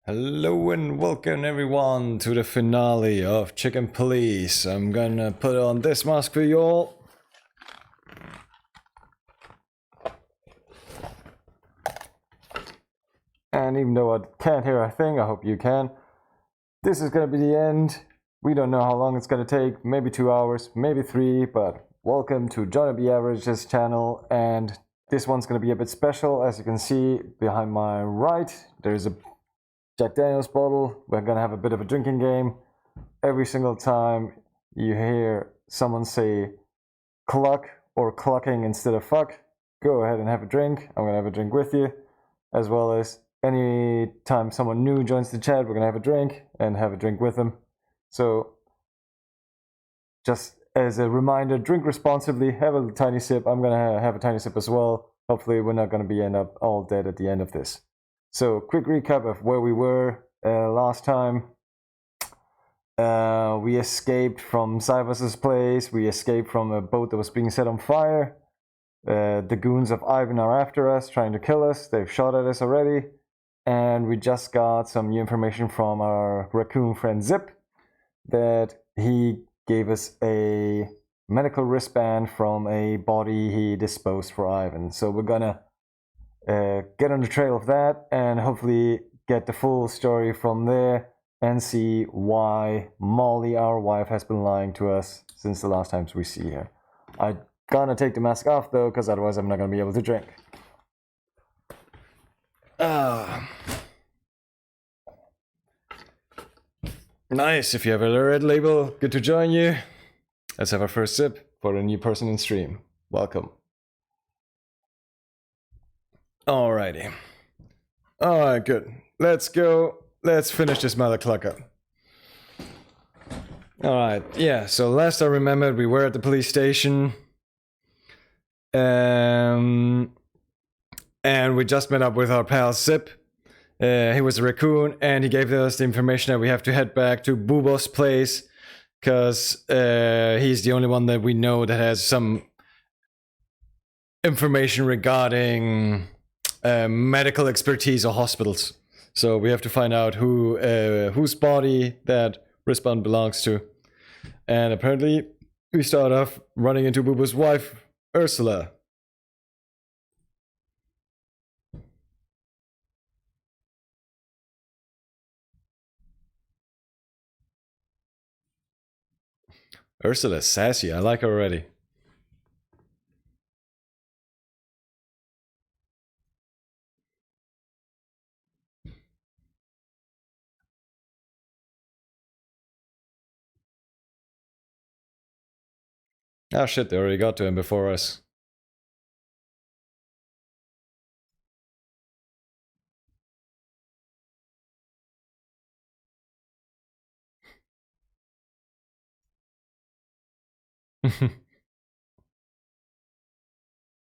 Hello and welcome everyone to the finale of Chicken Police. I'm gonna put on this mask for you all. And even though I can't hear a thing, I hope you can. This is gonna be the end. We don't know how long it's gonna take, maybe 2 hours, maybe 3, but welcome to JhonnyBAverage's channel, and this one's gonna be a bit special. As you can see behind my right, there's a Jack Daniels bottle. We're gonna have a bit of a drinking game. Every single time you hear someone say cluck or clucking instead of fuck, go ahead and have a drink. I'm gonna have a drink with you, as well as any time someone new joins the chat, we're gonna have a drink and have a drink with them. So just as a reminder, drink responsibly, have a tiny sip. I'm gonna have a tiny sip as well. Hopefully we're not gonna end up all dead at the end of this. So, quick recap of where we were last time. We escaped from Cyrus's place. We escaped from a boat that was being set on fire. The goons of Ivan are after us, trying to kill us. They've shot at us already. And we just got some new information from our raccoon friend Zipp that he gave us a medical wristband from a body he disposed for Ivan. So we're gonna get on the trail of that and hopefully get the full story from there and see why Molly, our wife, has been lying to us since the last times we see her. I'm gonna take the mask off though, because otherwise I'm not gonna be able to drink. Nice, if you have a red label, good to join you. Let's have our first sip for a new person in stream. Welcome. Alrighty. Alright, good. Let's go. Let's finish this mother clucker. Alright, yeah, so last I remembered we were at the police station. And we just met up with our pal Zipp. He was a raccoon and he gave us the information that we have to head back to Bubo's place. Because he's the only one that we know that has some information regarding medical expertise or hospitals. So we have to find out who whose body that wristband belongs to. And apparently we start off running into Bubo's wife, Ursula. Ursula's sassy, I like her already. Oh shit, they already got to him before us.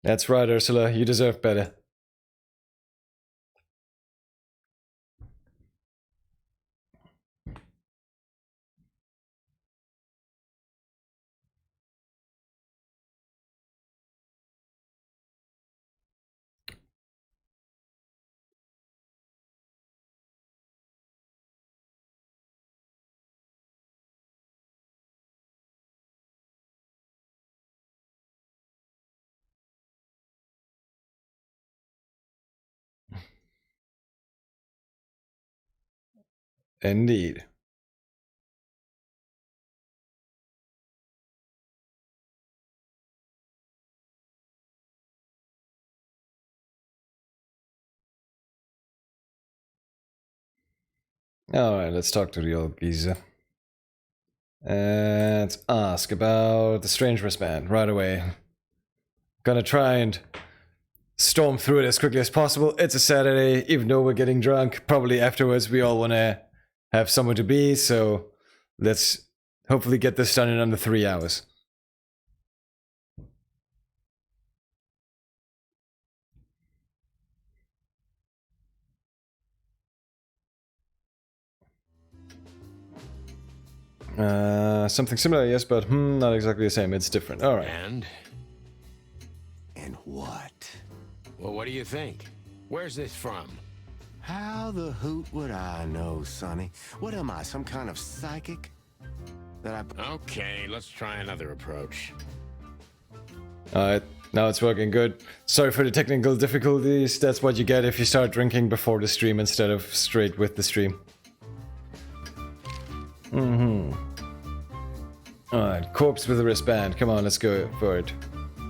That's right, Ursula, you deserve better. Indeed. Alright, let's talk to the old geezer. Let's ask about the strange wristband right away. Gonna try and storm through it as quickly as possible. It's a Saturday, even though we're getting drunk. Probably afterwards we all wanna have somewhere to be, so let's hopefully get this done in under 3 hours. Something similar, yes, but not exactly the same. It's different. All right. And what? Well, what do you think? Where's this from? How the hoot would I know, Sonny? What am I, some kind of psychic? Okay, let's try another approach. Alright, now it's working good. Sorry for the technical difficulties. That's what you get if you start drinking before the stream instead of straight with the stream. Alright, corpse with a wristband. Come on, let's go for it.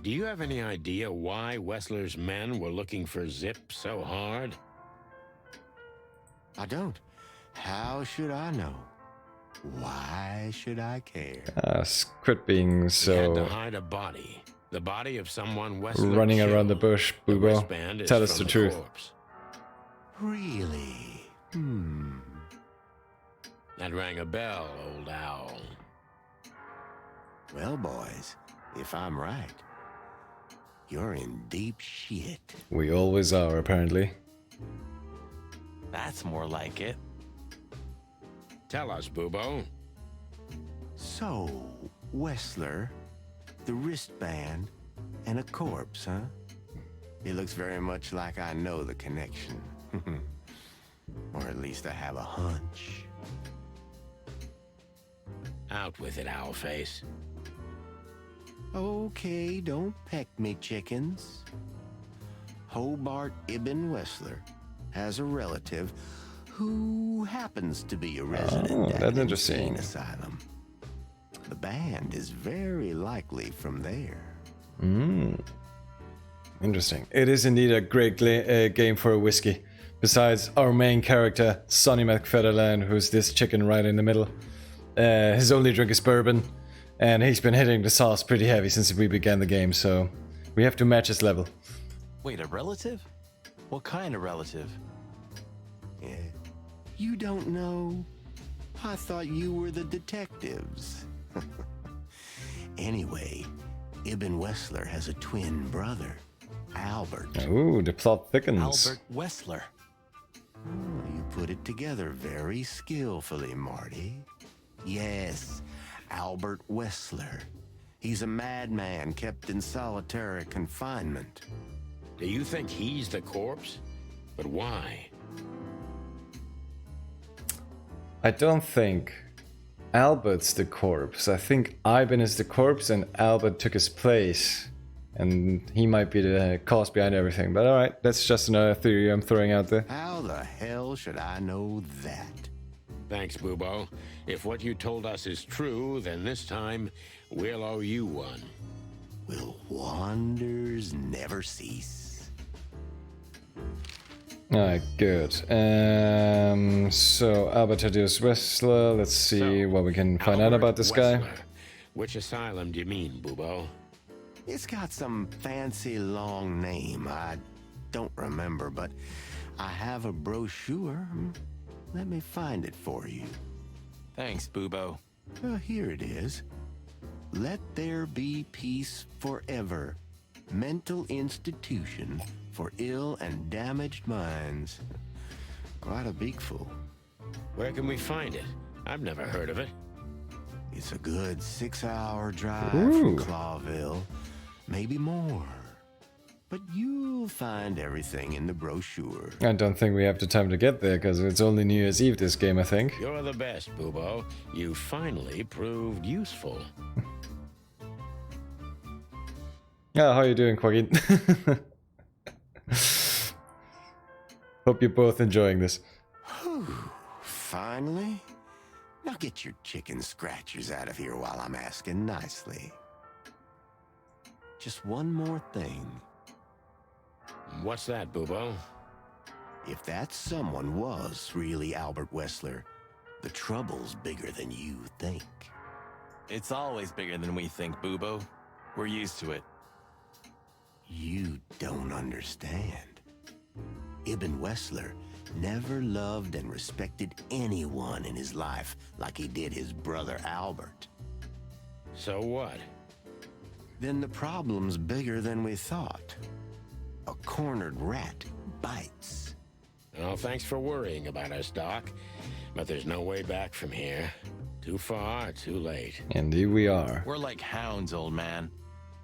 Do you have any idea why Wessler's men were looking for Zipp so hard? I don't. How should I know? Why should I care? Quit being He had to so hide a body. The body of someone Wessler running around the killed. bush, The Boobo. wristband is Tell us from the truth. corpse. Really? That rang a bell, old owl. Well, boys, if I'm right, you're in deep shit. We always are, apparently. That's more like it. Tell us, Boobo. So, Wessler, the wristband, and a corpse, huh? It looks very much like I know the connection. Or at least I have a hunch. Out with it, Owlface. Okay, don't peck me, chickens. Hobart Ibn Wessler has a relative who happens to be a resident at that's an interesting. insane asylum. The band is very likely from there. Interesting. It is indeed a great game for a whiskey. Besides our main character, Sonny McFeatherland, who's this chicken right in the middle. His only drink is bourbon, and he's been hitting the sauce pretty heavy since we began the game, so we have to match his level. Wait, a relative? What kind of relative? Yeah. You don't know? I thought you were the detectives. Anyway, Ibn Wessler has a twin brother, Albert. Ooh, the plot thickens. Albert Wessler. Oh, you put it together very skillfully, Marty. Yes, Albert Wessler. He's a madman kept in solitary confinement. Do you think he's the corpse? But why? I don't think Albert's the corpse. I think Ivan is the corpse and Albert took his place. And he might be the cause behind everything. But alright, that's just another theory I'm throwing out there. How the hell should I know that? Thanks, Boobo. If what you told us is true, then this time we'll owe you one. Will wonders never cease? Alright, good. So Albert Thaddeus Wessler, let's see So, what we can find out Albert about this guy. Wessler. Which asylum do you mean, Boobo? It's got some fancy long name. I don't remember, but I have a brochure. Let me find it for you. Thanks, Boobo. Here it is. Let There Be Peace Forever. Mental institution for ill and damaged minds. Quite a beakful. Where can we find it? I've never heard of it. It's a good 6-hour drive Ooh. from Clawville. Maybe more. But you'll find everything in the brochure. I don't think we have the time to get there because it's only New Year's Eve this game, I think. You're the best, Boobo. You finally proved useful. Yeah, how are you doing, Quaggy? Hope you're both enjoying this. Whew, finally? Now get your chicken scratchers out of here while I'm asking nicely. Just one more thing. What's that, Boobo? If that someone was really Albert Wessler, the trouble's bigger than you think. It's always bigger than we think, Boobo. We're used to it. You don't understand. Ibn Wessler never loved and respected anyone in his life like he did his brother Albert. So what? Then the problem's bigger than we thought. A cornered rat bites. Well, thanks for worrying about us, Doc. But there's no way back from here. Too far, too late. Indeed we are. We're like hounds, old man.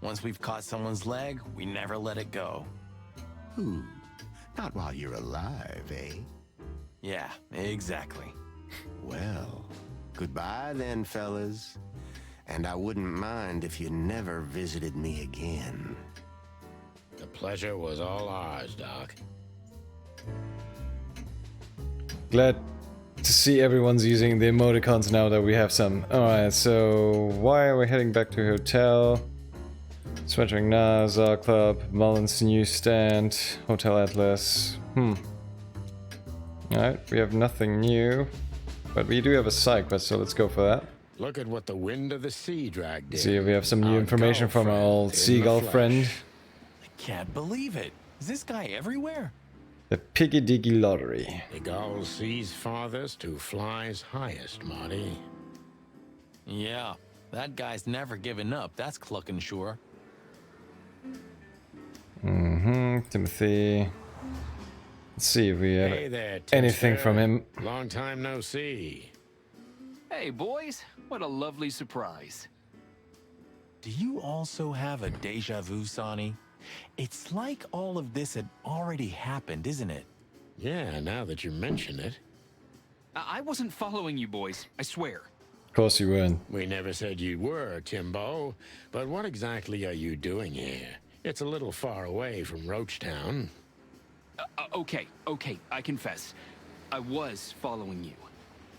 Once we've caught someone's leg, we never let it go. Ooh, not while you're alive, eh? Yeah, exactly. Well, goodbye then, fellas. And I wouldn't mind if you never visited me again. The pleasure was all ours, Doc. Glad to see everyone's using the emoticons now that we have some. Alright, so why are we heading back to hotel? Sweating now, Zar Club, Mullen's newsstand, Hotel Atlas. Alright, we have nothing new. But we do have a side quest, so let's go for that. Look at what the wind of the sea dragged in. See if we have some new Our information from our girlfriend old in the seagull flesh. friend. I can't believe it. Is this guy everywhere? The Piggy Diggy Lottery. The gull sees farthest who flies highest, Marty. Yeah, that guy's never given up. That's clucking sure. Timothy. Let's see if we have Hey there, anything Timster. from him. Long time no see. Hey, boys. What a lovely surprise. Do you also have a deja vu, Sonny? It's like all of this had already happened, isn't it? Yeah, now that you mention it. I wasn't following you, boys. I swear. Of course you weren't. We never said you were, Timbo. But what exactly are you doing here? It's a little far away from Roachtown. Okay, I confess. I was following you.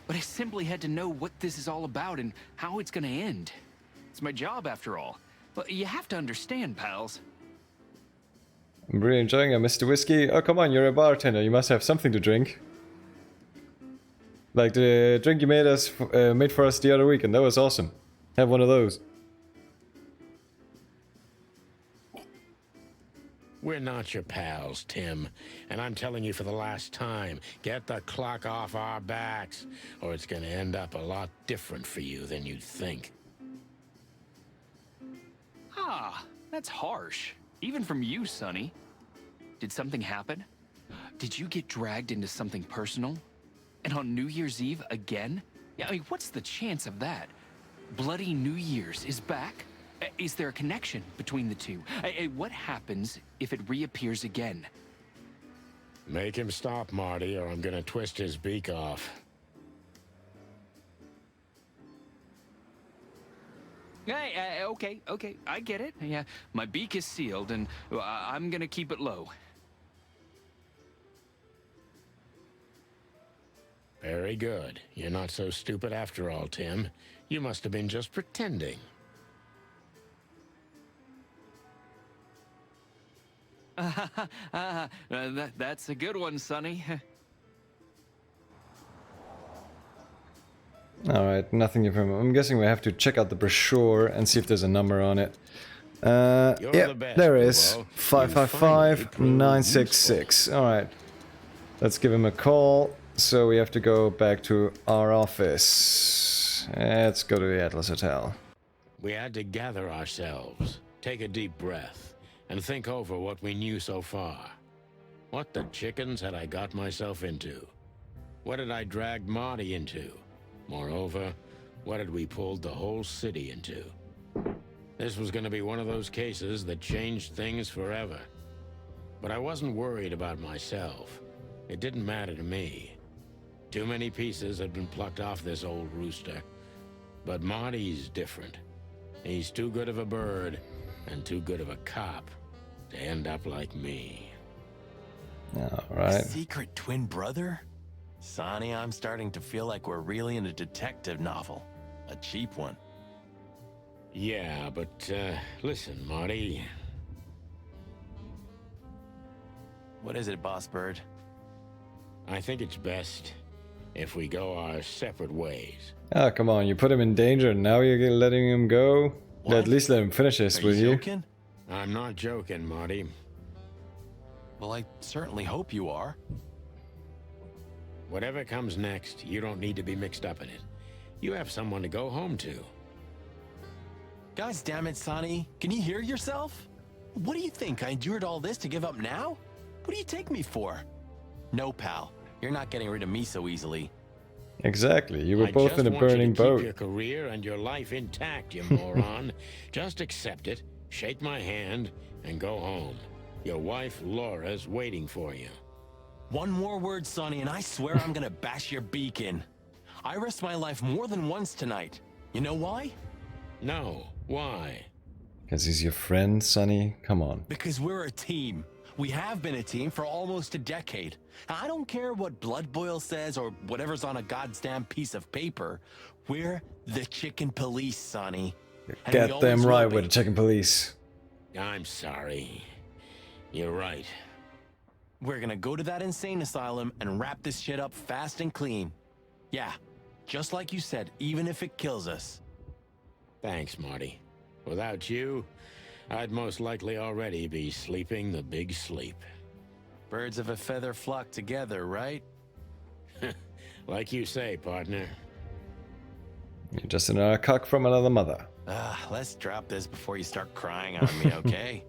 But I simply had to know what this is all about and how it's gonna end. It's my job, after all. But you have to understand, pals. I'm really enjoying it, Mr. Whiskey. Oh, come on, you're a bartender. You must have something to drink. Like the drink you made for us the other week, and that was awesome. Have one of those. We're not your pals, Tim. And I'm telling you for the last time, get the clock off our backs, or it's gonna end up a lot different for you than you'd think. Ah, that's harsh. Even from you, Sonny. Did something happen? Did you get dragged into something personal? And on New Year's Eve again? Yeah, I mean, what's the chance of that? Bloody New Year's is back? Is there a connection between the two? What happens if it reappears again? Make him stop, Marty, or I'm gonna twist his beak off. Hey, okay, I get it. Yeah, my beak is sealed, and I'm gonna keep it low. Very good. You're not so stupid after all, Tim. You must have been just pretending. That's a good one, Sonny. Alright, nothing from him. I'm guessing we have to check out the brochure and see if there's a number on it. You're Yeah, the best, there is. Bilbo. 555-966. Alright. Let's give him a call. So we have to go back to our office. Let's go to the Atlas Hotel. We had to gather ourselves, take a deep breath, and think over what we knew so far. What the chickens had I got myself into? What had I dragged Marty into? Moreover, what had we pulled the whole city into? This was going to be one of those cases that changed things forever. But I wasn't worried about myself. It didn't matter to me. Too many pieces had been plucked off this old rooster. But Marty's different. He's too good of a bird and too good of a cop to end up like me. Alright. Secret twin brother? Sonny, I'm starting to feel like we're really in a detective novel. A cheap one. Yeah, but listen, Marty. What is it, Boss Bird? I think it's best if we go our separate ways. Ah, come on, you put him in danger and now you're letting him go? What? At least let him finish this, Are will you you? joking? I'm not joking, Marty. Well, I certainly hope you are. Whatever comes next, you don't need to be mixed up in it. You have someone to go home to. Guys, damn it, Sonny. Can you hear yourself? What do you think? I endured all this to give up now? What do you take me for? No, pal. You're not getting rid of me so easily. Exactly, you were I both just in a want you to burning keep boat. your career and your life intact, you moron. Just accept it, shake my hand, and go home. Your wife, Laura's waiting for you. One more word, Sonny, and I swear I'm gonna bash your beak in. I risked my life more than once tonight. You know why? No. Why? Because he's your friend, Sonny? Come on. Because we're a team. We have been a team for almost a decade. I don't care what Blood Boil says or whatever's on a goddamn piece of paper. We're the chicken police, Sonny. And we Get always them will right be. with the chicken police. I'm sorry. You're right. We're gonna go to that insane asylum and wrap this shit up fast and clean. Yeah, just like you said, even if it kills us. Thanks, Marty. Without you, I'd most likely already be sleeping the big sleep. Birds of a feather flock together, right? Like you say, partner. You're just another cock from another mother. Let's drop this before you start crying on me, okay?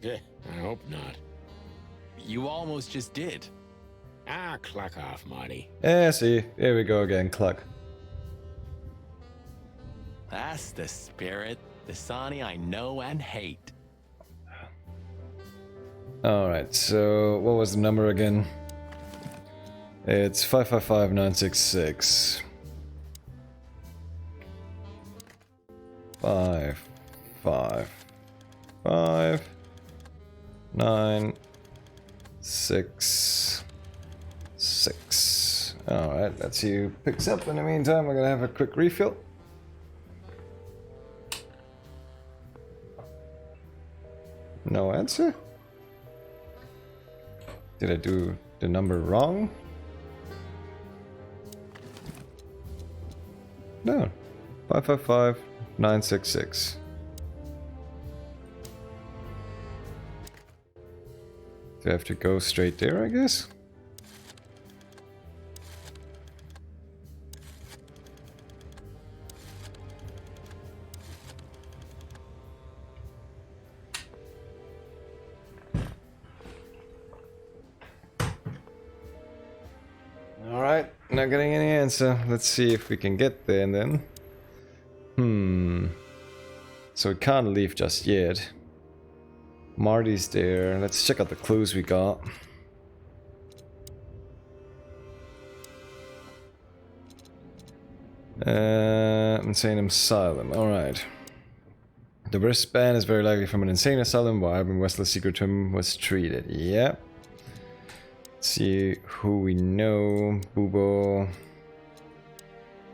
I hope not. You almost just did. Ah, cluck off, Marty. See, here we go again, Cluck. That's the spirit, the Sonny I know and hate. Alright, so what was the number again? It's 555966. 5, 5, 5, 9, 6, 6. Alright, let's see who picks up. In the meantime, we're gonna have a quick refill. No answer? Did I do the number wrong? No. 555966. Do I have to go straight there, I guess? Alright, not getting any answer. Let's see if we can get there then. So we can't leave just yet. Marty's there. Let's check out the clues we got. Insane asylum. Alright. The wristband is very likely from an insane asylum where Ivan Wessler's secret twin was treated. Yep. Let's see who we know. Bubo.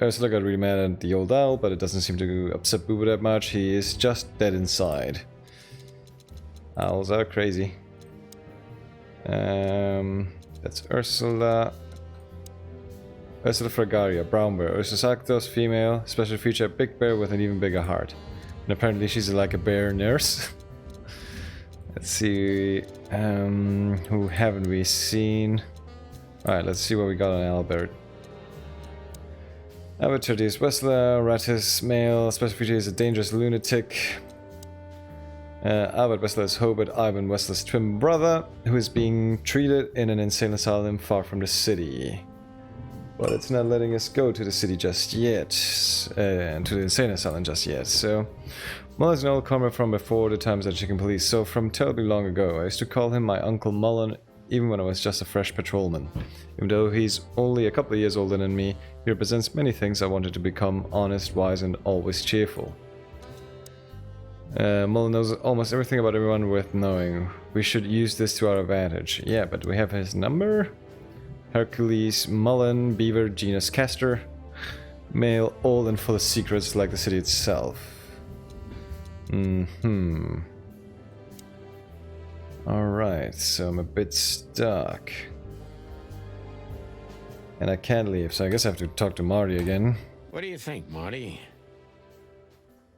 Ursula got really mad at the old owl, but it doesn't seem to upset Bubo that much. He is just dead inside. Owls are crazy. That's Ursula. Ursula Fragaria, brown bear. Ursula Actos, female. Special feature, big bear with an even bigger heart. And apparently she's like a bear nurse. Let's see. Who haven't we seen? Alright, let's see what we got on Albert. Albert 30 is Wessler. Rattis, male. Special feature is a dangerous lunatic. Albert Wessler is Hobart, Ivan Wessler's twin brother, who is being treated in an insane asylum far from the city. But it's not letting us go to the city just yet, and to the insane asylum just yet, so... Mullen's an old comer from before the times at Chicken Police, so from terribly long ago. I used to call him my Uncle Mullen, even when I was just a fresh patrolman. Even though he's only a couple of years older than me, he represents many things I wanted to become: honest, wise, and always cheerful. Mullen knows almost everything about everyone worth knowing. We should use this to our advantage. Yeah, but do we have his number? Hercules, Mullen, Beaver, genus Castor. Male, old and full of secrets like the city itself. Alright, so I'm a bit stuck. And I can't leave, so I guess I have to talk to Marty again. What do you think, Marty?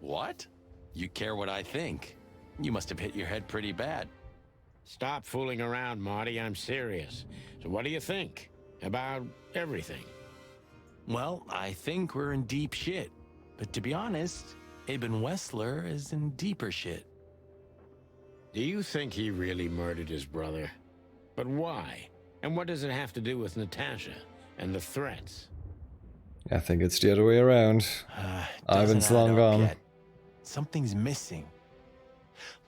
What? You care what I think? You must have hit your head pretty bad. Stop fooling around, Marty. I'm serious. So what do you think? About everything? Well, I think we're in deep shit. But to be honest, Ibn Wessler is in deeper shit. Do you think he really murdered his brother? But why? And what does it have to do with Natasha and the threats? I think it's the other way around. Doesn't Ivan's add long up gone. yet. Something's missing.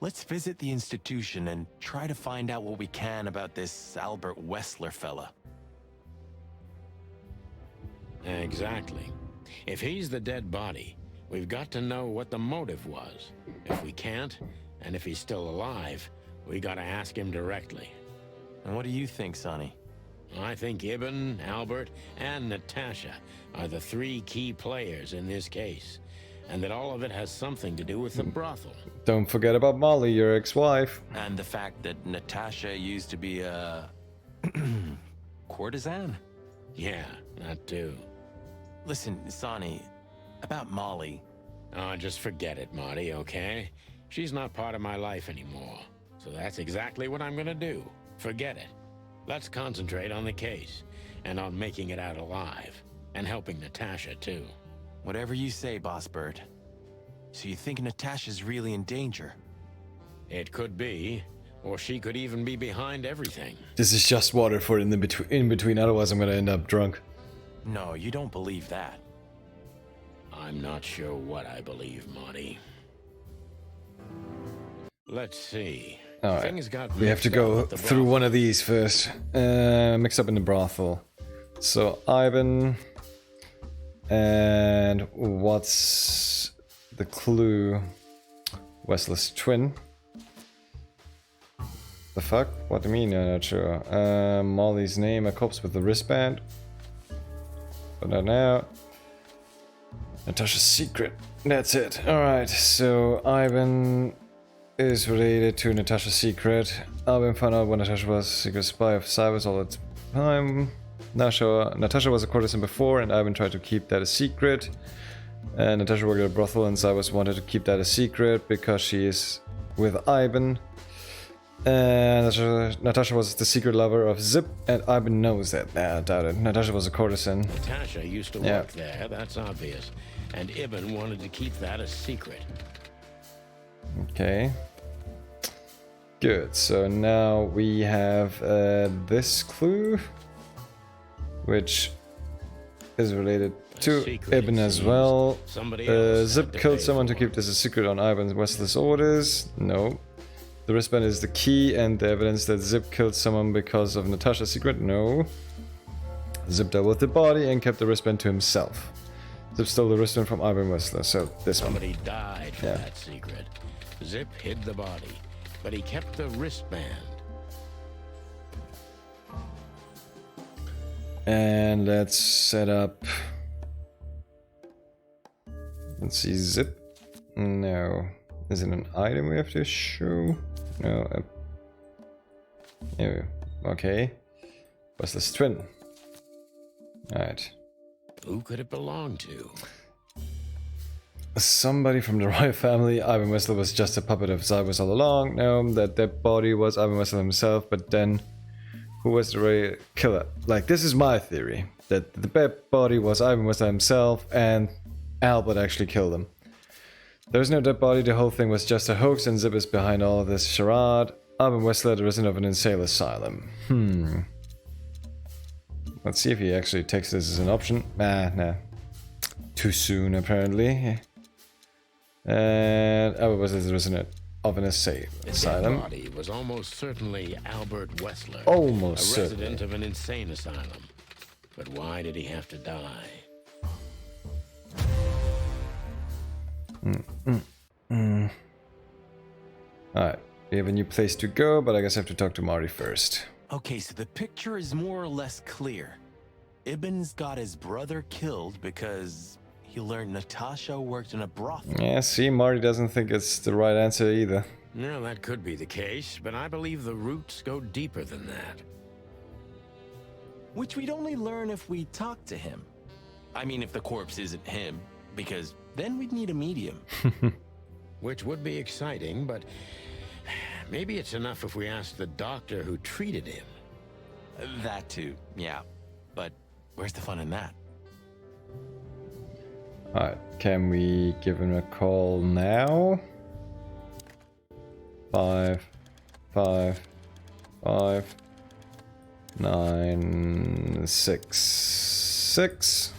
Let's visit the institution and try to find out what we can about this Albert Wessler fella. Exactly. If he's the dead body, we've got to know what the motive was. If we can't, and if he's still alive, we gotta ask him directly. And what do you think, Sonny? I think Ibn, Albert, and Natasha are the three key players in this case, and that all of it has something to do with the brothel. Don't forget about Molly, your ex-wife. And the fact that Natasha used to be a courtesan? Yeah, that too. Listen, Sonny, about Molly. Oh, just forget it, Marty, okay? She's not part of my life anymore. So that's exactly what I'm gonna do. Forget it. Let's concentrate on the case, and on making it out alive, and helping Natasha, too. Whatever you say, Boss Bird. So you think Natasha's really in danger? It could be, or she could even be behind everything. This is just water for in between, otherwise I'm gonna end up drunk. No, you don't believe that. I'm not sure what I believe, Marty. Let's see. Alright, Things got we have to mixed go up at the through brothel. one of these first. Mixed up in the brothel. So, Ivan. And what's the clue? Wessler's twin. The fuck? What do you mean? I'm not sure. Molly's name, a corpse with the wristband. But not now. Natasha's secret. That's it. Alright, so Ivan is related to Natasha's secret. Ivan found out when Natasha was a secret spy of Cybers all the time. Natasha was a courtesan before, and Ivan tried to keep that a secret. And Natasha worked at a brothel, and Cybers wanted to keep that a secret because she is with Ivan. And Natasha was the secret lover of Zipp, and Ivan knows that. Nah, I doubt it. Natasha was a courtesan. Natasha used to work there, that's obvious. And Ibn wanted to keep that a secret. Okay. Good, so now we have this clue, which is related to secret, Ibn it as seems. well. Somebody else Zipp had to killed pay someone to for keep this a secret on Ivan Wessler's orders. No. The wristband is the key, and the evidence that Zipp killed someone because of Natasha's secret. No. Zipp dealt with the body and kept the wristband to himself. Zipp stole the wristband from Ivan Wessler, so this one. Somebody died for that secret. Zipp hid the body, but he kept the wristband. And let's set up. Let's see, Zipp. No. Is it an item we have to show? No. Okay. Wessler's twin. Alright. Who could it belong to? Somebody from the royal family. Ivan Wessler was just a puppet of Cybers all along. No, that dead body was Ivan Wessler himself, but then who was the real killer? Like, this is my theory. That the dead body was Ivan Wessler himself and Albert actually killed him. There's no dead body, the whole thing was just a hoax, and Zipp is behind all of this charade. Ivan Wessler, the resident of an insane asylum. Let's see if he actually takes this as an option. Nah. Too soon, apparently. And Albert Wessler is the resident of an insane The asylum. dead body was almost certainly Albert Wessler, Almost a resident certainly. of an insane asylum. But why did he have to die? Alright, we have a new place to go, but I guess I have to talk to Marty first. Okay, so the picture is more or less clear. Ibn's got his brother killed because he learned Natasha worked in a brothel. Yeah, see, Marty doesn't think it's the right answer either. No, that could be the case, but I believe the roots go deeper than that. Which we'd only learn if we talk to him. I mean, if the corpse isn't him, because then we'd need a medium. Which would be exciting, but maybe it's enough if we ask the doctor who treated him. That too, yeah. But where's the fun in that? Alright, can we give him a call now? 5, 5, 5, 9, 6, 6.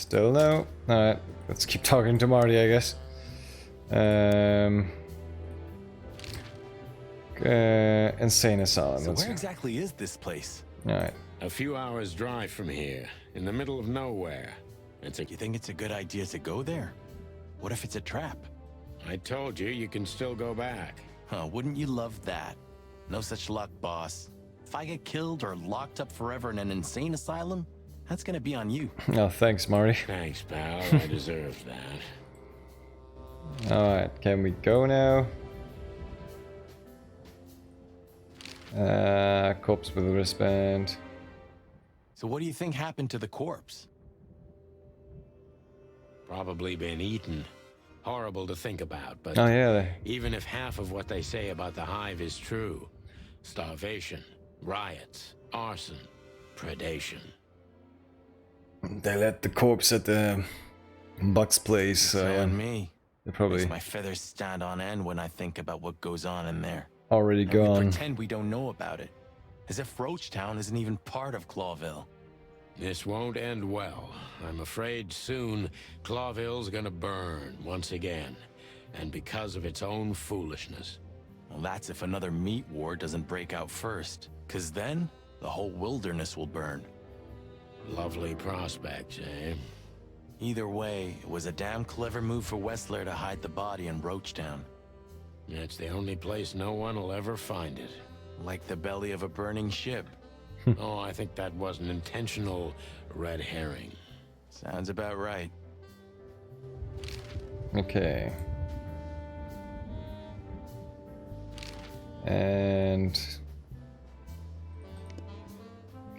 Still no. Alright, let's keep talking to Marty, I guess. Insane asylum. So where exactly is this place? Alright. A few hours drive from here, in the middle of nowhere. You think it's a good idea to go there? What if it's a trap? I told you, you can still go back. Huh, wouldn't you love that? No such luck, boss. If I get killed or locked up forever in an insane asylum, that's gonna be on you. Oh, thanks, Marty. Thanks, pal. I deserved that. Alright, can we go now? Corpse with a wristband. So what do you think happened to the corpse? Probably been eaten. Horrible to think about, but Oh yeah, even if half of what they say about the hive is true, starvation, riots, arson, predation. they let the corpse at the Buck's place, so So yeah, and me. they're probably Makes my feathers stand on end when I think about what goes on in there. already And we gone. pretend we don't know about it. As if Roachtown isn't even part of Clawville. This won't end well. I'm afraid soon Clawville's gonna burn once again, and because of its own foolishness. Well, that's if another meat war doesn't break out first. 'Cause then, the whole wilderness will burn. Lovely prospects, eh? Either way, it was a damn clever move for Wessler to hide the body in Roachtown. It's the only place no one will ever find it. Like the belly of a burning ship. Oh, I think that was an intentional red herring. Sounds about right. Okay. And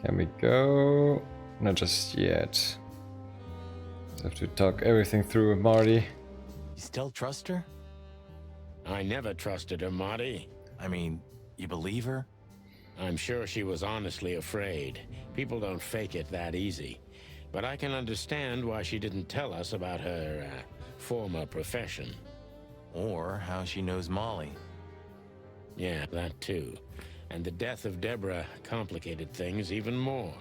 can we go? Not just yet. Have to talk everything through with Marty. You still trust her? I never trusted her, Marty. I mean, you believe her? I'm sure she was honestly afraid. People don't fake it that easy. But I can understand why she didn't tell us about her former profession. Or how she knows Molly. Yeah, that too. And the death of Deborah complicated things even more.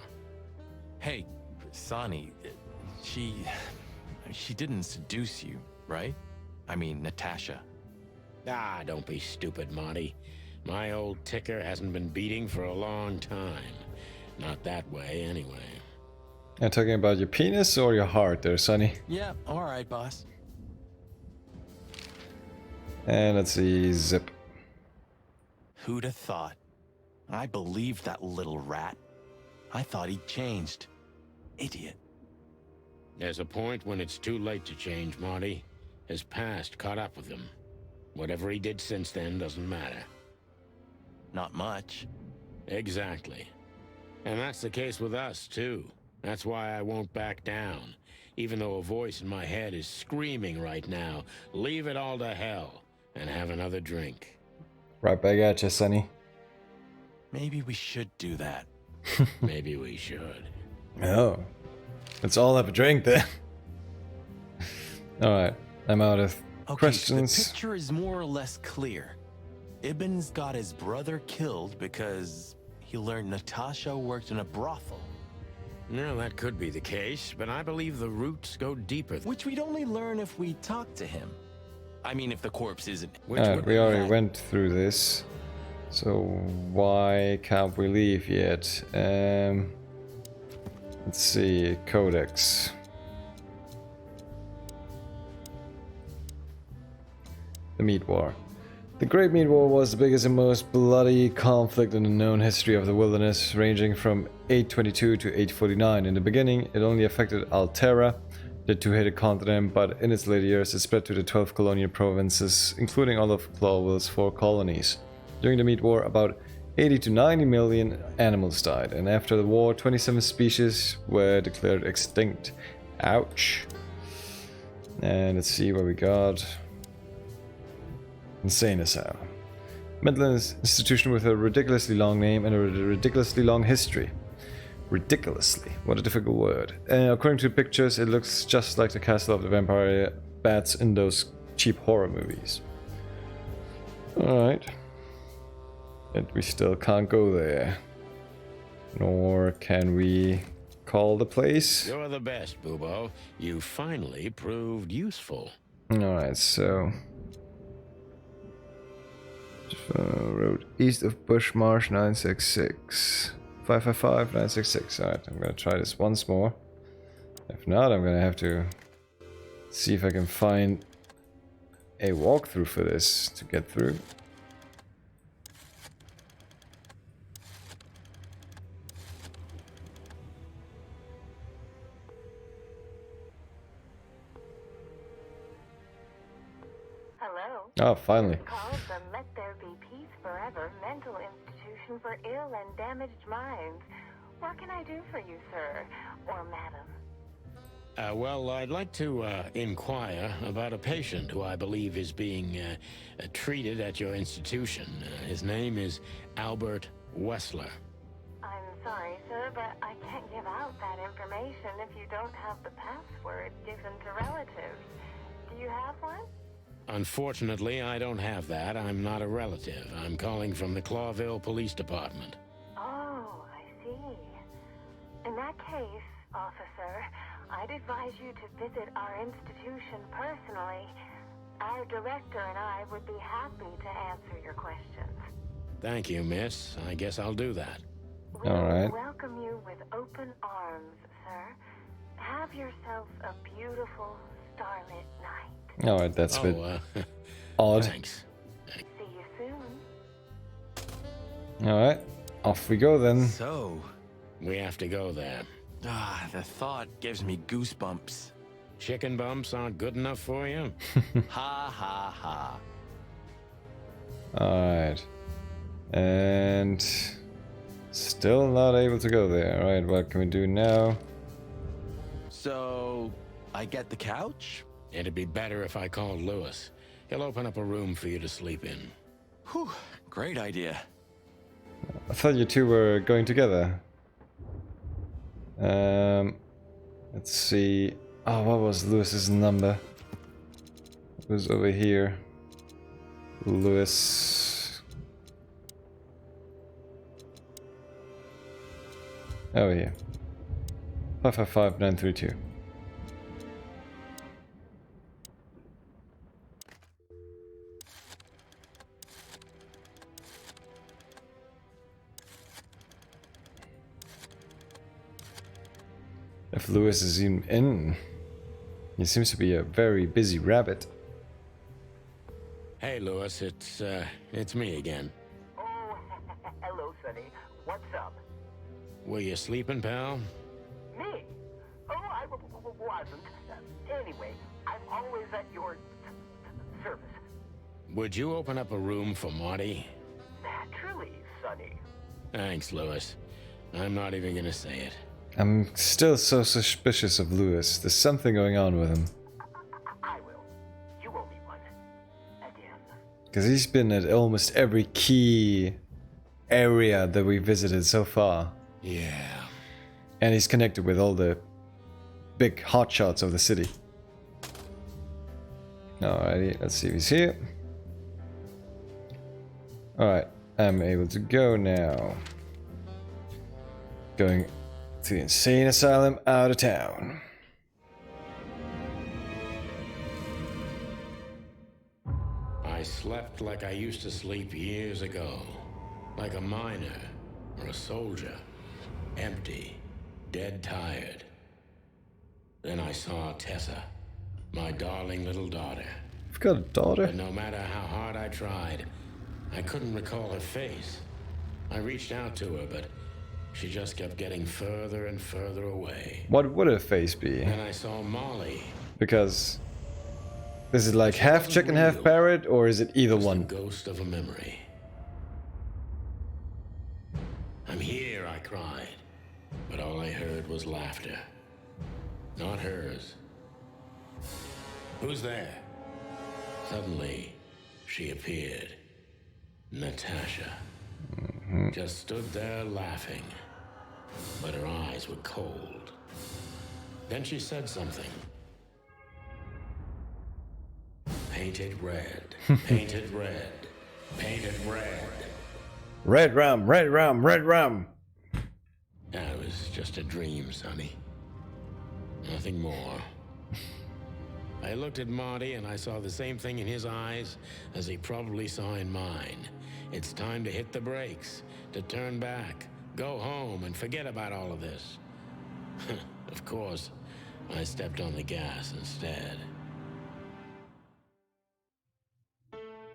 Hey, Sonny, she didn't seduce you, right? I mean, Natasha. Ah, don't be stupid, Marty. My old ticker hasn't been beating for a long time. Not that way, anyway. Are you talking about your penis or your heart there, Sonny? Yeah, alright, boss. And let's see, Zipp. Who'd have thought? I believed that little rat. I thought he'd changed. Idiot. There's a point when it's too late to change, Marty. His past caught up with him. Whatever he did since then doesn't matter. Not much. Exactly. And that's the case with us, too. That's why I won't back down. Even though a voice in my head is screaming right now, leave it all to hell and have another drink. Right back at you, Sonny. Maybe we should do that. Maybe we should. Oh. Let's all have a drink then. Alright, I'm out of Okay, questions. so the picture is more or less clear. Ibn's got his brother killed because he learned Natasha worked in a brothel. No, that could be the case, but I believe the roots go deeper. Which we'd only learn if we talk to him. I mean, if the corpse isn't. Which would We be already that- went through this. So why can't we leave yet? Let's see, Codex. The Meat War. The Great Meat War was the biggest and most bloody conflict in the known history of the wilderness, ranging from 822 to 849. In the beginning, it only affected Altera, the two-headed continent, but in its later years it spread to the 12 colonial provinces, including all of Clawville's 4 colonies. During the Meat War, about 80 to 90 million animals died, and after the war, 27 species were declared extinct. Ouch. And let's see what we got. Insane asylum. Mental institution with a ridiculously long name and a ridiculously long history. Ridiculously. What a difficult word. According to pictures, it looks just like the castle of the vampire bats in those cheap horror movies. Alright. And we still can't go there. Nor can we call the place. You're the best, Bubo. You finally proved useful. Alright, so... road east of Bushmarsh 966. 555 966. Alright, I'm gonna try this once more. If not, I'm gonna have to see if I can find a walkthrough for this to get through. Hello. Oh, finally. Called the Let There Be Peace Forever Mental Institution for Ill and Damaged Minds. What can I do for you, sir? Or madam? Well, I'd like to inquire about a patient who I believe is being treated at your institution. His name is Albert Wessler. I'm sorry, sir, but I can't give out that information if you don't have the password given to relatives. Do you have one? Unfortunately, I don't have that. I'm not a relative. I'm calling from the Clawville Police Department. Oh, I see. In that case, officer, I'd advise you to visit our institution personally. Our director and I would be happy to answer your questions. Thank you, miss. I guess I'll do that. We All right. welcome you with open arms, sir. Have yourself a beautiful starlit night. Alright, that's a bit Oh, odd. thanks. See you soon. Alright, off we go then. So, We have to go there. the thought gives me goosebumps. Chicken bumps aren't good enough for you? Ha ha ha. Alright. And... still not able to go there. Alright, what can we do now? So, I get the couch? It'd be better if I called Lewis. He'll open up a room for you to sleep in. Whew, great idea. I thought you two were going together. Let's see. Oh, what was Lewis's number? It was over here. Lewis. Over here. 555932. If Lewis is even in, he seems to be a very busy rabbit. Hey, Lewis, it's me again. Oh, hello, Sonny. What's up? Were you sleeping, pal? Me? Oh, I wasn't. Anyway, I'm always at your service. Would you open up a room for Marty? Naturally, Sonny. Thanks, Lewis. I'm not even gonna say it. I'm still so suspicious of Lewis. There's something going on with him. I will. You owe me one. Again. Because he's been at almost every key area that we visited so far. Yeah. And he's connected with all the big hotshots of the city. Alrighty, let's see if he's here. Alright, I'm able to go now. Going to the insane asylum out of town. I slept like I used to sleep years ago. Like a miner or a soldier. Empty. Dead tired. Then I saw Tessa. My darling little daughter. You've got a daughter? But no matter how hard I tried, I couldn't recall her face. I reached out to her, but she just kept getting further and further away. What would her face be? And I saw Molly. Because is it like half chicken, half parrot, or is it either The one? ghost of a memory. I'm here, I cried. But all I heard was laughter. Not hers. Who's there? Suddenly, she appeared. Natasha. Just stood there laughing. But her eyes were cold. Then she said something. Painted red. Painted red. Painted red. Red rum, red rum, red rum. That was just a dream, Sonny. Nothing more. I looked at Marty and I saw the same thing in his eyes as he probably saw in mine. It's time to hit the brakes, to turn back, go home and forget about all of this. Of course, I stepped on the gas instead.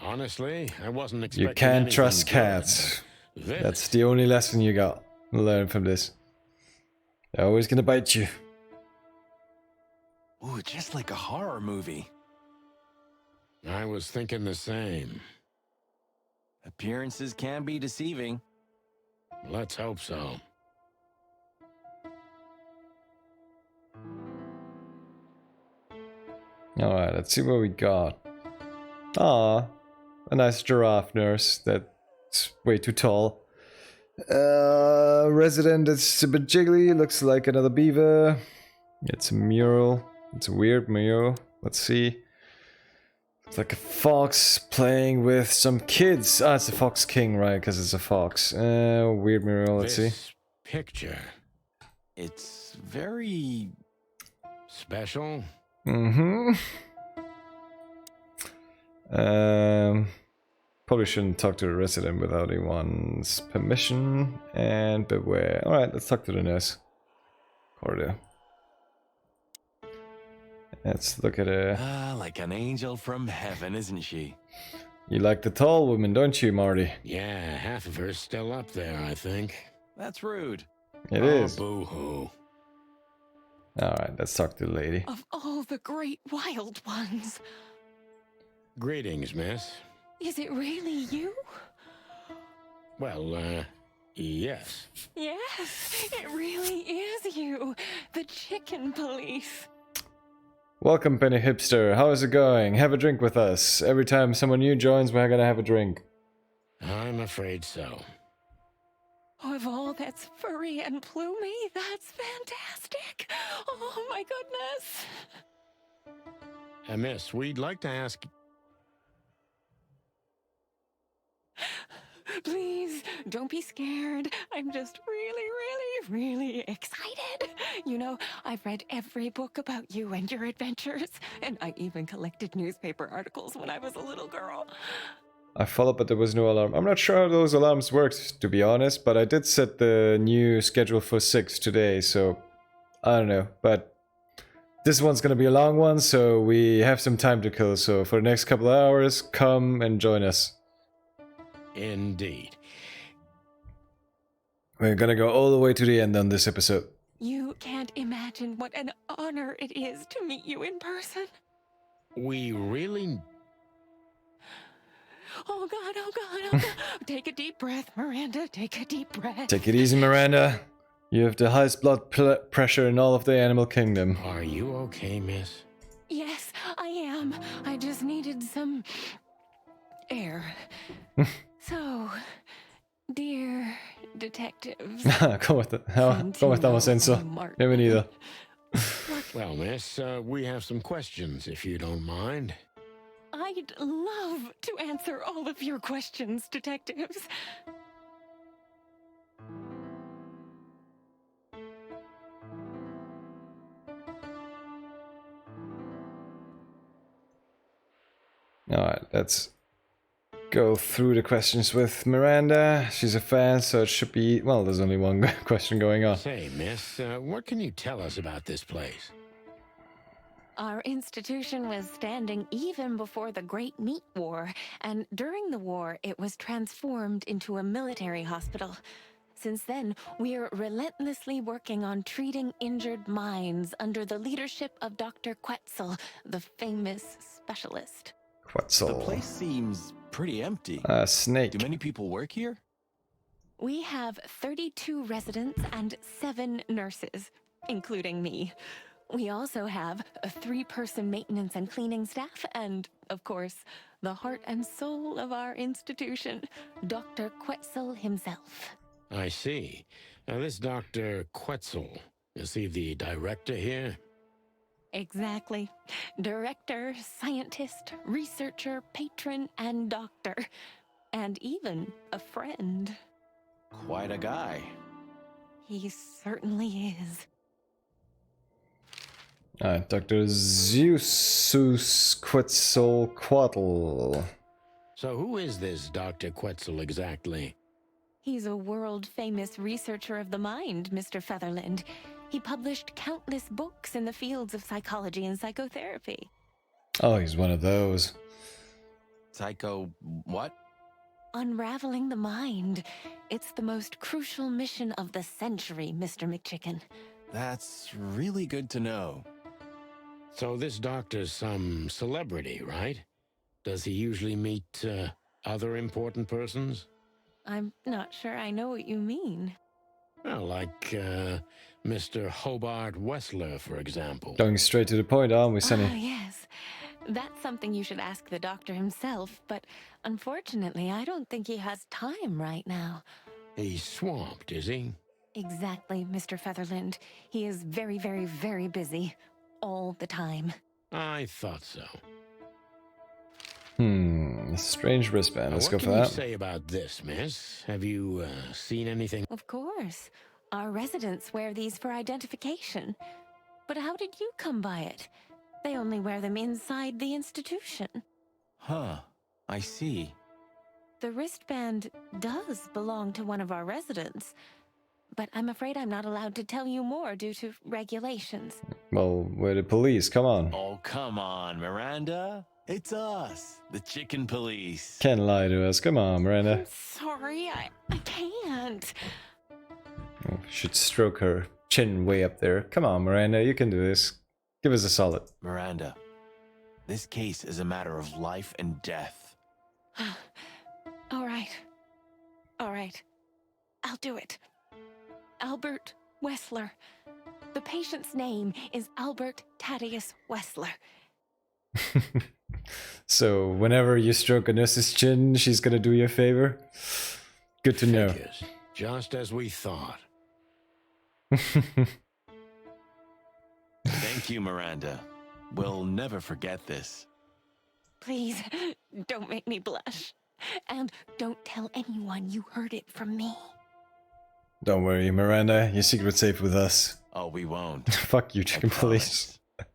Honestly, I wasn't expecting You can't anything trust good, cats. but this- That's the only lesson you got to learn from this. They're always gonna bite you. Ooh, just like a horror movie. I was thinking the same. Appearances can be deceiving. Let's hope so. Alright, let's see what we got. Ah, a nice giraffe nurse that's way too tall. Resident that's a bit jiggly, looks like another beaver. It's a mural. It's a weird mural. Let's see. It's like a fox playing with some kids. Ah, it's the Fox King, right? Because it's a fox. Weird mural, let's see. This picture. It's very... Special? Mm-hmm. Probably shouldn't talk to the resident without anyone's permission. And beware. Alright, let's talk to the nurse. Corridor. Let's look at her. Ah, like an angel from heaven, isn't she? You like the tall woman, don't you, Marty? Yeah, half of her's still up there, I think. That's rude. It is. Boo-hoo. Alright, let's talk to the lady. Of all the great wild ones, Greetings, miss. is it really you? Well, yes. Yes, it really is you, the chicken police. Welcome, Penny Hipster. How is it going? Have a drink with us. Every time someone new joins, we're gonna have a drink. I'm afraid so. Of all that's furry and plumey, that's fantastic. Oh my goodness. Miss, we'd like to ask... Please, don't be scared. I'm just really excited. You know, I've read every book about you and your adventures, and I even collected newspaper articles when I was a little girl. I followed, but there was no alarm. I'm not sure how those alarms worked, to be honest, but I did set the new schedule for 6 today, so I don't know. But this one's gonna be a long one, so we have some time to kill. So for the next couple of hours, come and join us. Indeed. We're gonna go all the way to the end on this episode. You can't imagine what an honor it is to meet you in person. We really... Oh God, oh God, oh God. Take a deep breath, Miranda. Take a deep breath. Take it easy, Miranda. You have the highest blood pressure in all of the animal kingdom. Are you okay, miss? Yes, I am. I just needed some air. So, dear detectives. ¿Cómo estamos, Enzo? Bienvenido. Well, miss, we have some questions, if you don't mind. I'd love to answer all of your questions, detectives. Alright, let's go through the questions with Miranda. She's a fan, so it should be... Well, there's only one question going on. Say, miss, what can you tell us about this place? Our institution was standing even before the Great Meat War, and during the war, it was transformed into a military hospital. Since then, we're relentlessly working on treating injured minds under the leadership of Dr. Quetzal, the famous specialist. Quetzal. The place seems pretty empty. Snake. Do many people work here? We have 32 residents and 7 nurses, including me. We also have a 3-person maintenance and cleaning staff, and, of course, the heart and soul of our institution, Dr. Quetzal himself. I see. Now, this Dr. Quetzal, is he the director here? Exactly. Director, scientist, researcher, patron, and doctor. And even a friend. Quite a guy. He certainly is. Dr. Zeus Quetzalcoatl. So who is this Dr. Quetzal exactly? He's a world-famous researcher of the mind, Mr. Featherland. He published countless books in the fields of psychology and psychotherapy. Oh, he's one of those. Psycho... what? Unraveling the mind. It's the most crucial mission of the century, Mr. McChicken. That's really good to know. So this doctor's some celebrity, right? Does he usually meet other important persons? I'm not sure I know what you mean. Well, like Mr. Hobart Wessler, for example. Going straight to the point, aren't we, Sonny? Ah, yes. That's something you should ask the doctor himself, but unfortunately, I don't think he has time right now. He's swamped, is he? Exactly, Mr. Featherland. He is very, very, very busy. All the time. I thought so. Strange wristband. Let's go for What can that. you say about this, miss? Have you seen anything? Of course. Our residents wear these for identification. But how did you come by it? They only wear them inside the institution. Huh. I see. The wristband does belong to one of our residents. But I'm afraid I'm not allowed to tell you more due to regulations. Well, we're the police. Come on. Oh, come on, Miranda. It's us, the chicken police. Can't lie to us. Come on, Miranda. I'm sorry, I can't. Oh, should stroke her chin way up there. Come on, Miranda. You can do this. Give us a solid. Miranda, this case is a matter of life and death. All right. All right. I'll do it. Albert Wessler. The patient's name is Albert Thaddeus Wessler. So, whenever you stroke a nurse's chin, she's gonna do you a favor? Good to know. Figures. Just as we thought. Thank you, Miranda. We'll never forget this. Please, don't make me blush. And don't tell anyone you heard it from me. Don't worry, Miranda. Your secret's safe with us. Oh, we won't. Fuck you, I chicken police. promise.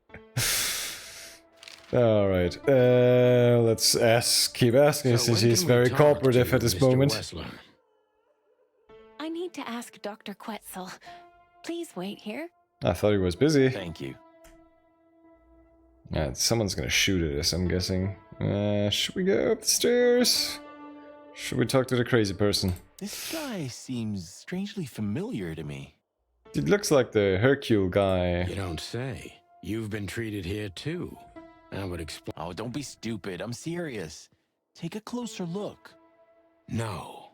Alright, let's keep asking So since when he's can we very talk cooperative to at this Mr. moment. Wessler? I need to ask Dr. Quetzal. Please wait here. I thought he was busy. Thank you. Yeah, someone's gonna shoot at us, I'm guessing. Should we go up the stairs? Should we talk to the crazy person? This guy seems strangely familiar to me. It looks like the Hercule guy. You don't say. You've been treated here too. I would explain. Oh, don't be stupid. I'm serious. Take a closer look. No.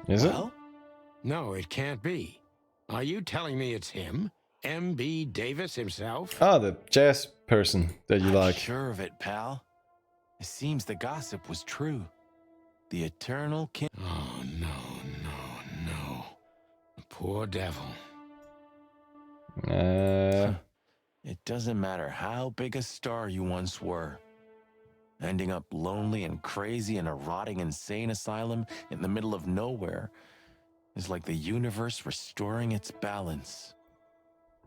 Is it? Well, No, it can't be. Are you telling me it's him? M.B. Davis himself? Ah, the jazz person that you I'm like. sure of it, pal. It seems the gossip was true. The eternal king. Oh, no. The poor devil. It doesn't matter how big a star you once were. Ending up lonely and crazy in a rotting insane asylum in the middle of nowhere is like the universe restoring its balance.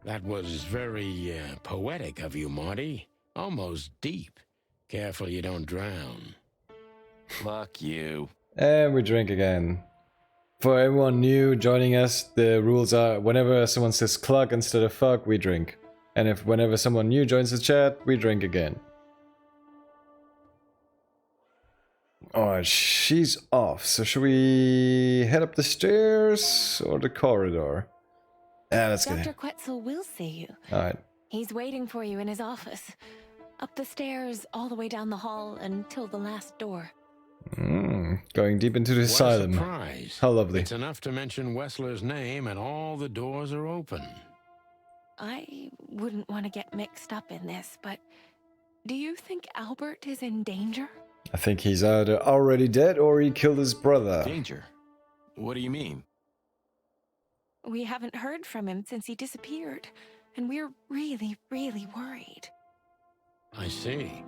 That was very poetic of you, Marty. Almost deep. Careful you don't drown. Fuck you. And we drink again. For everyone new joining us, the rules are whenever someone says cluck instead of fuck, we drink. And if whenever someone new joins the chat, we drink again. Alright, she's off. So should we head up the stairs or the corridor? Let's get Dr. it. Quetzal will see you. Alright. He's waiting for you in his office. Up the stairs, all the way down the hall, until the last door. Going deep into the What a asylum. surprise. How lovely. It's enough to mention Wessler's name and all the doors are open. I wouldn't want to get mixed up in this, but do you think Albert is in danger? I think he's either already dead or he killed his brother. Danger? What do you mean? We haven't heard from him since he disappeared, and we're really, really worried. I see.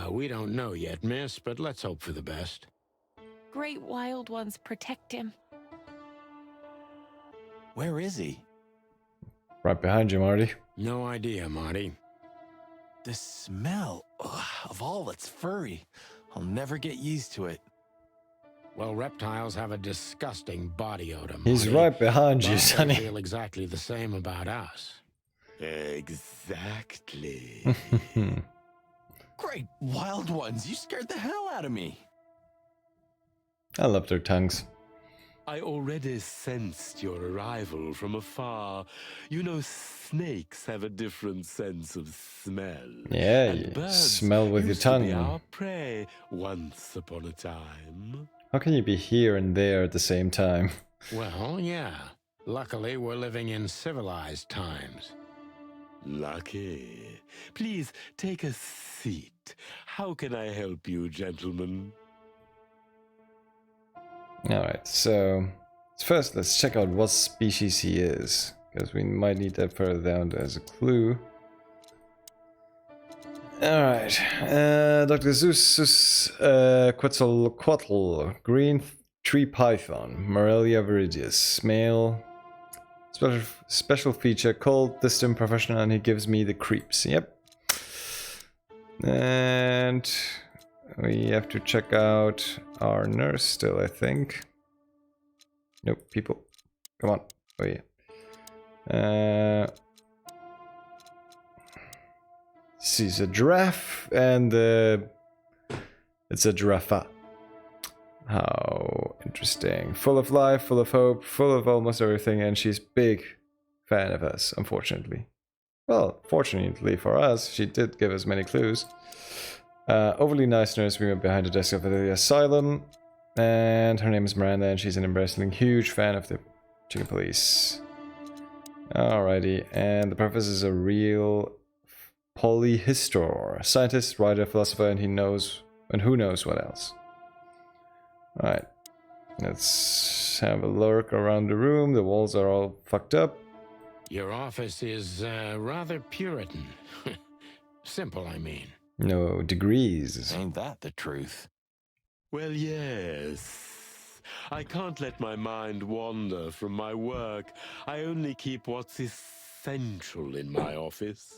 We don't know yet, miss, but let's hope for the best. Great wild ones protect him. Where is he? Right behind you, Marty. No idea, Marty. The smell of all that's furry. I'll never get used to it. Well, reptiles have a disgusting body odor, Marty. He's right behind you, But Sonny. they feel exactly the same about us. Exactly. Great wild ones, you scared the hell out of me. I love their tongues. I already sensed your arrival from afar. You know, snakes have a different sense of smell. Yeah, And you birds smell with your used to be tongue. our prey once upon a time. How can you be here and there at the same time? Well, yeah. Luckily, we're living in civilized times. Lucky. Please take a seat. How can I help you, gentlemen? Alright, so first let's check out what species he is, because we might need that further down as a clue. Alright, Dr. Zeus Quetzalcoatl, green tree python, Morelia viridius, male, special feature, cold, distant, professional, and he gives me the creeps. Yep. And we have to check out our nurse still, I think. Nope, people. Come on. Oh yeah. She's a giraffe, and it's a giraffe. How interesting. Full of life, full of hope, full of almost everything, and she's big fan of us, unfortunately. Well, fortunately for us, she did give us many clues. Overly nice nurse, we went behind the desk of the asylum, and her name is Miranda, and she's an embarrassingly huge fan of the chicken police. Alrighty, and the professor is a real polyhistor, scientist, writer, philosopher, and who knows what else. Alright, let's have a look around the room. The walls are all fucked up. Your office is rather Puritan. Simple, I mean. No degrees. Ain't that the truth? Well, yes. I can't let my mind wander from my work. I only keep what's essential in my office.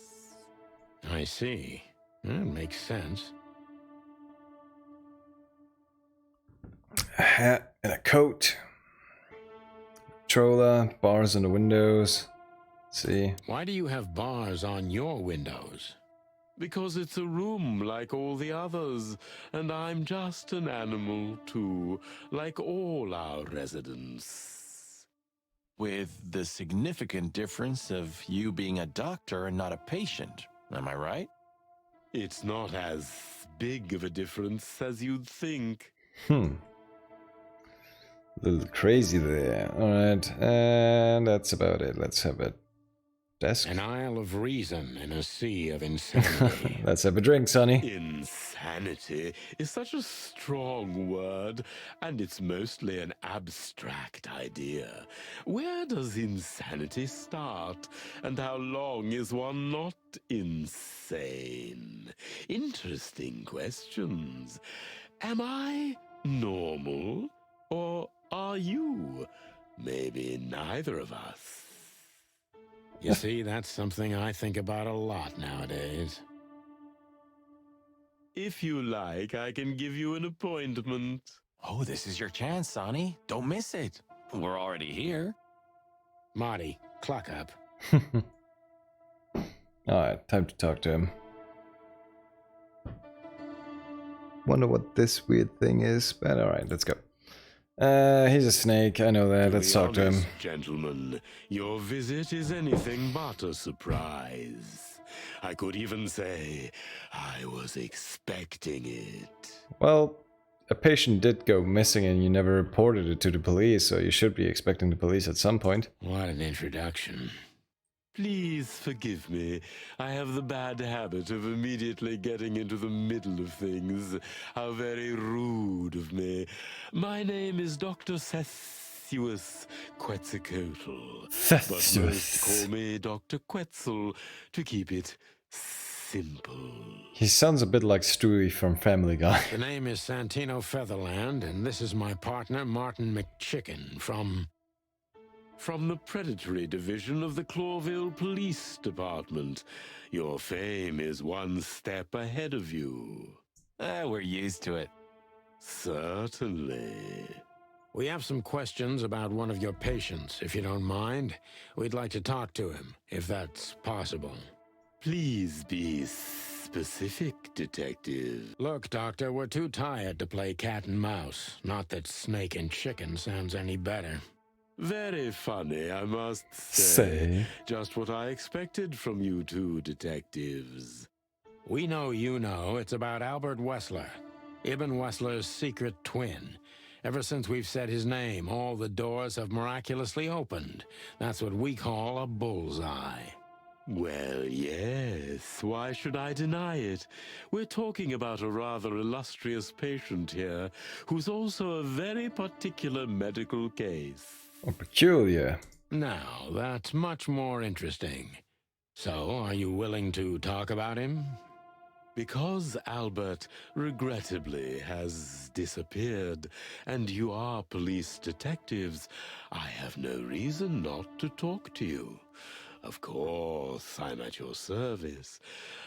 I see. That makes sense. A hat and a coat. Controller, bars on the windows. Let's see. Why do you have bars on your windows? Because it's a room like all the others, and I'm just an animal too, like all our residents. With the significant difference of you being a doctor and not a patient, am I right? It's not as big of a difference as you'd think. A little crazy there. Alright, and that's about it. Let's have a desk. An isle of reason in a sea of insanity. Let's have a drink, Sonny. Insanity is such a strong word, and it's mostly an abstract idea. Where does insanity start, and how long is one not insane? Interesting questions. Am I normal, or are you? Maybe neither of us. You see, that's something I think about a lot nowadays. If you like, I can give you an appointment. Oh, this is your chance, Sonny. Don't miss it. We're already here. Marty, clock up. Alright, time to talk to him. Wonder what this weird thing is, but alright, let's go. He's a snake, I know that. Let's talk to him. Gentlemen, your visit is anything but a surprise. I could even say I was expecting it. Well, a patient did go missing and you never reported it to the police, so you should be expecting the police at some point. What an introduction. Please forgive me. I have the bad habit of immediately getting into the middle of things. How very rude of me. My name is Dr. Theseus Quetzalcoatl. But most call me Dr. Quetzal to keep it simple. He sounds a bit like Stewie from Family Guy. The name is Santino Featherland, and this is my partner, Martin McChicken, from... From the Predatory Division of the Clawville Police Department. Your fame is one step ahead of you. We're used to it. Certainly. We have some questions about one of your patients, if you don't mind. We'd like to talk to him, if that's possible. Please be specific, Detective. Look, Doctor, we're too tired to play cat and mouse. Not that snake and chicken sounds any better. Very funny, I must say. Just what I expected from you two detectives. We know you know it's about Albert Wessler, Ibn Wessler's secret twin. Ever since we've said his name, all the doors have miraculously opened. That's what we call a bullseye. Well, yes. Why should I deny it? We're talking about a rather illustrious patient here, who's also a very particular medical case. Oh, peculiar. Now, that's much more interesting. So, are you willing to talk about him? Because Albert, regrettably, has disappeared, and you are police detectives, I have no reason not to talk to you. Of course, I'm at your service,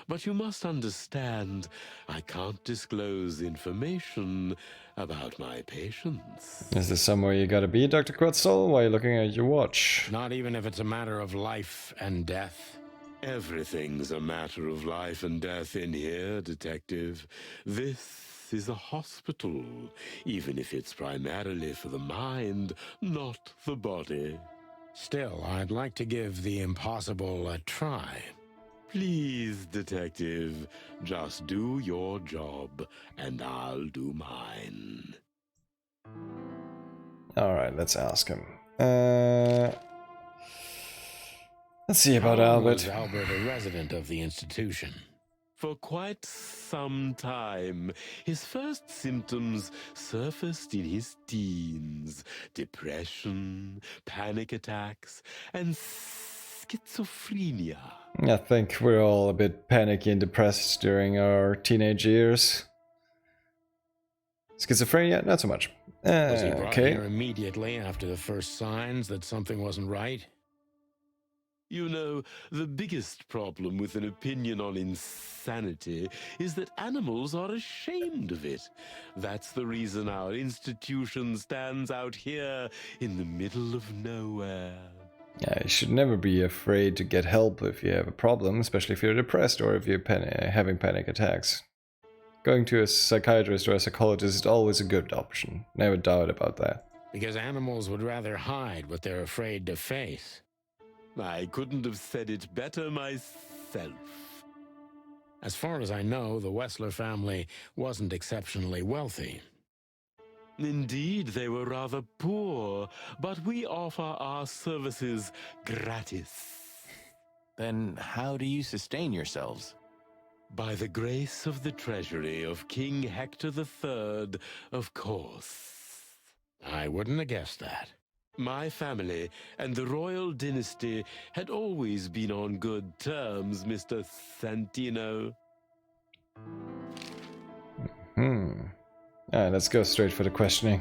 but you must understand, I can't disclose information about my patients. Is this somewhere you gotta be, Dr. Quetzal? Why are you looking at your watch? Not even if it's a matter of life and death? Everything's a matter of life and death in here, Detective. This is a hospital, even if it's primarily for the mind, not the body. Still, I'd like to give the impossible a try. Please, Detective, just do your job, and I'll do mine. Alright, let's ask him. Let's see about How long Albert. was Albert a resident of the institution? For quite some time, his first symptoms surfaced in his teens. Depression, panic attacks, and schizophrenia. I think we're all a bit panicky and depressed during our teenage years. Schizophrenia? Not so much. Was he brought Okay. here immediately after the first signs that something wasn't right? You know, the biggest problem with an opinion on insanity is that animals are ashamed of it. That's the reason our institution stands out here in the middle of nowhere. Yeah, you should never be afraid to get help if you have a problem, especially if you're depressed or if you're having panic attacks. Going to a psychiatrist or a psychologist is always a good option. Never doubt about that. Because animals would rather hide what they're afraid to face. I couldn't have said it better myself. As far as I know, the Wessler family wasn't exceptionally wealthy. Indeed, they were rather poor, but we offer our services gratis. Then how do you sustain yourselves? By the grace of the treasury of King Hector III, of course. I wouldn't have guessed that. My family and the royal dynasty had always been on good terms, Mr. Santino. Alright, let's go straight for the questioning.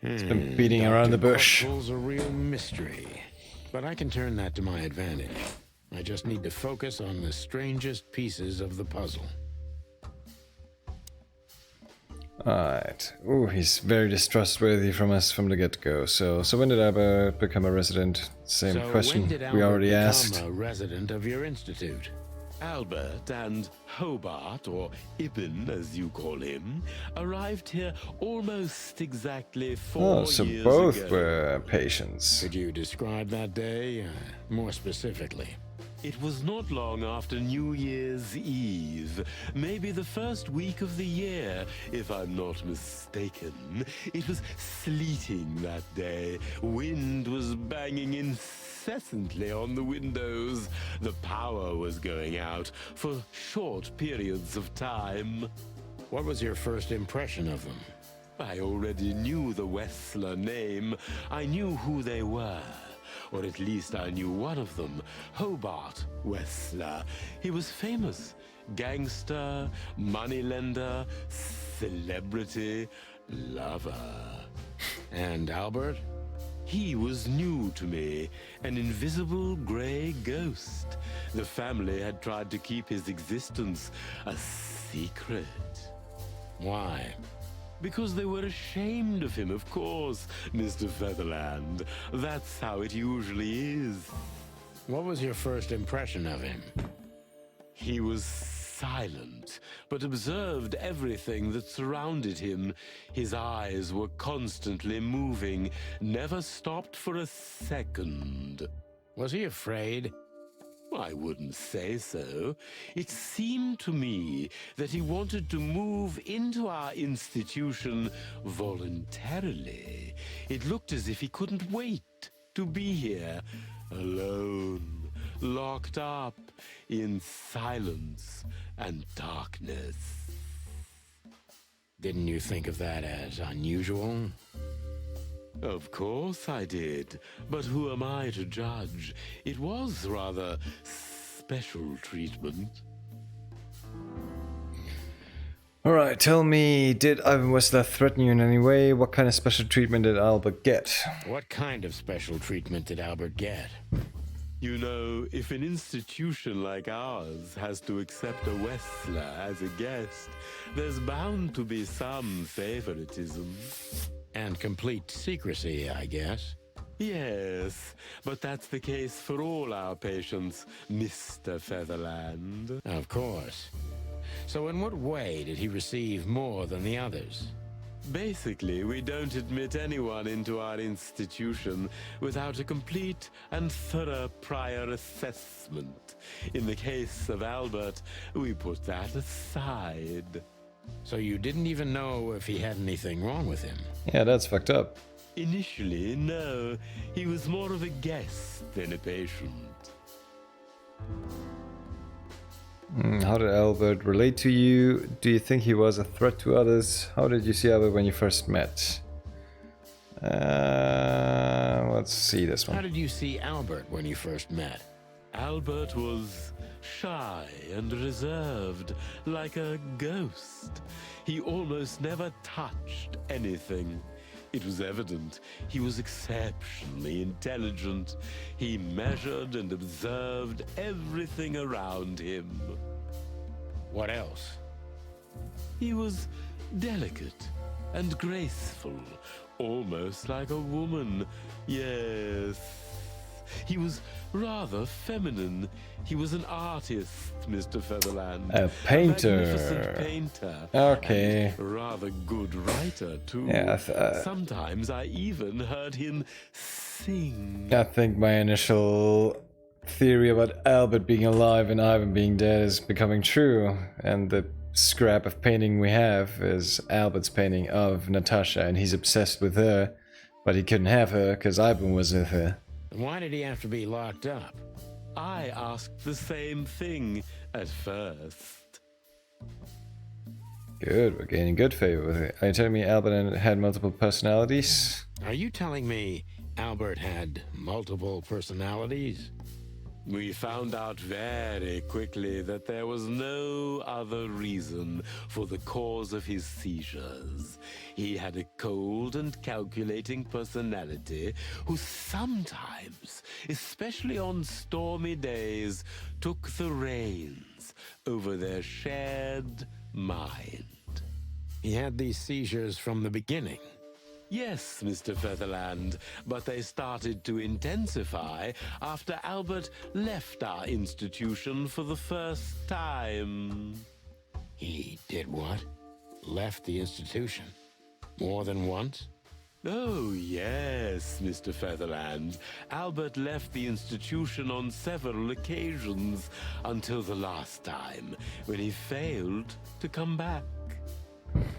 It's been beating around the bush. Quetzal's a real mystery, but I can turn that to my advantage. I just need to focus on the strangest pieces of the puzzle. Alright. Ooh, he's very distrustworthy from us from the get-go. So when did Albert become a resident? Same So question when did we Albert already become asked. a resident of your institute? Albert and Hobart, or Ibn as you call him, arrived here almost exactly 4 Oh, so years both ago. were patients. Could you describe that day more specifically? It was not long after New Year's Eve, maybe the first week of the year, if I'm not mistaken. It was sleeting that day. Wind was banging incessantly on the windows. The power was going out for short periods of time. What was your first impression of them? I already knew the Wessler name. I knew who they were. Or at least I knew one of them, Hobart Wessler. He was famous. Gangster, moneylender, celebrity, lover. And Albert? He was new to me, an invisible gray ghost. The family had tried to keep his existence a secret. Why? Because they were ashamed of him, of course, Mr. Featherland. That's how it usually is. What was your first impression of him? He was silent, but observed everything that surrounded him. His eyes were constantly moving, never stopped for a second. Was he afraid? I wouldn't say so. It seemed to me that he wanted to move into our institution voluntarily. It looked as if he couldn't wait to be here, alone, locked up in silence and darkness. Didn't you think of that as unusual? Of course I did, but who am I to judge? It was rather special treatment. Alright, tell me, did Ivan Wessler threaten you in any way? What kind of special treatment did Albert get? What kind of special treatment did Albert get? You know, if an institution like ours has to accept a Wessler as a guest, there's bound to be some favoritism. And complete secrecy, I guess. Yes, but that's the case for all our patients, Mr. Featherland. Of course. So in what way did he receive more than the others? Basically, we don't admit anyone into our institution without a complete and thorough prior assessment. In the case of Albert, we put that aside. So you didn't even know if he had anything wrong with him? Yeah, that's fucked up. Initially, no. He was more of a guest than a patient. How did Albert relate to you? Do you think he was a threat to others? How did you see Albert when you first met? Let's see this one. How did you see Albert when you first met? Albert was shy and reserved, like a ghost. He almost never touched anything. It was evident he was exceptionally intelligent. He measured and observed everything around him. What else? He was delicate and graceful, almost like a woman. Yes. He was rather feminine. He was an artist, Mr. Featherland. A painter. A magnificent painter. Okay. And rather good writer, too. Yeah, Sometimes I even heard him sing. I think my initial theory about Albert being alive and Ivan being dead is becoming true. And the scrap of painting we have is Albert's painting of Natasha, and he's obsessed with her. But he couldn't have her because Ivan was with her. Why did he have to be locked up? I asked the same thing at first. Good, we're gaining good favor with it. Are you telling me Albert had multiple personalities? Are you telling me Albert had multiple personalities? We found out very quickly that there was no other reason for the cause of his seizures. He had a cold and calculating personality who sometimes, especially on stormy days, took the reins over their shared mind. He had these seizures from the beginning. Yes, Mr. Featherland, but they started to intensify after Albert left our institution for the first time. He did what? Left the institution? More than once? Oh, yes, Mr. Featherland. Albert left the institution on several occasions until the last time, when he failed to come back.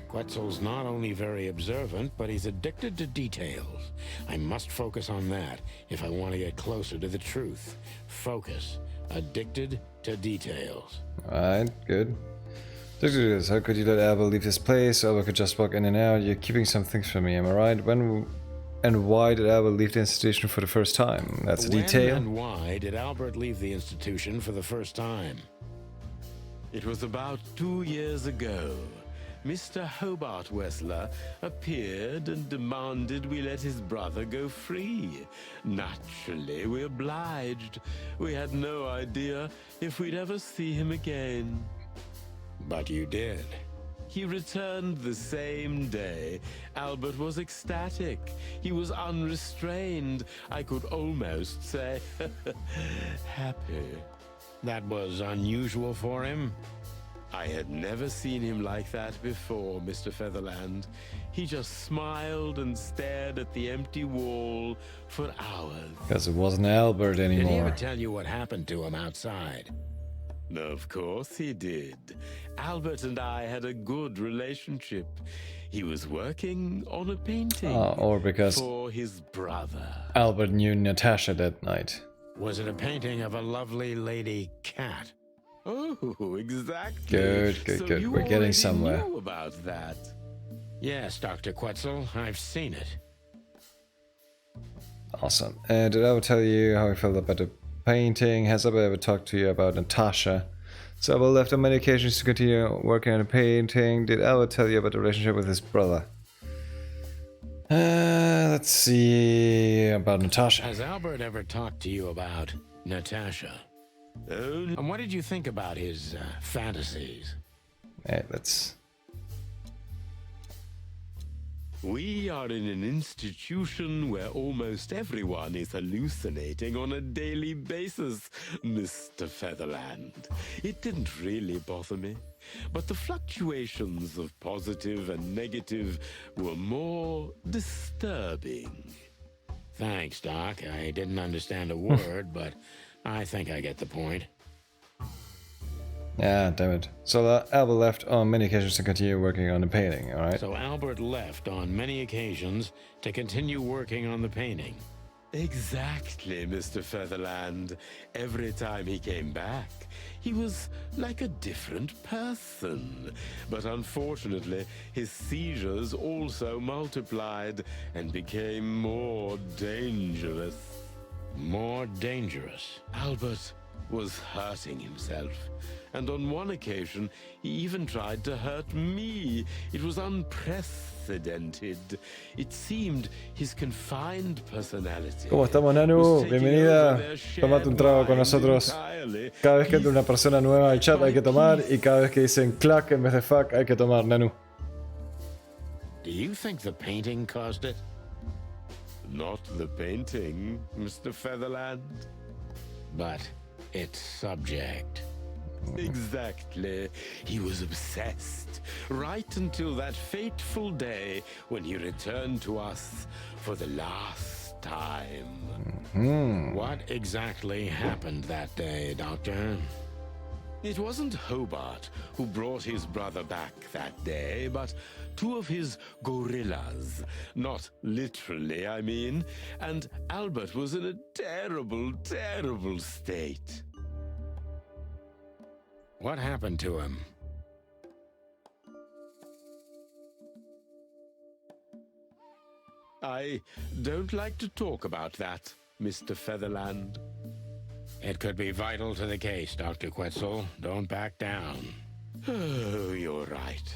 Quetzal's not only very observant, but he's addicted to details. I must focus on that if I want to get closer to the truth. Focus. Addicted to details. Alright, good. How could you let Albert leave this place? Albert could just walk in and out. You're keeping some things from me, am I right? When and why did Albert leave the institution for the first time? That's a detail. When and why did Albert leave the institution for the first time? It was about 2 years ago. Mr. Hobart Wessler appeared and demanded we let his brother go free. Naturally, we obliged. We had no idea if we'd ever see him again. But you did. He returned the same day. Albert was ecstatic. He was unrestrained. I could almost say happy. That was unusual for him. I had never seen him like that before, Mr. Featherland. He just smiled and stared at the empty wall for hours. Because it wasn't Albert Did he ever anymore. tell you what happened to him outside? Of course he did. Albert and I had a good relationship. He was working on a painting Or because for his brother. Albert knew Natasha that night. Was it a painting of a lovely lady cat? Oh, exactly. Good, good, So good. you We're getting already somewhere. knew about that. Yes, Dr. Quetzal, I've seen it. Awesome. Did I ever tell you how I felt about the painting? Has Albert ever talked to you about Natasha? So Albert left on many occasions to continue working on the painting. Did Albert tell you about the relationship with his brother? Let's see about Natasha. Has Albert ever talked to you about Natasha? Oh, And what did you think about his fantasies? Hey, let's. we are in an institution where almost everyone is hallucinating on a daily basis, Mr. Featherland. It didn't really bother me, but the fluctuations of positive and negative were more disturbing. Thanks, Doc. I didn't understand a word, but I think I get the point. Yeah, damn it. So Albert left on many occasions to continue working on the painting, alright? So Albert left on many occasions to continue working on the painting. Exactly, Mr. Featherland. Every time he came back, he was like a different person. But unfortunately, his seizures also multiplied and became more dangerous. More dangerous. Albert was hurting himself, and on one occasion, he even tried to hurt me. It was unprecedented. It seemed his confined personality ¿Cómo estamos, Nanu? was taking Bienvenida. over their shared Tómate un trago con mind nosotros. entirely. Cada vez que He entra una persona nueva al chat hay que tomar, y cada vez que dicen clack en vez de fuck hay que tomar, Nanu. Do you think the painting caused it? Not the painting, Mr. Featherland. But its subject. Exactly. He was obsessed, right until that fateful day when he returned to us for the last time. What exactly happened that day, Doctor? It wasn't Hobart who brought his brother back that day, but two of his gorillas. Not literally, I mean. And Albert was in a terrible, terrible state. What happened to him? I don't like to talk about that, Mr. Featherland. It could be vital to the case, Dr. Quetzal. Don't back down. Oh, you're right.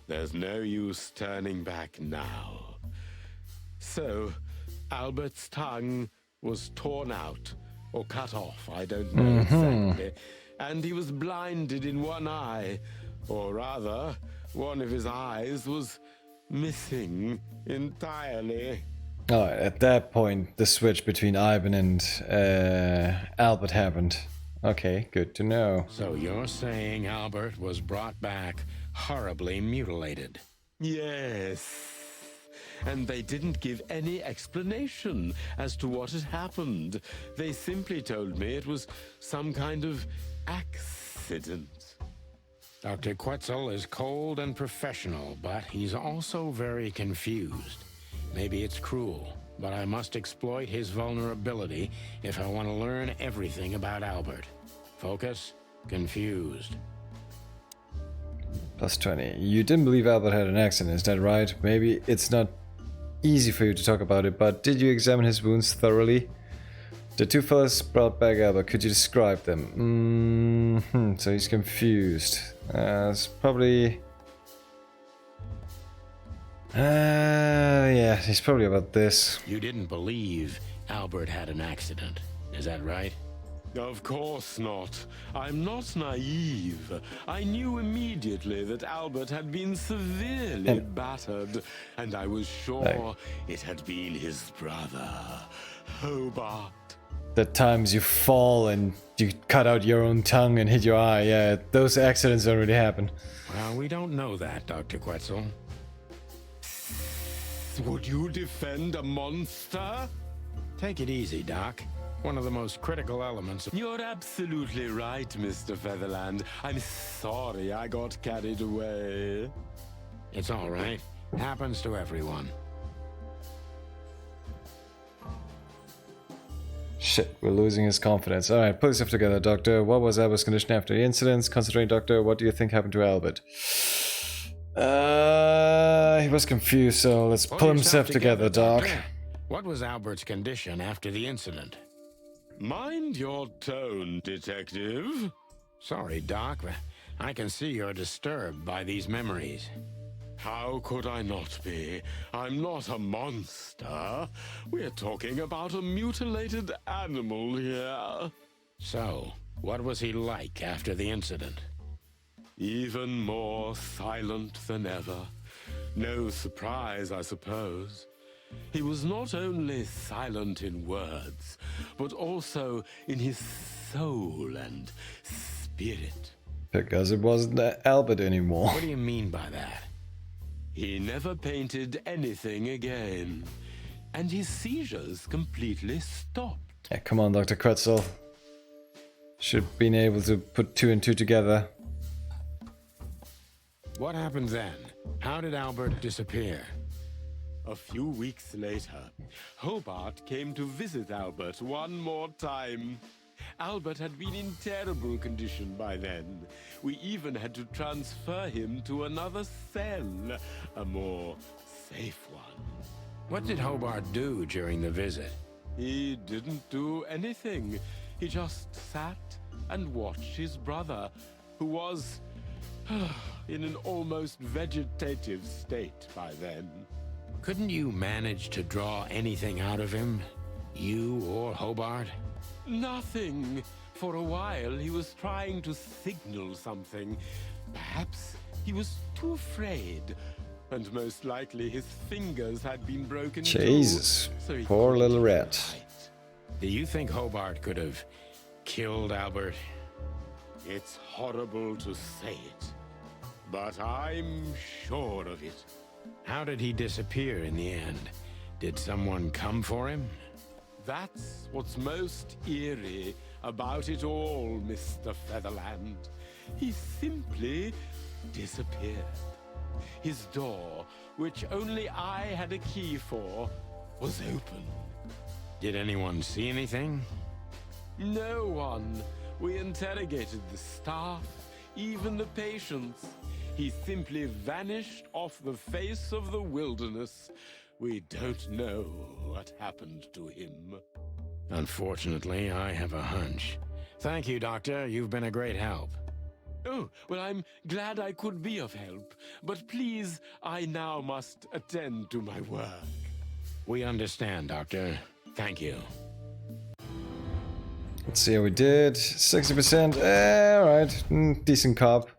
There's no use turning back now. So, Albert's tongue was torn out, or cut off, I don't know exactly. And he was blinded in one eye, or rather, one of his eyes was missing entirely. Oh, at that point, the switch between Ivan and Albert happened. Okay, good to know. So you're saying Albert was brought back horribly mutilated? Yes. And they didn't give any explanation as to what had happened. They simply told me it was some kind of accident. Dr. Quetzal is cold and professional, but he's also very confused. Maybe it's cruel, but I must exploit his vulnerability if I want to learn everything about Albert. Focus, confused. Plus 20. You didn't believe Albert had an accident, is that right? Maybe it's not easy for you to talk about it, but did you examine his wounds thoroughly? The two fellas brought back Albert. Could you describe them? So he's confused. It's probably Yeah, he's probably about this. You didn't believe Albert had an accident, is that right? Of course not. I'm not naive. I knew immediately that Albert had been severely battered, and I was sure it had been his brother, Hobart. The times you fall and you cut out your own tongue and hit your eye, yeah, those accidents already happen. Well, we don't know that, Dr. Quetzal. Would you defend a monster? Take it easy, Doc. One of the most critical elements of... You're absolutely right, Mr. Featherland. I'm sorry I got carried away. It's all right. Happens to everyone. Shit, we're losing his confidence. Alright, pull yourself together, Doctor. What was Albert's condition after the incidents? Concentrate, Doctor. What do you think happened to Albert? He was confused, so let's pull himself together, Doc. What was Albert's condition after the incident? Mind your tone, Detective. Sorry, Doc, but I can see you're disturbed by these memories. How could I not be? I'm not a monster. We're talking about a mutilated animal here. So, what was he like after the incident? Even more silent than ever. No surprise, I suppose. He was not only silent in words, but also in his soul and spirit. Because it wasn't Albert anymore. What do you mean by that? He never painted anything again, and his seizures completely stopped. Yeah, come on, Dr. Quetzal. Should have been able to put two and two together. What happened then? How did Albert disappear? A few weeks later, Hobart came to visit Albert one more time. Albert had been in terrible condition by then. We even had to transfer him to another cell, a more safe one. What did Hobart do during the visit? He didn't do anything. He just sat and watched his brother, who was in an almost vegetative state by then. Couldn't you manage to draw anything out of him? You or Hobart? Nothing. For a while, he was trying to signal something. Perhaps he was too afraid. And most likely his fingers had been broken Jesus, too, so he poor little couldn't rat. fight. Do you think Hobart could have killed Albert? It's horrible to say it, but I'm sure of it. How did he disappear in the end? Did someone come for him? That's what's most eerie about it all, Mr. Featherland. He simply disappeared. His door, which only I had a key for, was open. Did anyone see anything? No one. We interrogated the staff, even the patients. He simply vanished off the face of the wilderness. We don't know what happened to him. Unfortunately, I have a hunch. Thank you, Doctor. You've been a great help. Oh, well, I'm glad I could be of help. But please, I now must attend to my work. We understand, Doctor. Thank you. Let's see how we did. 60%. Alright. Decent cop.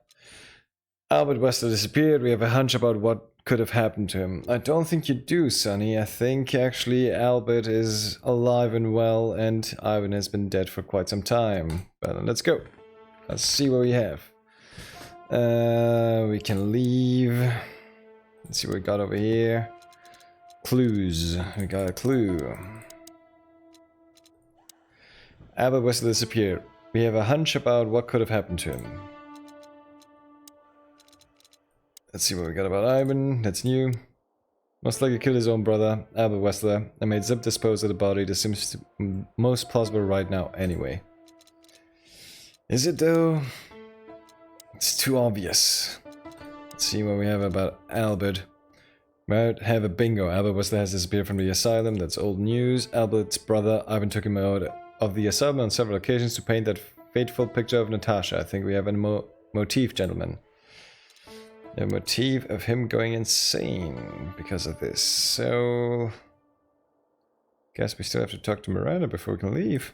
Albert Wester disappeared. We have a hunch about what could have happened to him. I don't think you do, Sonny. I think actually Albert is alive and well, and Ivan has been dead for quite some time. But let's go. Let's see what we have. We can leave. Let's see what we got over here. Clues. We got a clue. Albert Wester disappeared. We have a hunch about what could have happened to him. Let's see what we got about Ivan. That's new. Most likely killed his own brother, Albert Wessler, and made Zipp dispose of the body. This seems most plausible right now anyway. Is it though? It's too obvious. Let's see what we have about Albert. Might have a bingo. Albert Wessler has disappeared from the asylum. That's old news. Albert's brother, Ivan, took him out of the asylum on several occasions to paint that fateful picture of Natasha. I think we have a motif, gentlemen. a motif of him going insane because of this. So, guess we still have to talk to Miranda before we can leave.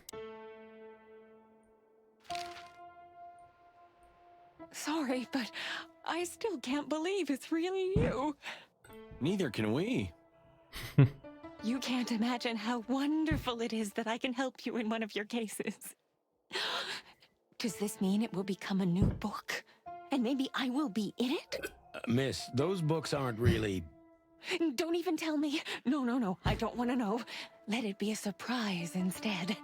Sorry, but I still can't believe it's really you. Neither can we. You can't imagine how wonderful it is that I can help you in one of your cases. Does this mean it will become a new book? And maybe I will be in it? Miss, those books aren't really... Don't even tell me. No, I don't want to know. Let it be a surprise instead.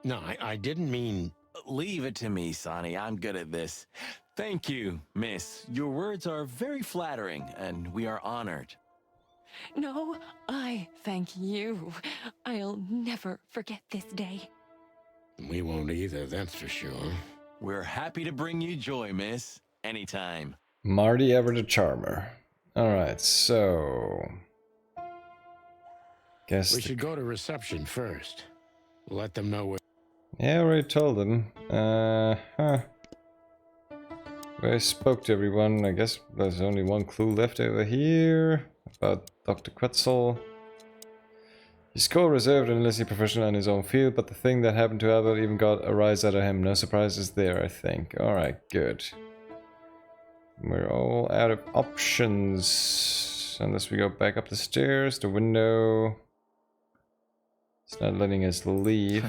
No, I didn't mean... Leave it to me, Sonny. I'm good at this. Thank you, miss. Your words are very flattering, and we are honored. No, I thank you. I'll never forget this day. We won't either, that's for sure. We're happy to bring you joy, miss. Anytime. Marty ever the Charmer. Alright, so... Guess We should go to reception first. Let them know where... Yeah, I already told them. I spoke to everyone. I guess there's only one clue left over here about Dr. Quetzal. He's co-reserved and unless professional in his own field, but the thing that happened to Albert even got a rise out of him. No surprises there, I think. Alright, good. We're all out of options. Unless we go back up the stairs, the window. It's not letting us leave.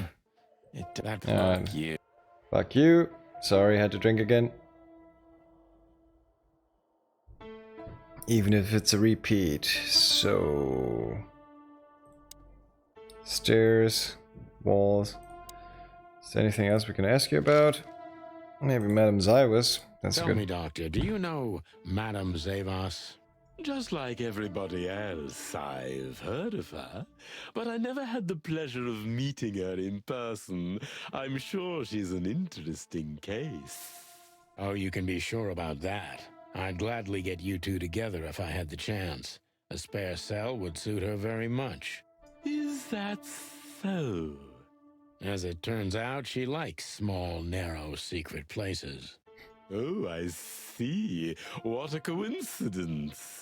Fuck you. Fuck you. Sorry, had to drink again. Even if it's a repeat. So... Stairs, walls. Is there anything else we can ask you about? Maybe Madame Zivas. That's Tell good. me, Doctor, do you know Madame Zavas? Just like everybody else, I've heard of her, but I never had the pleasure of meeting her in person. I'm sure she's an interesting case. Oh, you can be sure about that. I'd gladly get you two together if I had the chance. A spare cell would suit her very much. Is that so? As it turns out, she likes small, narrow, secret places. Oh, I see. What a coincidence.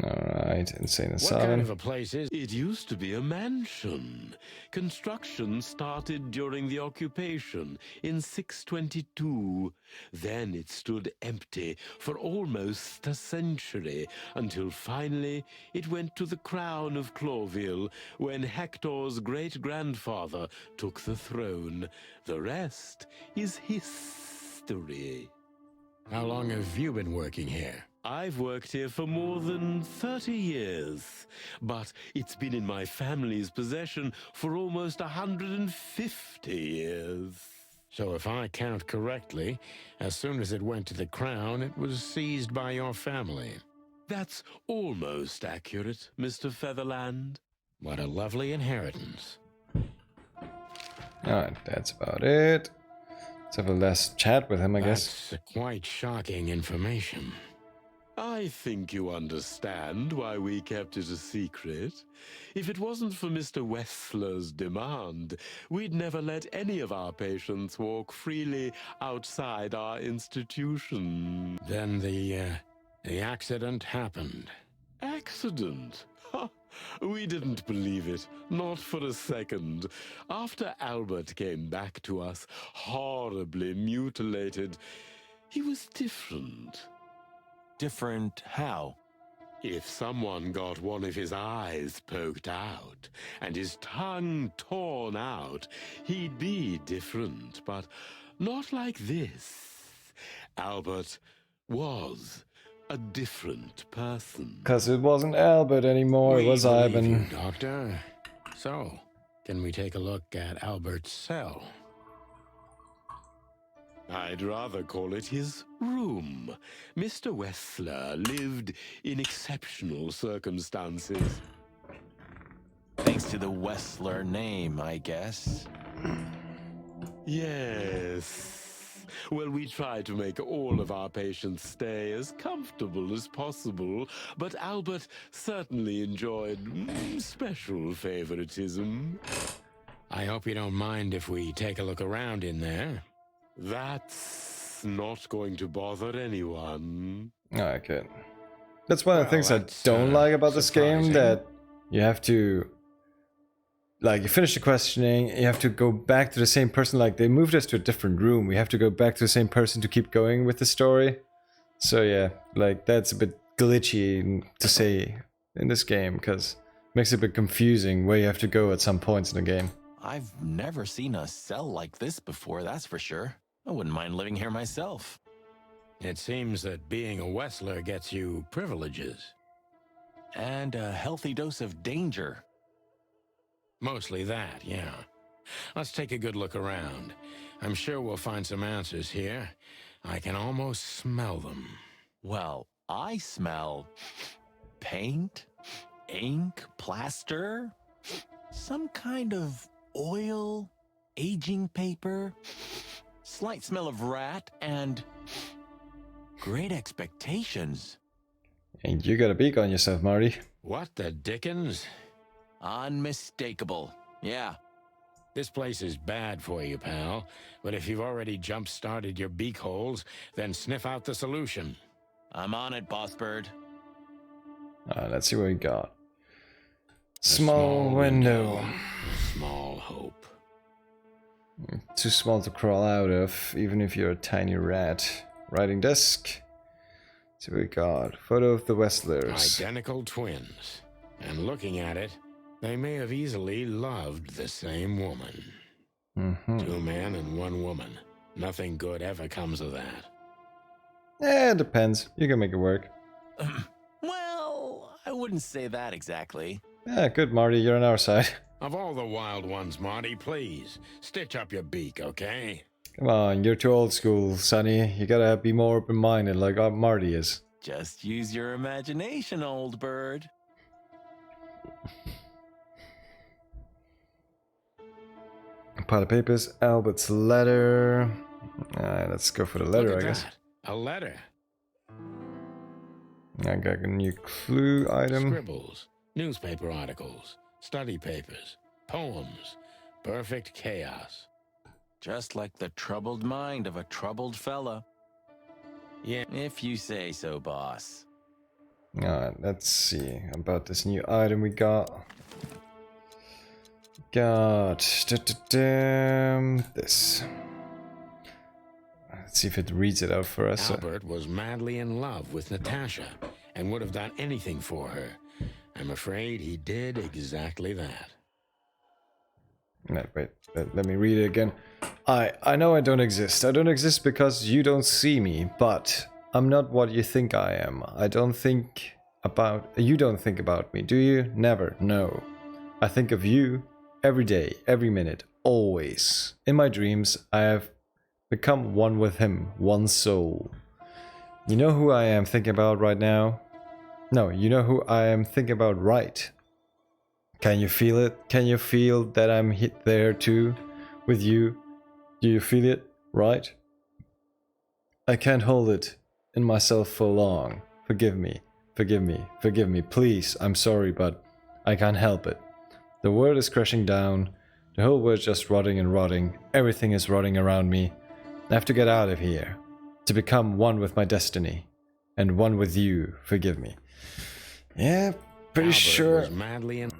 Alright, insane What asylum. kind of a place is... It used to be a mansion. Construction started during the occupation in 622. Then it stood empty for almost a century, until finally it went to the crown of Clawville when Hector's great-grandfather took the throne. The rest is history. How long have you been working here? I've worked here for more than 30 years, but it's been in my family's possession for almost 150 years. So if I count correctly, as soon as it went to the crown, it was seized by your family. That's almost accurate, Mr. Featherland. What a lovely inheritance. Alright, that's about it. Let's have a last chat with him, I guess. That's quite shocking information. I think you understand why we kept it a secret. If it wasn't for Mr. Wessler's demand, we'd never let any of our patients walk freely outside our institution. Then the accident happened. Accident? Ha! We didn't believe it, not for a second. After Albert came back to us, horribly mutilated, he was different. Different how? If someone got one of his eyes poked out and his tongue torn out, he'd be different, but not like this. Albert was a different person. Because it wasn't Albert anymore, it was believe Ivan. you, Doctor. So, can we take a look at Albert's cell? I'd rather call it his room. Mr. Wessler lived in exceptional circumstances. Thanks to the Wessler name, I guess. Yes. Well, we try to make all of our patients stay as comfortable as possible, but Albert certainly enjoyed special favoritism. I hope you don't mind if we take a look around in there. That's It's not going to bother anyone. Alright, good. That's one of the things I that's, don't like about this game, surprising. that you have to... Like, you finish the questioning, you have to go back to the same person. Like, they moved us to a different room. We have to go back to the same person to keep going with the story. So yeah, like, that's a bit glitchy to say in this game, because it makes it a bit confusing where you have to go at some points in the game. I've never seen a cell like this before, that's for sure. I wouldn't mind living here myself. It seems that being a Wessler gets you privileges. And a healthy dose of danger. Mostly that, yeah. Let's take a good look around. I'm sure we'll find some answers here. I can almost smell them. Well, I smell paint, ink, plaster, some kind of oil, aging paper, slight smell of rat, and great expectations. And you got a beak on yourself, Marty. What the dickens? Unmistakable. Yeah. This place is bad for you, pal. But if you've already jump-started your beak holes, then sniff out the solution. I'm on it, boss bird. Alright, let's see what we got. A Small window. A small hope. Too small to crawl out of, even if you're a tiny rat. Writing desk. Let's see what we got. Photo of the Westlers. Identical twins. And looking at it, they may have easily loved the same woman. Mm-hmm. 2 men and 1 woman. Nothing good ever comes of that. Eh, it depends. You can make it work. Well, I wouldn't say that exactly. Yeah, good, Marty. You're on our side. Of all the wild ones, Marty, please, stitch up your beak, okay? Come on, you're too old school, Sonny. You gotta be more open-minded like Marty is. Just use your imagination, old bird. A pile of papers, Albert's letter. Alright, let's go for the letter, Look I at guess. that. A letter. I got a new clue item. Scribbles, newspaper articles, study papers, poems. Perfect chaos. Just like the troubled mind of a troubled fella. Yeah. If you say so, boss. Alright, let's see about this new item we got. This. Let's see if it reads it out for us. Albert was madly in love with Natasha and would have done anything for her. I'm afraid he did exactly that. No, wait, let me read it again. I know I don't exist. I don't exist because you don't see me, but I'm not what you think I am. I don't think about... You don't think about me, do you? Never, no. I think of you every day, every minute, always. In my dreams, I have become one with him, one soul. You know who I am thinking about right now? No, you know who I am thinking about, right? Can you feel it? Can you feel that I'm there too, with you? Do you feel it, right? I can't hold it in myself for long. Forgive me, forgive me, forgive me, please. I'm sorry, but I can't help it. The world is crashing down. The whole world's just rotting and rotting. Everything is rotting around me. I have to get out of here, to become one with my destiny, and one with you. Forgive me. Yeah, pretty Albert sure. was madly in...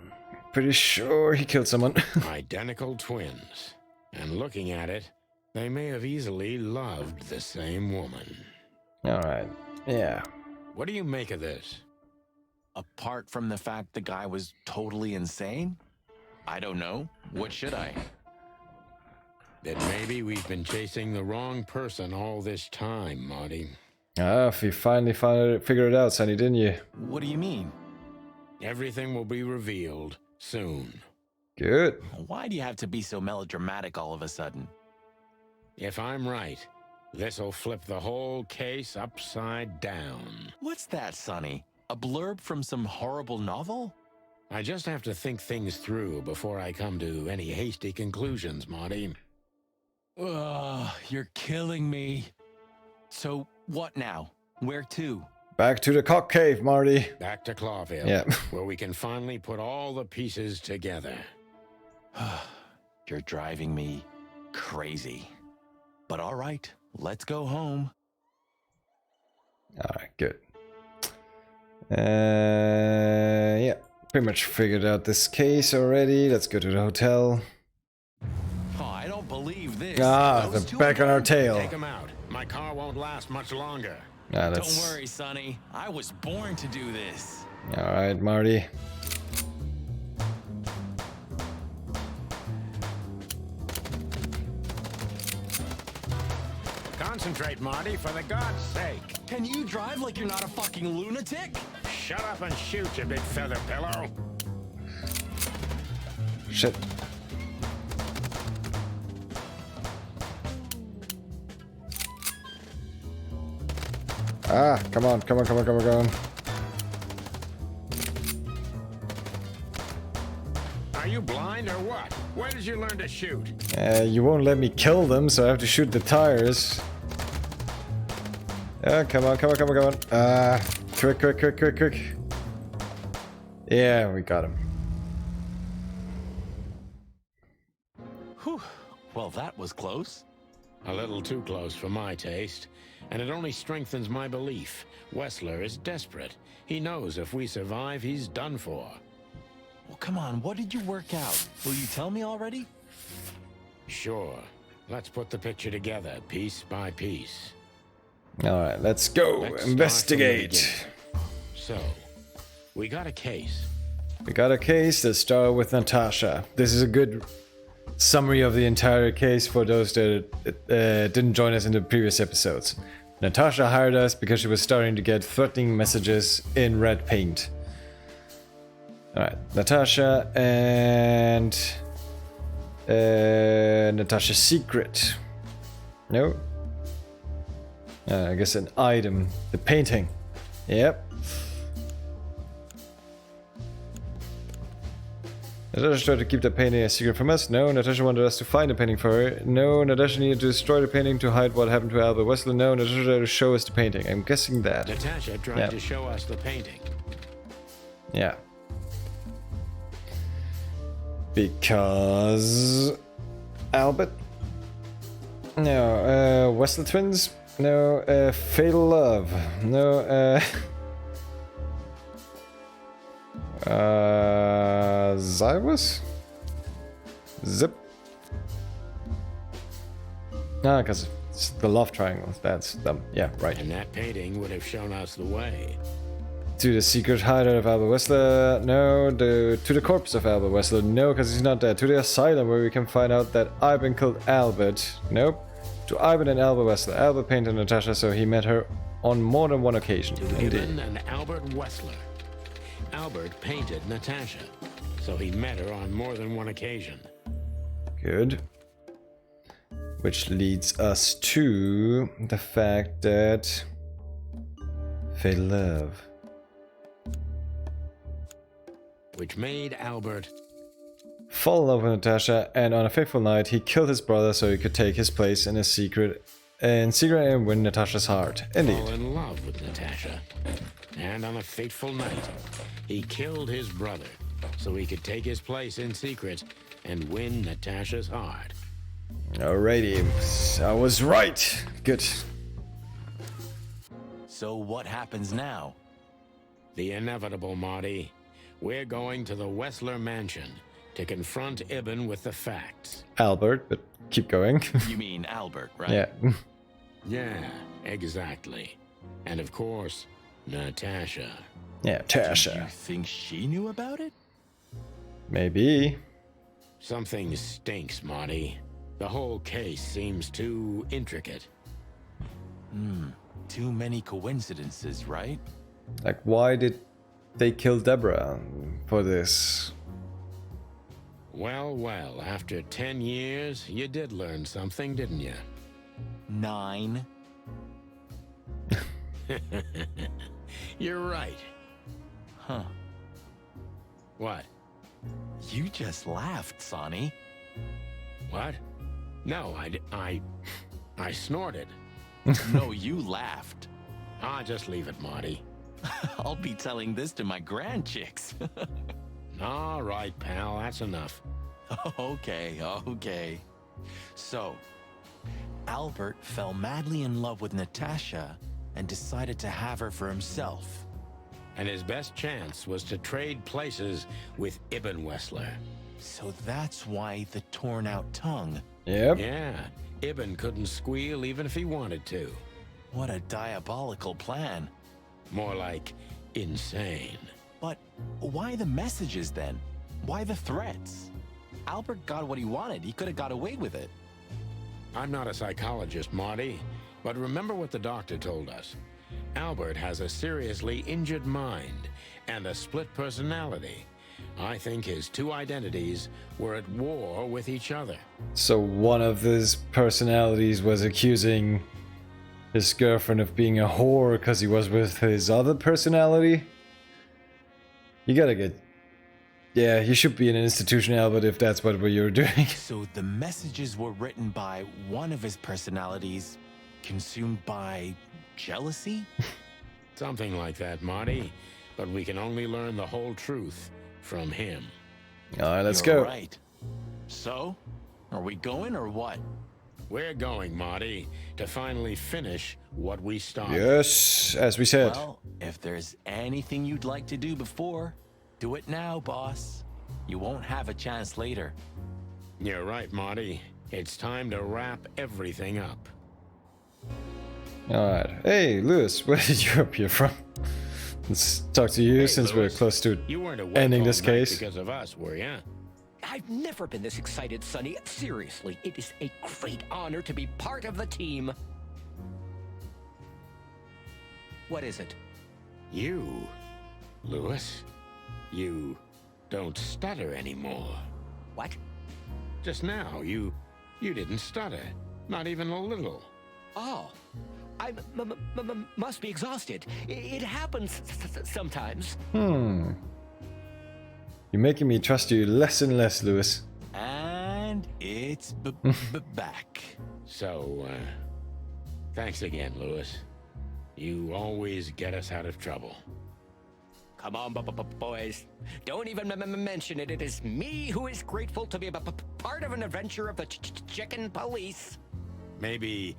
Pretty sure he killed someone. Identical twins. And looking at it, they may have easily loved the same woman. Alright, yeah. What do you make of this? Apart from the fact the guy was totally insane? I don't know. What should I? That maybe we've been chasing the wrong person all this time, Marty. Ah, you finally figured it out, Sonny, didn't you? What do you mean? Everything will be revealed soon. Good. Why do you have to be so melodramatic all of a sudden? If I'm right, this'll flip the whole case upside down. What's that, Sonny? A blurb from some horrible novel? I just have to think things through before I come to any hasty conclusions, Marty. Ugh, you're killing me. So, what now? Where to? Back to the cock cave, Marty. Back to Clawville, Yeah. where we can finally put all the pieces together. You're driving me crazy. But all right, let's go home. Alright, good. Yeah, pretty much figured out this case already. Let's go to the hotel. Oh, I don't believe this. Ah, Those the two back on our again? tail. Take him out. My car won't last much longer. Ah, Don't worry, Sonny. I was born to do this. Alright, Marty. Concentrate, Marty, for the God's sake. Can you drive like you're not a fucking lunatic? Shut up and shoot, you big feather pillow. Shit. Ah, come on, come on, come on, come on, come on. Are you blind or what? Where did you learn to shoot? You won't let me kill them, so I have to shoot the tires. Ah, come on, come on, come on, come on. Ah, quick, quick, quick, quick, quick. Yeah, we got him. Whew. Well, that was close. A little too close for my taste, and it only strengthens my belief. Wessler is desperate. He knows if we survive, he's done for. Well, come on, what did you work out? Will you tell me already? Sure. Let's put the picture together, piece by piece. Alright, let's go. Let's start from the Investigate. beginning. So, we got a case. We got a case that started with Natasha. This is a good summary of the entire case for those that didn't join us in the previous episodes. Natasha hired us because she was starting to get threatening messages in red paint. Alright, Natasha and Natasha's secret. No? I guess an item. The painting. Yep. Natasha tried to keep the painting a secret from us. No. Natasha wanted us to find the painting for her. No. Natasha needed to destroy the painting to hide what happened to Albert Wessler. No. Natasha tried to show us the painting. I'm guessing that. Natasha tried to show us the painting. Yeah. Because... Albert? No. Wessler twins? No. Fatal Love? No. Zywus? Zipp? Ah, because it's the love triangle. That's them. Yeah, right. And that painting would have shown us the way. To the secret hideout of Albert Wessler? No. To the corpse of Albert Wessler? No, because he's not dead. To the asylum where we can find out that Ivan killed Albert? Nope. To Ivan and Albert Wessler. Albert painted Natasha, so he met her on more than one occasion. To Ivan and Albert Wessler. Albert painted Natasha, so he met her on more than one occasion. Good. Which leads us to the fact that Fatal Love. Which made Albert fall in love with Natasha, and on a fateful night he killed his brother so he could take his place in a secret and win Natasha's heart. Indeed. fall in love with Natasha. And on a fateful night, he killed his brother so he could take his place in secret and win Natasha's heart. Alrighty, I was right. Good. So what happens now? The inevitable, Marty. We're going to the Wessler mansion to confront Ibn with the facts. Albert, but keep going. You mean Albert, right? Yeah. Yeah, exactly. And of course, Natasha. Yeah, Do you Tasha. think she knew about it? Maybe. Something stinks, Marty. The whole case seems too intricate. Too many coincidences, right? Like, why did they kill Deborah for this? Well, well, after 10 years, you did learn something, didn't you? 9. You're right. Huh. What? You just laughed, Sonny. What? No, I snorted. No, you laughed. Ah, just leave it, Marty. I'll be telling this to my grandchicks. All right, pal, that's enough. Okay. So, Albert fell madly in love with Natasha and decided to have her for himself. And his best chance was to trade places with Ibn Wessler. So that's why the torn out tongue. Yep. Yeah, Ibn couldn't squeal even if he wanted to. What a diabolical plan. More like insane. But why the messages then? Why the threats? Albert got what he wanted. He could have got away with it. I'm not a psychologist, Marty, but remember what the doctor told us. Albert has a seriously injured mind and a split personality. I think his two identities were at war with each other. So one of his personalities was accusing his girlfriend of being a whore because he was with his other personality? You gotta get... Yeah, you should be in an institution, Albert, if that's what you're doing. So the messages were written by one of his personalities, consumed by jealousy? Something like that, Marty. But we can only learn the whole truth from him. Alright, let's You're go. Right. So, are we going or what? We're going, Marty, to finally finish what we started. Yes, as we said. Well, if there's anything you'd like to do before, do it now, boss. You won't have a chance later. You're right, Marty. It's time to wrap everything up. Alright. Hey, Lewis, where did you appear from? Let's talk to you Hey, since Lewis, we're close to you weren't awake ending all this night case. because of us, were ya? I've never been this excited, Sonny. Seriously, it is a great honor to be part of the team. What is it? You, Lewis, you don't stutter anymore. What? Just now, you didn't stutter. Not even a little. Oh, I must be exhausted. It happens sometimes. You're making me trust you less and less, Lewis. And it's back. So, thanks again, Lewis. You always get us out of trouble. Come on, boys. Don't even mention it. It is me who is grateful to be a part of an adventure of the chicken police. Maybe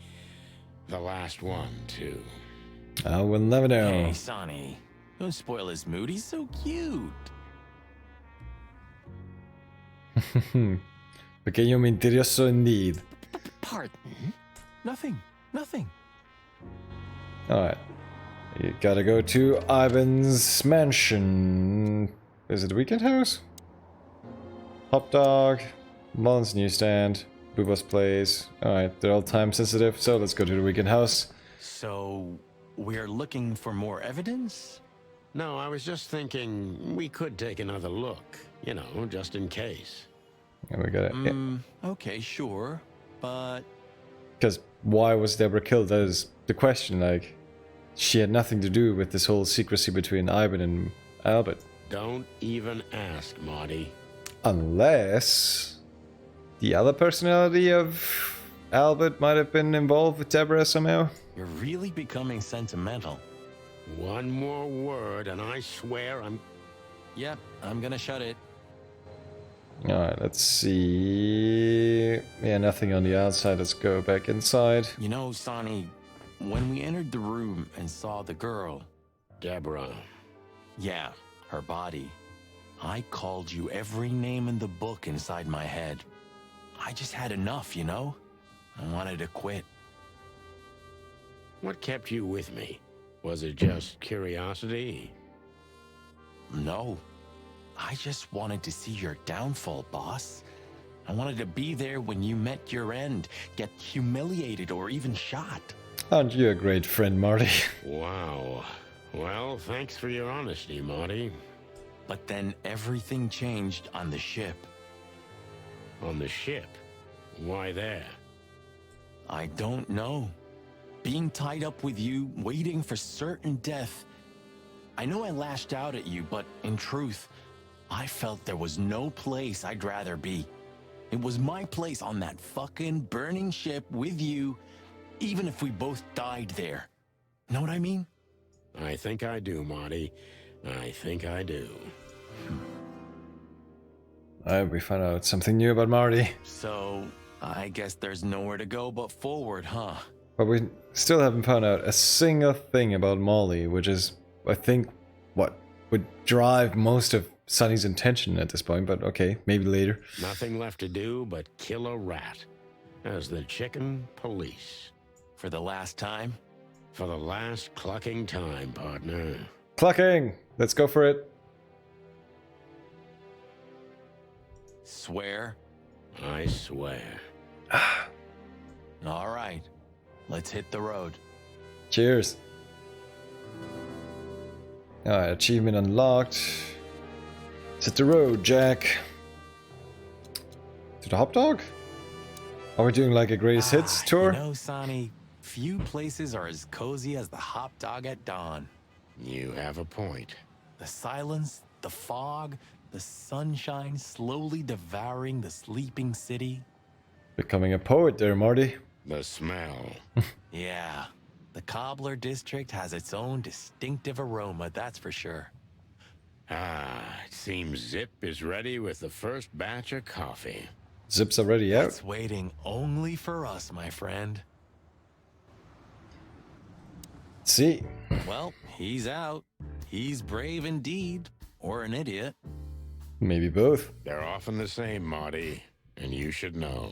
the last one, too. I will never know. Hey, Sonny. Don't spoil his mood. He's so cute. Pequeño mentiroso indeed. Pardon? Nothing. Alright. You gotta go to Ivan's mansion. Is it the weekend house? Hot dog. Mullen's newsstand. Booba's place. Alright, they're all time sensitive, so let's go to the weekend house. So, we're looking for more evidence? No, I was just thinking we could take another look. You know, just in case. And we gotta... Okay, sure. But Because why was Deborah killed? That is the question, like... She had nothing to do with this whole secrecy between Ivan and Albert. Don't even ask, Marty. Unless... the other personality of Albert might have been involved with Deborah somehow. you're really becoming sentimental. One more word and I swear I'm... Yep, I'm gonna shut it. Alright, let's see... Yeah, nothing on the outside. Let's go back inside. You know, Sonny, when we entered the room and saw the girl, Deborah. yeah, her body, I called you every name in the book inside my head. I just had enough, you know? I wanted to quit. What kept you with me? Was it just curiosity? No, I just wanted to see your downfall, boss. I wanted to be there when you met your end, get humiliated or even shot. Aren't you a great friend, Marty? Wow. Well, thanks for your honesty, Marty. But then everything changed on the ship. On the ship? Why there? I don't know. Being tied up with you, waiting for certain death. I know I lashed out at you, but in truth, I felt there was no place I'd rather be. It was my place on that fucking burning ship with you, even if we both died there. Know what I mean? I think I do, Marty. I think I do. We found out something new about Marty. So, I guess there's nowhere to go but forward, huh? But we still haven't found out a single thing about Molly, which is, I think, what would drive most of Sonny's intention at this point, but okay, maybe later. Nothing left to do but kill a rat as the chicken police. For the last time? For the last clucking time, partner. Clucking! Let's go for it. Swear? I swear. All right, let's hit the road. Cheers. Alright, achievement unlocked. Let's hit the road, Jack. To the hot dog? Are we doing like a greatest hits tour? You know, Sonny, few places are as cozy as the hot dog at dawn. You have a point. The silence, the fog, the sunshine slowly devouring the sleeping city. Becoming a poet there, Marty. The smell. Yeah, the Cobbler District has its own distinctive aroma, that's for sure. It seems Zipp is ready with the first batch of coffee. Zipp's already out. It's waiting only for us, my friend. Let's see. Well, he's out. He's brave indeed, or an idiot. Maybe both. They're often the same, Marty, and you should know.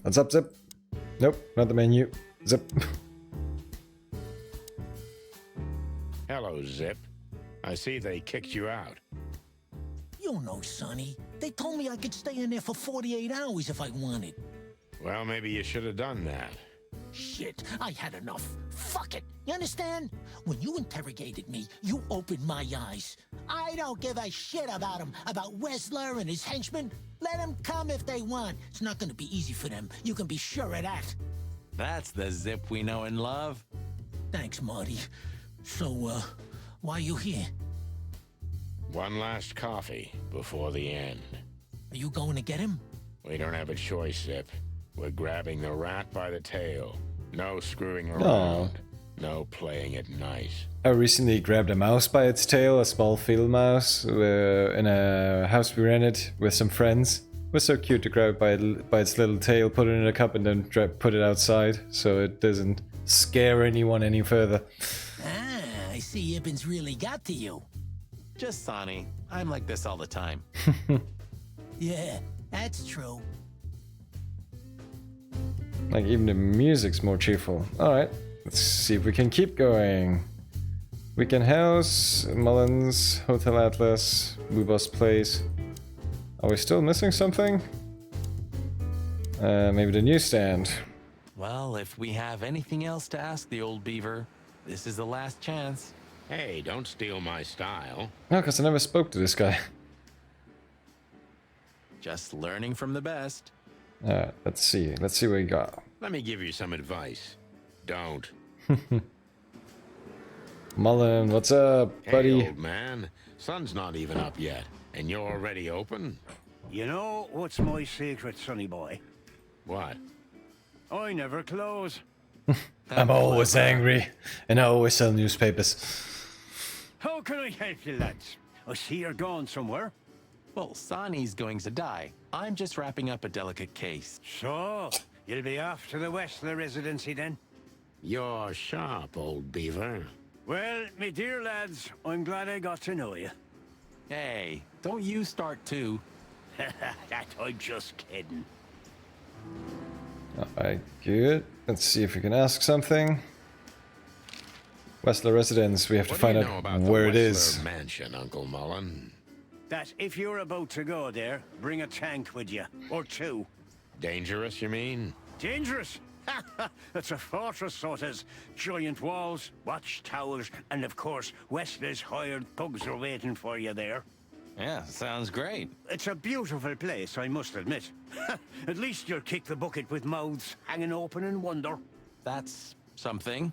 What's up, Zipp? Nope, not the menu. Zipp. Hello, Zipp. I see they kicked you out. You know, Sonny. They told me I could stay in there for 48 hours if I wanted. Well, maybe you should have done that. Shit, I had enough. Fuck it. You understand? When you interrogated me, you opened my eyes. I don't give a shit about him, about Wessler and his henchmen. Let them come if they want. It's not gonna be easy for them. You can be sure of that. That's the Zipp we know and love. Thanks, Marty. So, why you here? One last coffee before the end. Are you going to get him? We don't have a choice, Zipp. We're grabbing the rat by the tail. No screwing around. No. No playing it nice. I recently grabbed a mouse by its tail, a small field mouse, in a house we rented with some friends. It was so cute to grab it by its little tail, put it in a cup, and then put it outside so it doesn't scare anyone any further. Ah, I see Ibben's really got to you. Just Sonny. I'm like this all the time. Yeah, that's true. Like, even the music's more cheerful. Alright, let's see if we can keep going. Weekend House, Mullins, Hotel Atlas, Boobo's Place. Are we still missing something? Maybe the newsstand. Well, if we have anything else to ask the old beaver, this is the last chance. Hey, don't steal my style. No, because I never spoke to this guy. Just learning from the best. Alright, let's see. Let's see what we got. Let me give you some advice. Don't. Mullen, what's up, buddy? Hey, old man. Sun's not even up yet, and you're already open? You know what's my secret, sonny boy? What? I never close. I'm always angry, and I always sell newspapers. How can I help you, lads? I see you're going somewhere. Well, Sonny's going to die. I'm just wrapping up a delicate case. So, you'll be off to the Wessler residency then? You're sharp, old beaver. Well, me dear lads, I'm glad I got to know you. Hey, don't you start too. That I'm just kidding. Alright, good. Let's see if we can ask something. Wessler residence, we have to What find do you know out about where the it Wessler is. mansion, Uncle Mullen? That if you're about to go there, bring a tank with you. Or two. Dangerous, you mean? Dangerous? It's a fortress, so it is. Giant walls, watchtowers, and of course, Wessler's hired thugs are waiting for you there. Yeah, sounds great. It's a beautiful place, I must admit. At least you'll kick the bucket with mouths hanging open in wonder. That's something.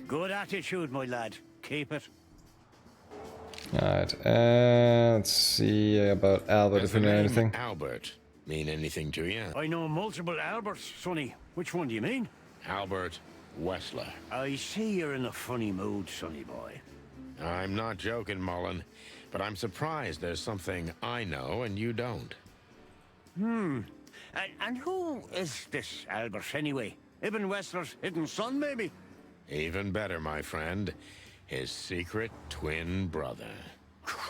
Good attitude, my lad. Keep it. Alright, let's see about Albert, Does if we the know name anything. Albert mean anything to you? I know multiple Alberts, Sonny. Which one do you mean? Albert Wessler. I see you're in a funny mood, sonny boy. I'm not joking, Mullen, but I'm surprised there's something I know and you don't. And who is this Albert anyway? Ibn Wessler's hidden son, maybe? Even better, my friend. His secret twin brother.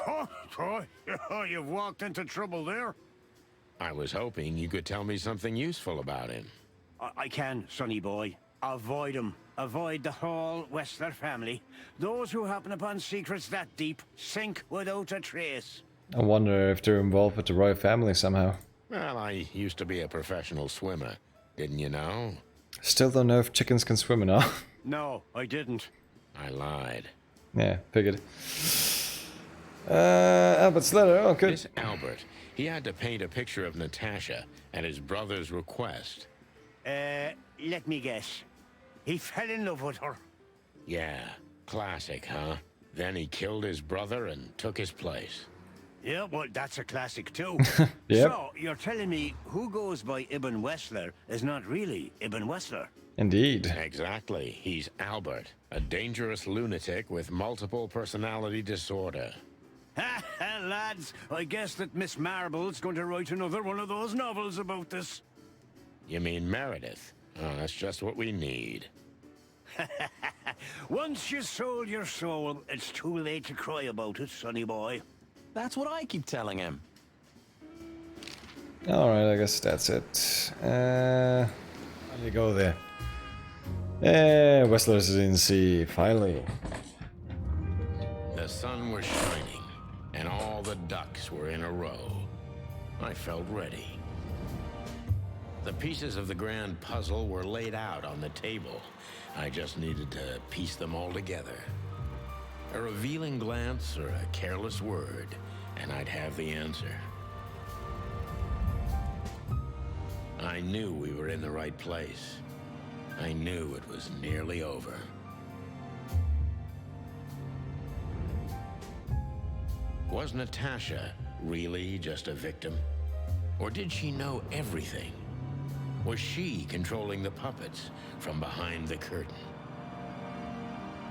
Oh, you've walked into trouble there. I was hoping you could tell me something useful about him. I can, sonny boy. Avoid him. Avoid the whole Wessler family. Those who happen upon secrets that deep sink without a trace. I wonder if they're involved with the royal family somehow. Well, I used to be a professional swimmer. Didn't you know? Still don't know if chickens can swim or not. No, I didn't. I lied. Yeah, figured. Albert's letter, oh good. This Albert, he had to paint a picture of Natasha at his brother's request. Let me guess. He fell in love with her. Yeah, classic, huh? Then he killed his brother and took his place. Yeah, well, that's a classic too. Yep. So, you're telling me who goes by Ibn Wessler is not really Ibn Wessler? Indeed. Exactly. He's Albert, a dangerous lunatic with multiple personality disorder. Ha ha, lads. I guess that Miss Marble's going to write another one of those novels about this. You mean Meredith? Oh, that's just what we need. Once you sold your soul, it's too late to cry about it, sonny boy. That's what I keep telling him. Alright, I guess that's it. How do you go there? Westlers in sea, finally. The sun was shining, and all the ducks were in a row. I felt ready. The pieces of the grand puzzle were laid out on the table. I just needed to piece them all together. A revealing glance or a careless word, and I'd have the answer. I knew we were in the right place. I knew it was nearly over. Was Natasha really just a victim? Or did she know everything? Was she controlling the puppets from behind the curtain?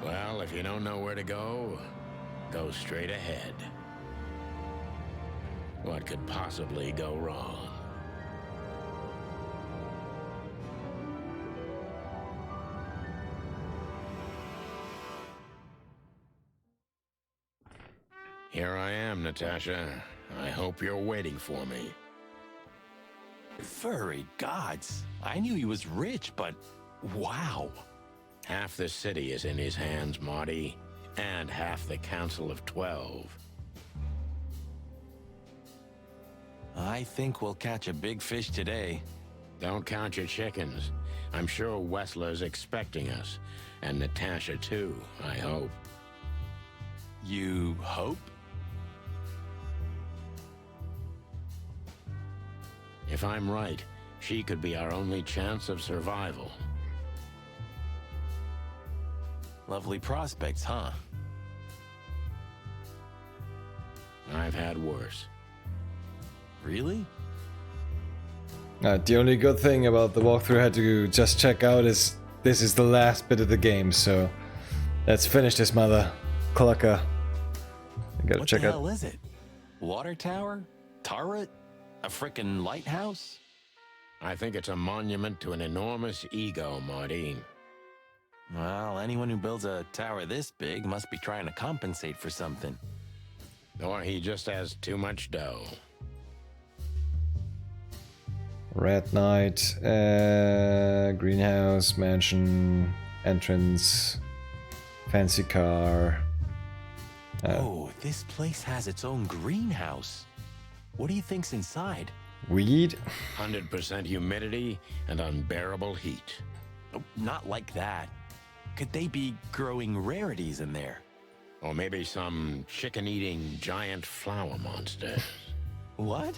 Well, if you don't know where to go, go straight ahead. What could possibly go wrong? Here I am, Natasha. I hope you're waiting for me. Furry gods. I knew he was rich, but wow. Half the city is in his hands, Marty, and half the Council of 12. I think we'll catch a big fish today. Don't count your chickens. I'm sure Wessler's expecting us, and Natasha too, I hope. You hope? If I'm right, she could be our only chance of survival. Lovely prospects, huh? I've had worse. Really? The only good thing about the walkthrough I had to just check out is this is the last bit of the game, so let's finish this mother clucker. I gotta check out. What the hell is it? Water tower? Turret? A frickin' lighthouse? I think it's a monument to an enormous ego, Marty. Well, anyone who builds a tower this big must be trying to compensate for something. Or he just has too much dough. Red Knight, greenhouse, mansion, entrance, fancy car. Oh, this place has its own greenhouse. What do you think's inside? Weed? 100% humidity and unbearable heat. Oh, not like that. Could they be growing rarities in there? Or maybe some chicken-eating giant flower monster. What?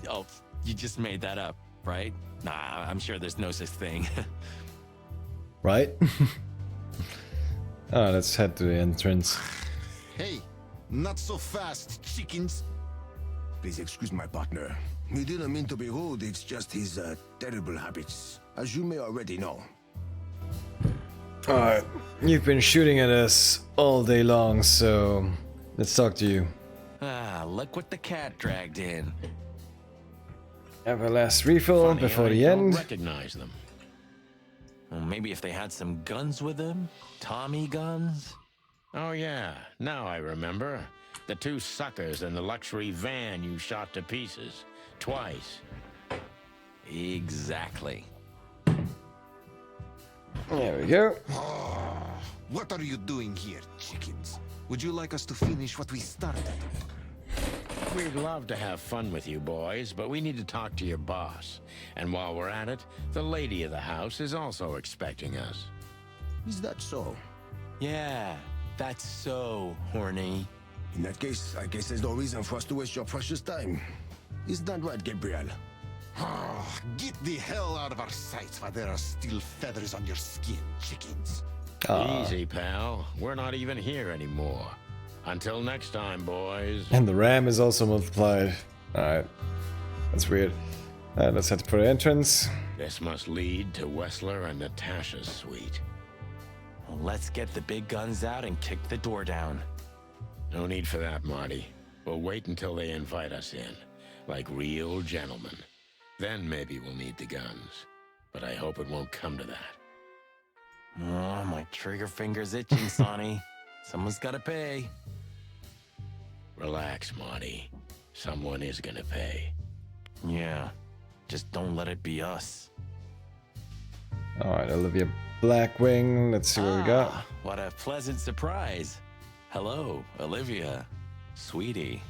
Oh, you just made that up, right? Nah, I'm sure there's no such thing. Right? Oh, let's head to the entrance. Hey, not so fast, chickens. Please excuse my partner. He didn't mean to be rude, it's just his terrible habits, as you may already know. Alright, you've been shooting at us all day long, so let's talk to you. Ah, look what the cat dragged in. Have a last refill Funny, before I the don't end. recognize them. Well, maybe if they had some guns with them? Tommy guns? Oh yeah, now I remember. The two suckers in the luxury van you shot to pieces. Twice. Exactly. There we go. What are you doing here, chickens? Would you like us to finish what we started? We'd love to have fun with you boys, but we need to talk to your boss. And while we're at it, the lady of the house is also expecting us. Is that so? Yeah, that's so horny. In that case, I guess there's no reason for us to waste your precious time. Is that right, Gabriel? Get the hell out of our sights while there are still feathers on your skin, chickens. Easy, pal. We're not even here anymore. Until next time, boys. And the RAM is also multiplied. Alright. That's weird. Let's head for the entrance. This must lead to Wessler and Natasha's suite. Well, let's get the big guns out and kick the door down. No need for that, Marty. We'll wait until they invite us in, like real gentlemen. Then maybe we'll need the guns. But I hope it won't come to that. Oh, my trigger finger's itching, Sonny. Someone's gotta pay. Relax, Marty. Someone is gonna pay. Yeah, just don't let it be us. Alright, Olivia Blackwing. Let's see what we got. What a pleasant surprise. Hello, Olivia. Sweetie.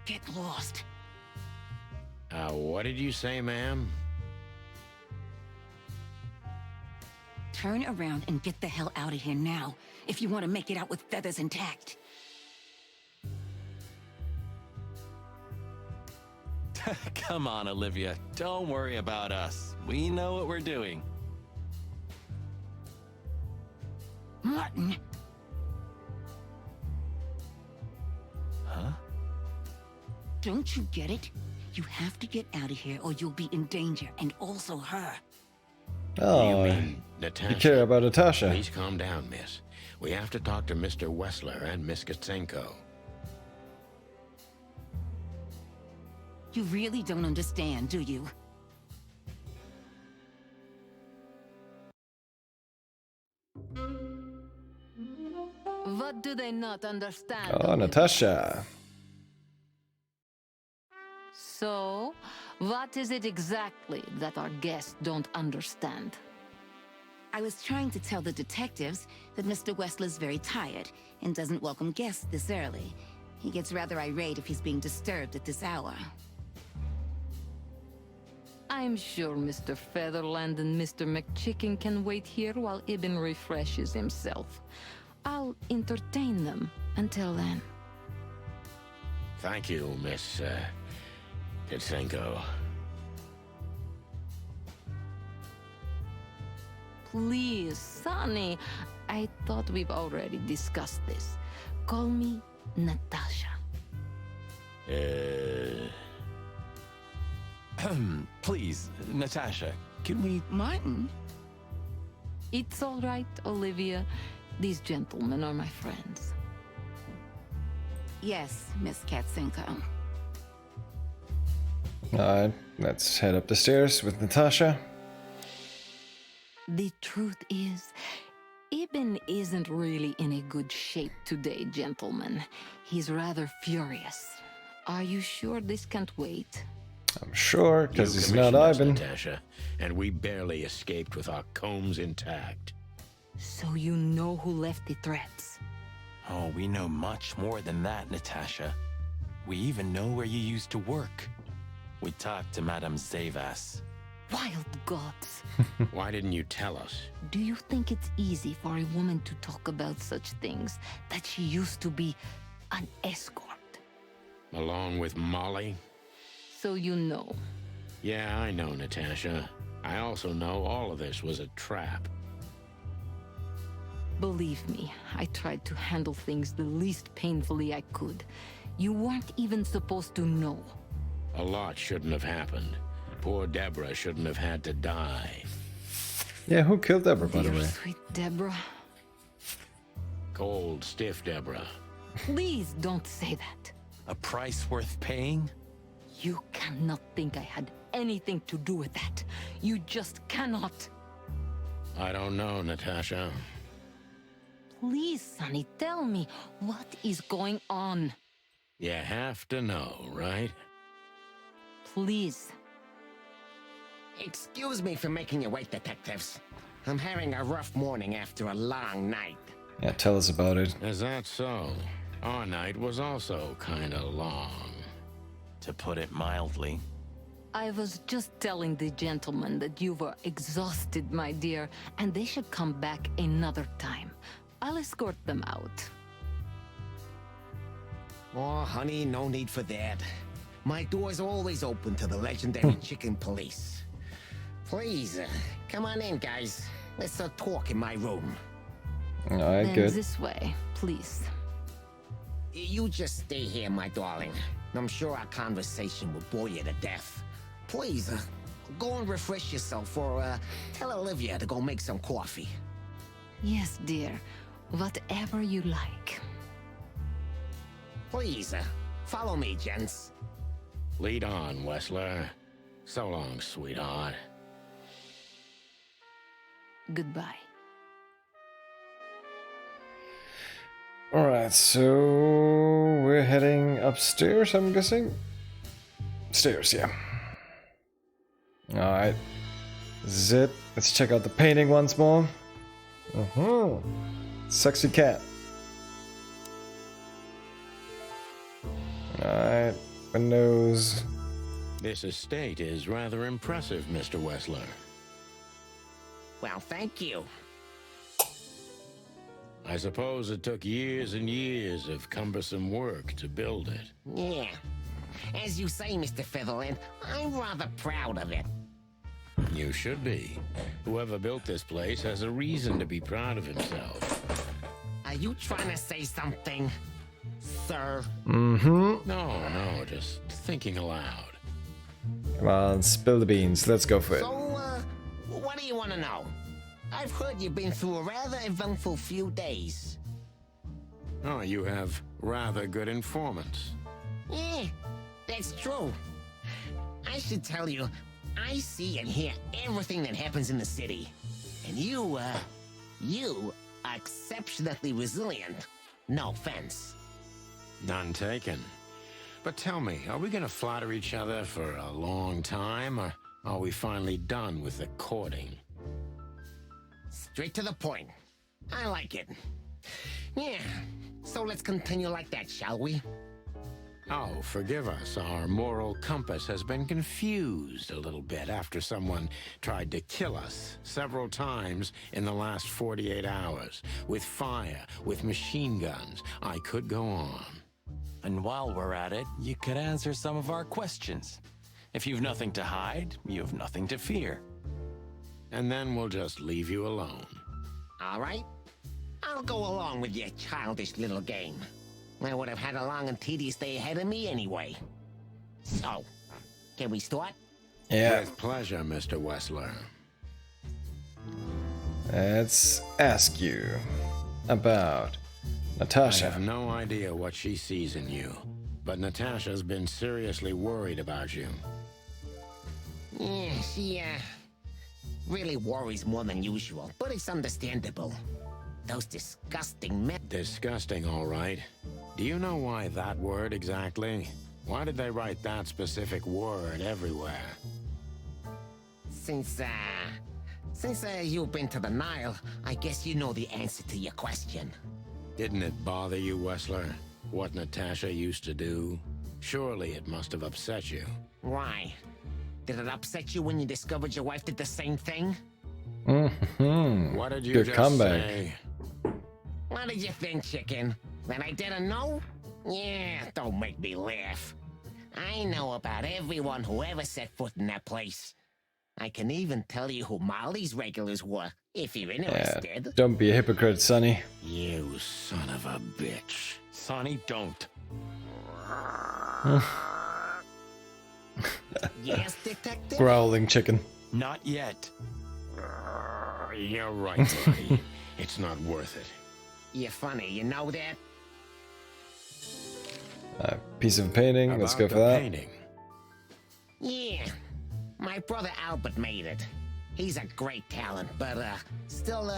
Get lost. What did you say, ma'am? Turn around and get the hell out of here now, if you want to make it out with feathers intact. Come on, Olivia. Don't worry about us. We know what we're doing. Martin! Huh? Don't you get it? You have to get out of here or you'll be in danger, and also her. Oh, Natasha? you care about Natasha. Please calm down, miss. We have to talk to Mr. Wessler and Miss Katsenko. You really don't understand, do you? What do they not understand? Oh, Natasha. So, what is it exactly that our guests don't understand? I was trying to tell the detectives that Mr. Wessler's very tired and doesn't welcome guests this early. He gets rather irate if he's being disturbed at this hour. I'm sure Mr. Featherland and Mr. McChicken can wait here while Ibn refreshes himself. I'll entertain them until then. Thank you, Miss Katsenko. Please, Sonny. I thought we've already discussed this. Call me Natasha. Please, Natasha, can we... Martin? It's all right, Olivia. These gentlemen are my friends. Yes, Miss Katsenko. Alright, let's head up the stairs with Natasha. The truth is, Ibn isn't really in a good shape today, gentlemen. He's rather furious. Are you sure this can't wait? I'm sure, because You he's not commissioned us, Ivan. Natasha, and we barely escaped with our combs intact. So you know who left the threats? Oh, we know much more than that, Natasha. We even know where you used to work. We talked to Madame Zavas. Wild gods! Why didn't you tell us? Do you think it's easy for a woman to talk about such things, that she used to be an escort? Along with Molly? So you know. Yeah, I know, Natasha. I also know all of this was a trap. Believe me, I tried to handle things the least painfully I could. You weren't even supposed to know. A lot shouldn't have happened. Poor Deborah shouldn't have had to die. Yeah, who killed Deborah, by the Dear way? sweet Deborah. Cold, stiff Deborah. Please don't say that. A price worth paying? You cannot think I had anything to do with that. You just cannot. I don't know, Natasha. Please, Sonny, tell me, what is going on? You have to know, right? Please. Excuse me for making you wait, detectives. I'm having a rough morning after a long night. Yeah, tell us about it. Is that so? Our night was also kinda long. To put it mildly. I was just telling the gentleman that you were exhausted, my dear, and they should come back another time. I'll escort them out. Oh, honey, no need for that. My door's always open to the legendary chicken police. Please, come on in, guys. Let's talk in my room. Alright, Then good. this way, please. You just stay here, my darling. I'm sure our conversation will bore you to death. Please, go and refresh yourself, or tell Olivia to go make some coffee. Yes, dear. Whatever you like. Please, follow me, gents. Lead on, Wessler. So long, sweetheart. Goodbye. Alright, so we're heading upstairs, I'm guessing? Stairs, yeah. Alright. Zipp. Let's check out the painting once more. Sexy cat. Alright. Windows. This estate is rather impressive, Mr. Wessler. Well, thank you. I suppose it took years and years of cumbersome work to build it. Yeah. As you say, Mr. Featherland, I'm rather proud of it. You should be. Whoever built this place has a reason to be proud of himself. Are you trying to say something, sir? No, just thinking aloud. Come on, spill the beans. Let's go for it. So, what do you want to know? I've heard you've been through a rather eventful few days. Oh, you have rather good informants. Yeah, that's true. I should tell you, I see and hear everything that happens in the city. And you are exceptionally resilient. No offense. None taken. But tell me, are we gonna flatter each other for a long time, or are we finally done with the courting? Straight to the point. I like it. Yeah, so let's continue like that, shall we? Oh, forgive us. Our moral compass has been confused a little bit after someone tried to kill us several times in the last 48 hours. With fire, with machine guns. I could go on. And while we're at it, you could answer some of our questions. If you've nothing to hide, you have nothing to fear. And then we'll just leave you alone. All right. I'll go along with your childish little game. I would have had a long and tedious day ahead of me anyway. So, can we start? Yeah. With pleasure, Mr. Wessler. Let's ask you about Natasha. I have no idea what she sees in you, but Natasha's been seriously worried about you. Yeah, she, really worries more than usual, but it's understandable. Those disgusting men. Disgusting, all right. Do you know why that word exactly? Why did they write that specific word everywhere? Since you've been to the Nile, I guess you know the answer to your question. Didn't it bother you, Wessler? What Natasha used to do? Surely it must have upset you. Why? Did it upset you when you discovered your wife did the same thing? What did you Good just comeback. say? What did you think, chicken? That I didn't know? Yeah, don't make me laugh. I know about everyone who ever set foot in that place. I can even tell you who Molly's regulars were, if you're interested. Don't be a hypocrite, Sonny. You son of a bitch. Sonny, don't. Yes, detective? Growling chicken. Not yet. You're right, buddy. It's not worth it. You're funny, you know that? Piece of painting. Let's go About for the that. painting. Yeah, my brother Albert made it. He's a great talent, but, still,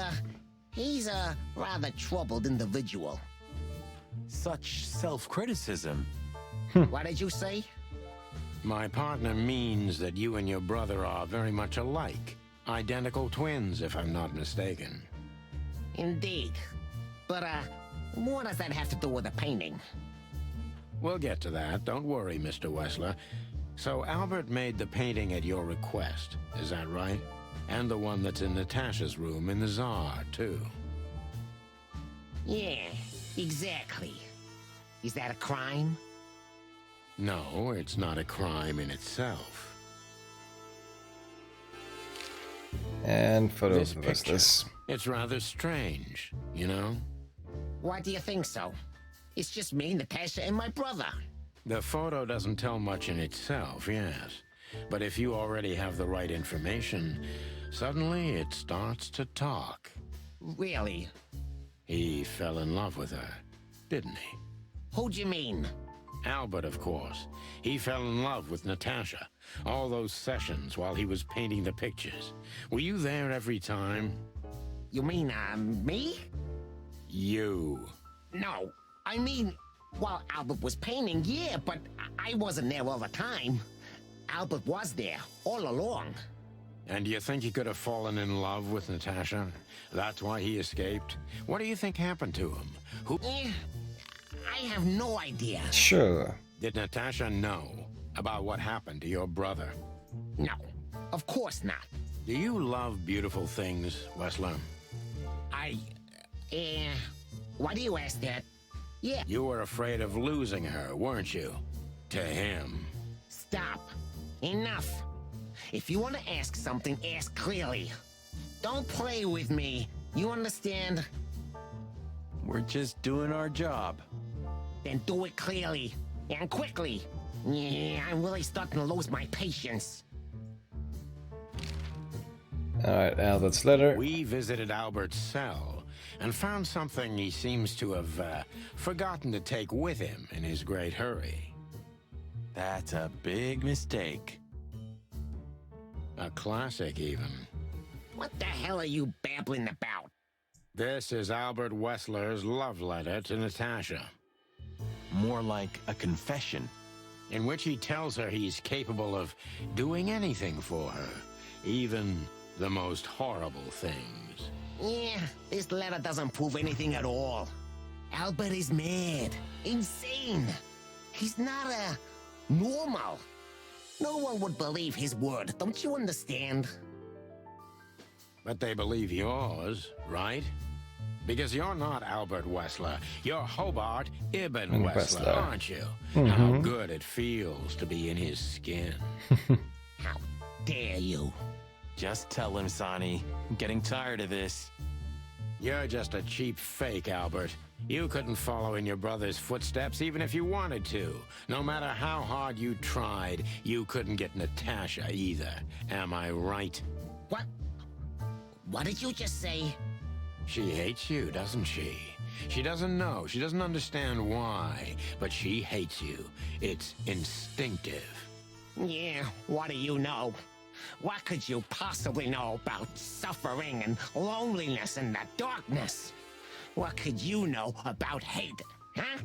he's a rather troubled individual. Such self-criticism. What did you say? My partner means that you and your brother are very much alike. Identical twins, if I'm not mistaken. Indeed. But, what does that have to do with the painting? We'll get to that. Don't worry, Mr. Wessler. So Albert made the painting at your request, is that right? And the one that's in Natasha's room in the Tsar, too. Yeah, exactly. Is that a crime? No, it's not a crime in itself. And photo This of picture, this. it's rather strange, you know? Why do you think so? It's just me, Natasha, and my brother. The photo doesn't tell much in itself, yes. But if you already have the right information, suddenly it starts to talk. Really? He fell in love with her, didn't he? Who'd you mean? Albert, of course. He fell in love with Natasha. All those sessions while he was painting the pictures. Were you there every time? You mean, me? You. No, I mean, while Albert was painting, yeah, but I wasn't there all the time. Albert was there, all along. And do you think he could have fallen in love with Natasha? That's why he escaped? What do you think happened to him? Who... I have no idea. Sure. Did Natasha know about what happened to your brother? No, of course not. Do you love beautiful things, Wessler? Why do you ask that? Yeah. You were afraid of losing her, weren't you? To him. Stop. Enough. If you want to ask something, ask clearly. Don't play with me. You understand? We're just doing our job. Then do it clearly. And quickly. Yeah, I'm really starting to lose my patience. Alright, Albert's letter. We visited Albert's cell and found something he seems to have forgotten to take with him in his great hurry. That's a big mistake. A classic, even. What the hell are you babbling about? This is Albert Wessler's love letter to Natasha. More like a confession. In which he tells her he's capable of doing anything for her, even the most horrible things. Yeah, this letter doesn't prove anything at all. Albert is mad, insane. He's not normal. No one would believe his word, don't you understand? But they believe yours, right? Because you're not Albert Wessler. You're Hobart Ibn Wessler, aren't you? How good it feels to be in his skin. How dare you? Just tell him, Sonny. I'm getting tired of this. You're just a cheap fake, Albert. You couldn't follow in your brother's footsteps even if you wanted to. No matter how hard you tried, you couldn't get Natasha either. Am I right? What? What did you just say? She hates you, doesn't she? She doesn't know. She doesn't understand why. But she hates you. It's instinctive. Yeah, what do you know? What could you possibly know about suffering and loneliness and the darkness? What could you know about hate, huh?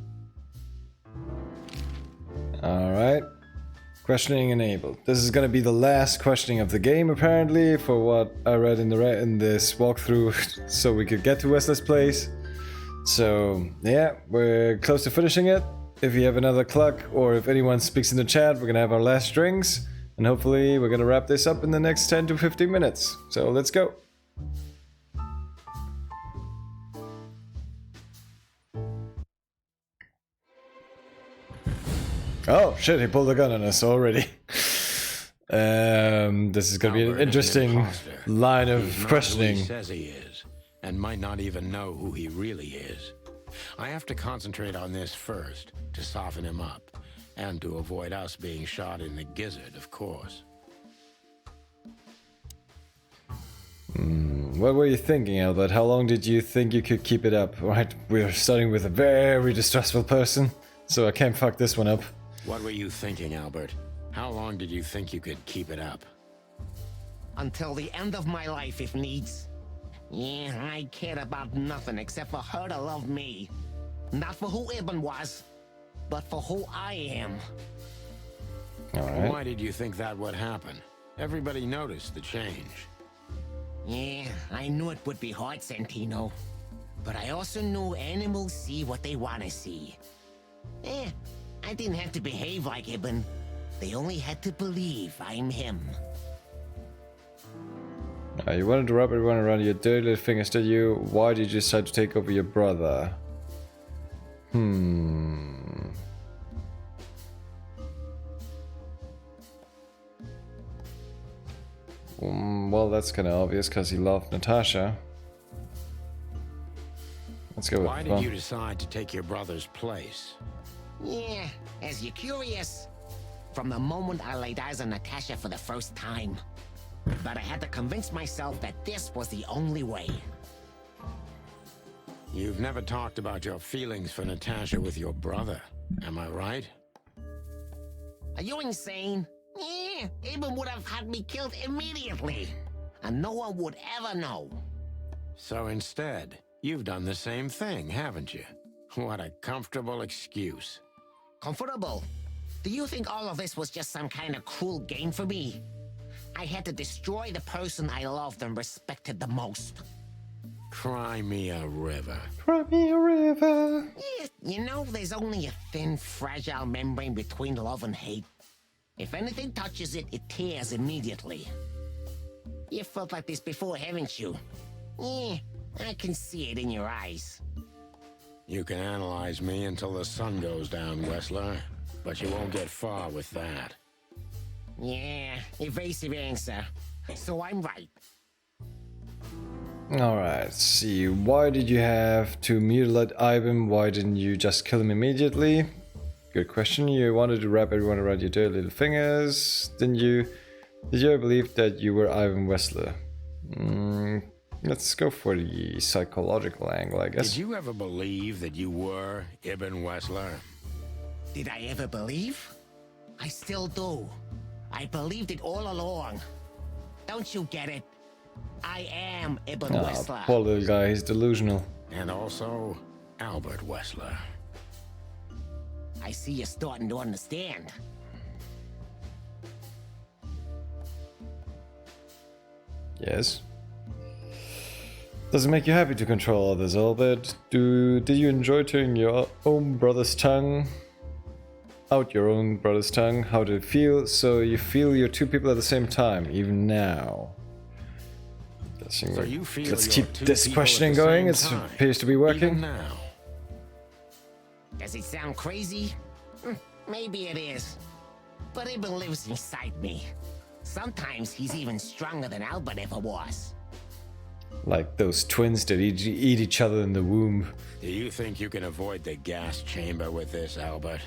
Alright. Questioning enabled. This is gonna be the last questioning of the game, apparently, for what I read in this walkthrough, so we could get to Wessler's place. So, yeah, we're close to finishing it. If you have another cluck, or if anyone speaks in the chat, we're gonna have our last drinks, and hopefully we're gonna wrap this up in the next 10 to 15 minutes. So, let's go. Oh shit, he pulled a gun on us already. This is gonna be an interesting line of questioning. He says he is, and might not even know who he really is. I have to concentrate on this first, to soften him up, and to avoid us being shot in the gizzard, of course. What were you thinking, Albert? How long did you think you could keep it up? Right, we're starting with a very distrustful person, so I can't fuck this one up. What were you thinking, Albert? How long did you think you could keep it up? Until the end of my life, if needs. Yeah, I cared about nothing except for her to love me. Not for who Ibn was, but for who I am. All right. Why did you think that would happen? Everybody noticed the change. Yeah, I knew it would be hard, Santino. But I also knew animals see what they want to see. I didn't have to behave like Ibn. They only had to believe I'm him. You wanted to wrap everyone around your dirty little fingers, did you? Why did you decide to take over your brother? Well, that's kind of obvious because he loved Natasha. Let's go with Why did you decide to take your brother's place? Yeah, as you're curious, from the moment I laid eyes on Natasha for the first time. But I had to convince myself that this was the only way. You've never talked about your feelings for Natasha with your brother, am I right? Are you insane? Yeah, Ibn would have had me killed immediately. And no one would ever know. So instead, you've done the same thing, haven't you? What a comfortable excuse. Comfortable? Do you think all of this was just some kind of cruel game for me? I had to destroy the person I loved and respected the most. Cry me a river. Cry me a river. Yeah, you know, there's only a thin, fragile membrane between love and hate. If anything touches it, it tears immediately. You felt like this before, haven't you? Yeah, I can see it in your eyes. You can analyze me until the sun goes down, Wessler, but you won't get far with that. Yeah, evasive answer. So I'm right. Alright, let's see. Why did you have to mutilate Ivan? Why didn't you just kill him immediately? Good question. You wanted to wrap everyone around your dirty little fingers, didn't you? Did you ever believe that you were Ivan Wessler? Let's go for the psychological angle, I guess. Did you ever believe that you were Ibn Wessler? Did I ever believe? I still do. I believed it all along. Don't you get it? I am Ibn Wessler. Poor little guy, he's delusional. And also, Albert Wessler. I see you're starting to understand. Yes. Does it make you happy to control others, Albert? Did you enjoy turning your own brother's tongue? Out your own brother's tongue? How did it feel? So you feel you're two people at the same time, even now. So you feel Let's keep this questioning going. It appears to be working. Now. Does it sound crazy? Maybe it is. But Ibn lives inside me. Sometimes he's even stronger than Albert ever was. Like those twins that eat each other in the womb. Do you think you can avoid the gas chamber with this, Albert?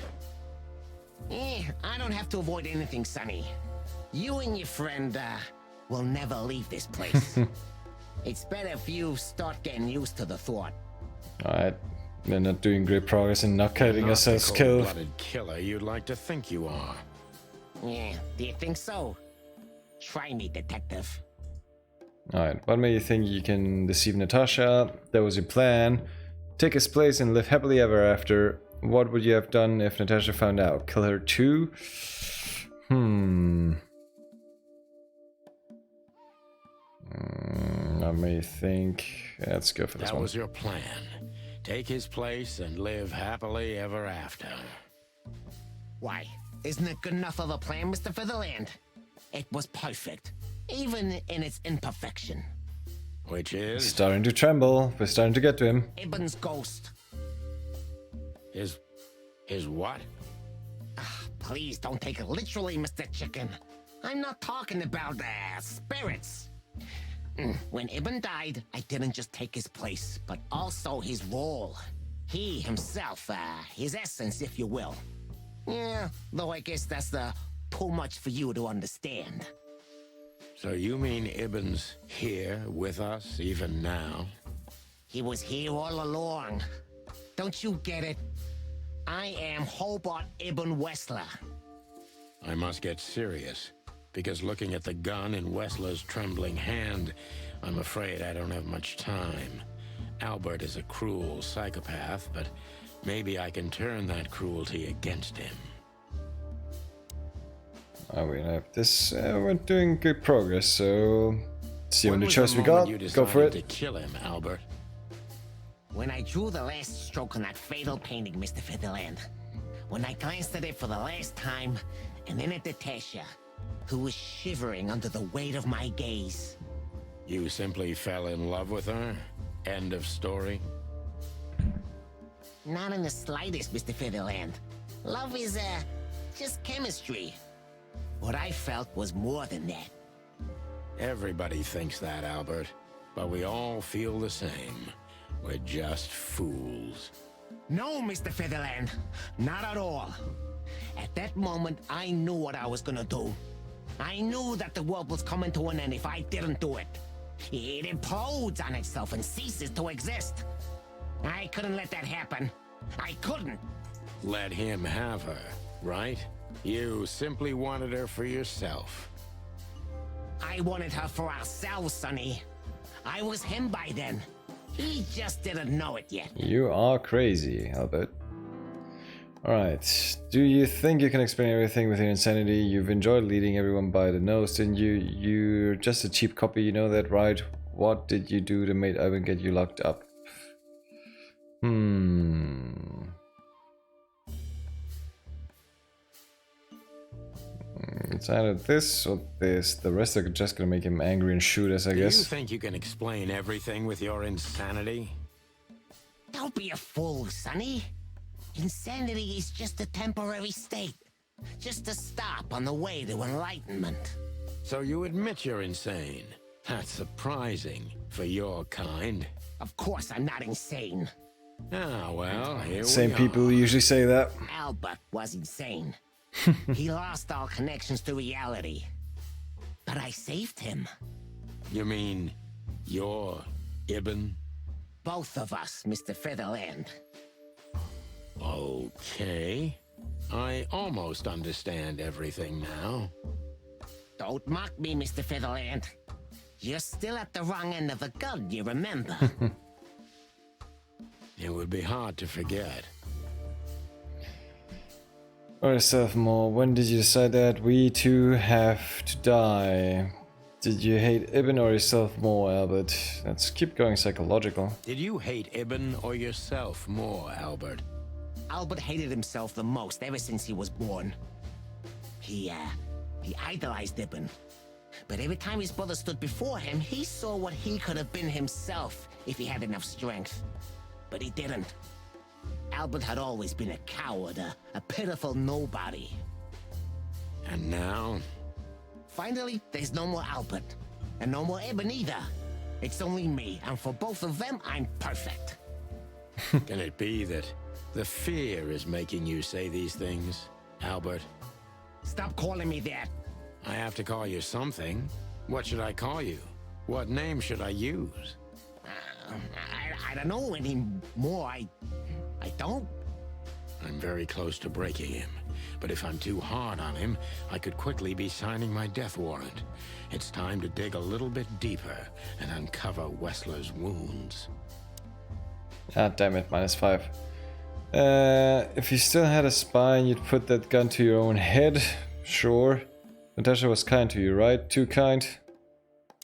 I don't have to avoid anything, Sonny. You and your friend, will never leave this place. It's better if you start getting used to the thought. Alright. We're not doing great progress in not getting ourselves killed. Cold-blooded killer you'd like to think you are. Yeah, do you think so? Try me, detective. Alright, what made you think you can deceive Natasha? That was your plan. Take his place and live happily ever after. What would you have done if Natasha found out? Kill her too? I may think. Let's go for this one. That was your plan. Take his place and live happily ever after. Why? Isn't it good enough of a plan, Mr. Featherland? It was perfect, even in its imperfection. Which is? He's starting to tremble. We're starting to get to him. Ibn's ghost. His what? Please don't take it literally, Mr. Chicken. I'm not talking about spirits. When Ibn died, I didn't just take his place, but also his role. He himself, his essence, if you will. Yeah, though I guess that's too much for you to understand. So you mean Ibn's here with us even now? He was here all along. Don't you get it? I am Hobart Ibn Wessler. I must get serious, because looking at the gun in Wessler's trembling hand, I'm afraid I don't have much time. Albert is a cruel psychopath, but maybe I can turn that cruelty against him. We have this. We're doing good progress, so see how many choice we got. You Go for it. to kill him, Albert. When I drew the last stroke on that fatal painting, Mr. Featherland. When I glanced at it for the last time, and then at Natasha, who was shivering under the weight of my gaze. You simply fell in love with her? End of story? Not in the slightest, Mr. Featherland. Love is, just chemistry. What I felt was more than that. Everybody thinks that, Albert. But we all feel the same. We're just fools. No, Mr. Featherland. Not at all. At that moment, I knew what I was gonna do. I knew that the world was coming to an end if I didn't do it. It implodes on itself and ceases to exist. I couldn't let that happen. I couldn't. Let him have her, right? You simply wanted her for yourself. I wanted her for ourselves, Sonny. I was him by then. He just didn't know it yet. You are crazy, Albert. Alright, do you think you can explain everything with your insanity? You've enjoyed leading everyone by the nose, didn't you? You're just a cheap copy, you know that, right? What did you do to make Ivan get you locked up? It's either this or this. The rest are just gonna make him angry and shoot us, I guess. Do you think you can explain everything with your insanity? Don't be a fool, Sonny. Insanity is just a temporary state. Just a stop on the way to enlightenment. So you admit you're insane. That's surprising for your kind. Of course I'm not insane. Ah, well, here Same we are. people usually say that. Albert was insane. He lost all connections to reality. But I saved him. You mean you're Ibn? Both of us, Mr. Featherland. Okay. I almost understand everything now. Don't mock me, Mr. Featherland. You're still at the wrong end of the gun, you remember? It would be hard to forget. Or yourself more. When did you decide that we two have to die? Did you hate Ibn or yourself more, Albert? Let's keep going psychological. Did you hate Ibn or yourself more, Albert? Albert hated himself the most ever since he was born. He idolized Ibn. But every time his brother stood before him, he saw what he could have been himself if he had enough strength. But he didn't. Albert had always been a coward, a pitiful nobody. And now? Finally, there's no more Albert. And no more Ibn either. It's only me, and for both of them, I'm perfect. Can it be that the fear is making you say these things, Albert? Stop calling me that. I have to call you something. What should I call you? What name should I use? I don't know anymore. I don't. I'm very close to breaking him. But if I'm too hard on him, I could quickly be signing my death warrant. It's time to dig a little bit deeper and uncover Wessler's wounds. Ah, damn it, -5. If you still had a spine, you'd put that gun to your own head. Sure. Natasha was kind to you, right? Too kind?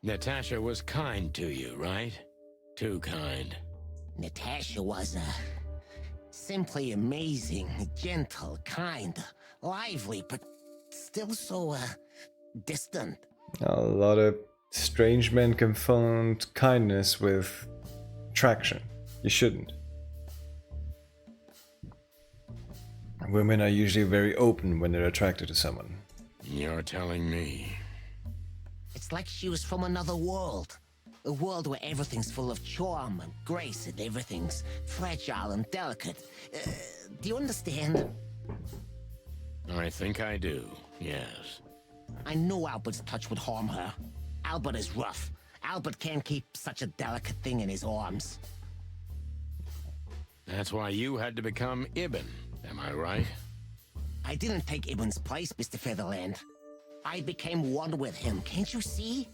Natasha was kind to you, right? Too kind. Natasha was, simply amazing, gentle, kind, lively, but still so, distant. A lot of strange men confound kindness with attraction. You shouldn't. Women are usually very open when they're attracted to someone. You're telling me. It's like she was from another world. A world where everything's full of charm and grace and everything's fragile and delicate. Do you understand? I think I do, yes. I knew Albert's touch would harm her. Albert is rough. Albert can't keep such a delicate thing in his arms. That's why you had to become Ibn, am I right? I didn't take Ibn's place, Mr. Featherland. I became one with him, can't you see?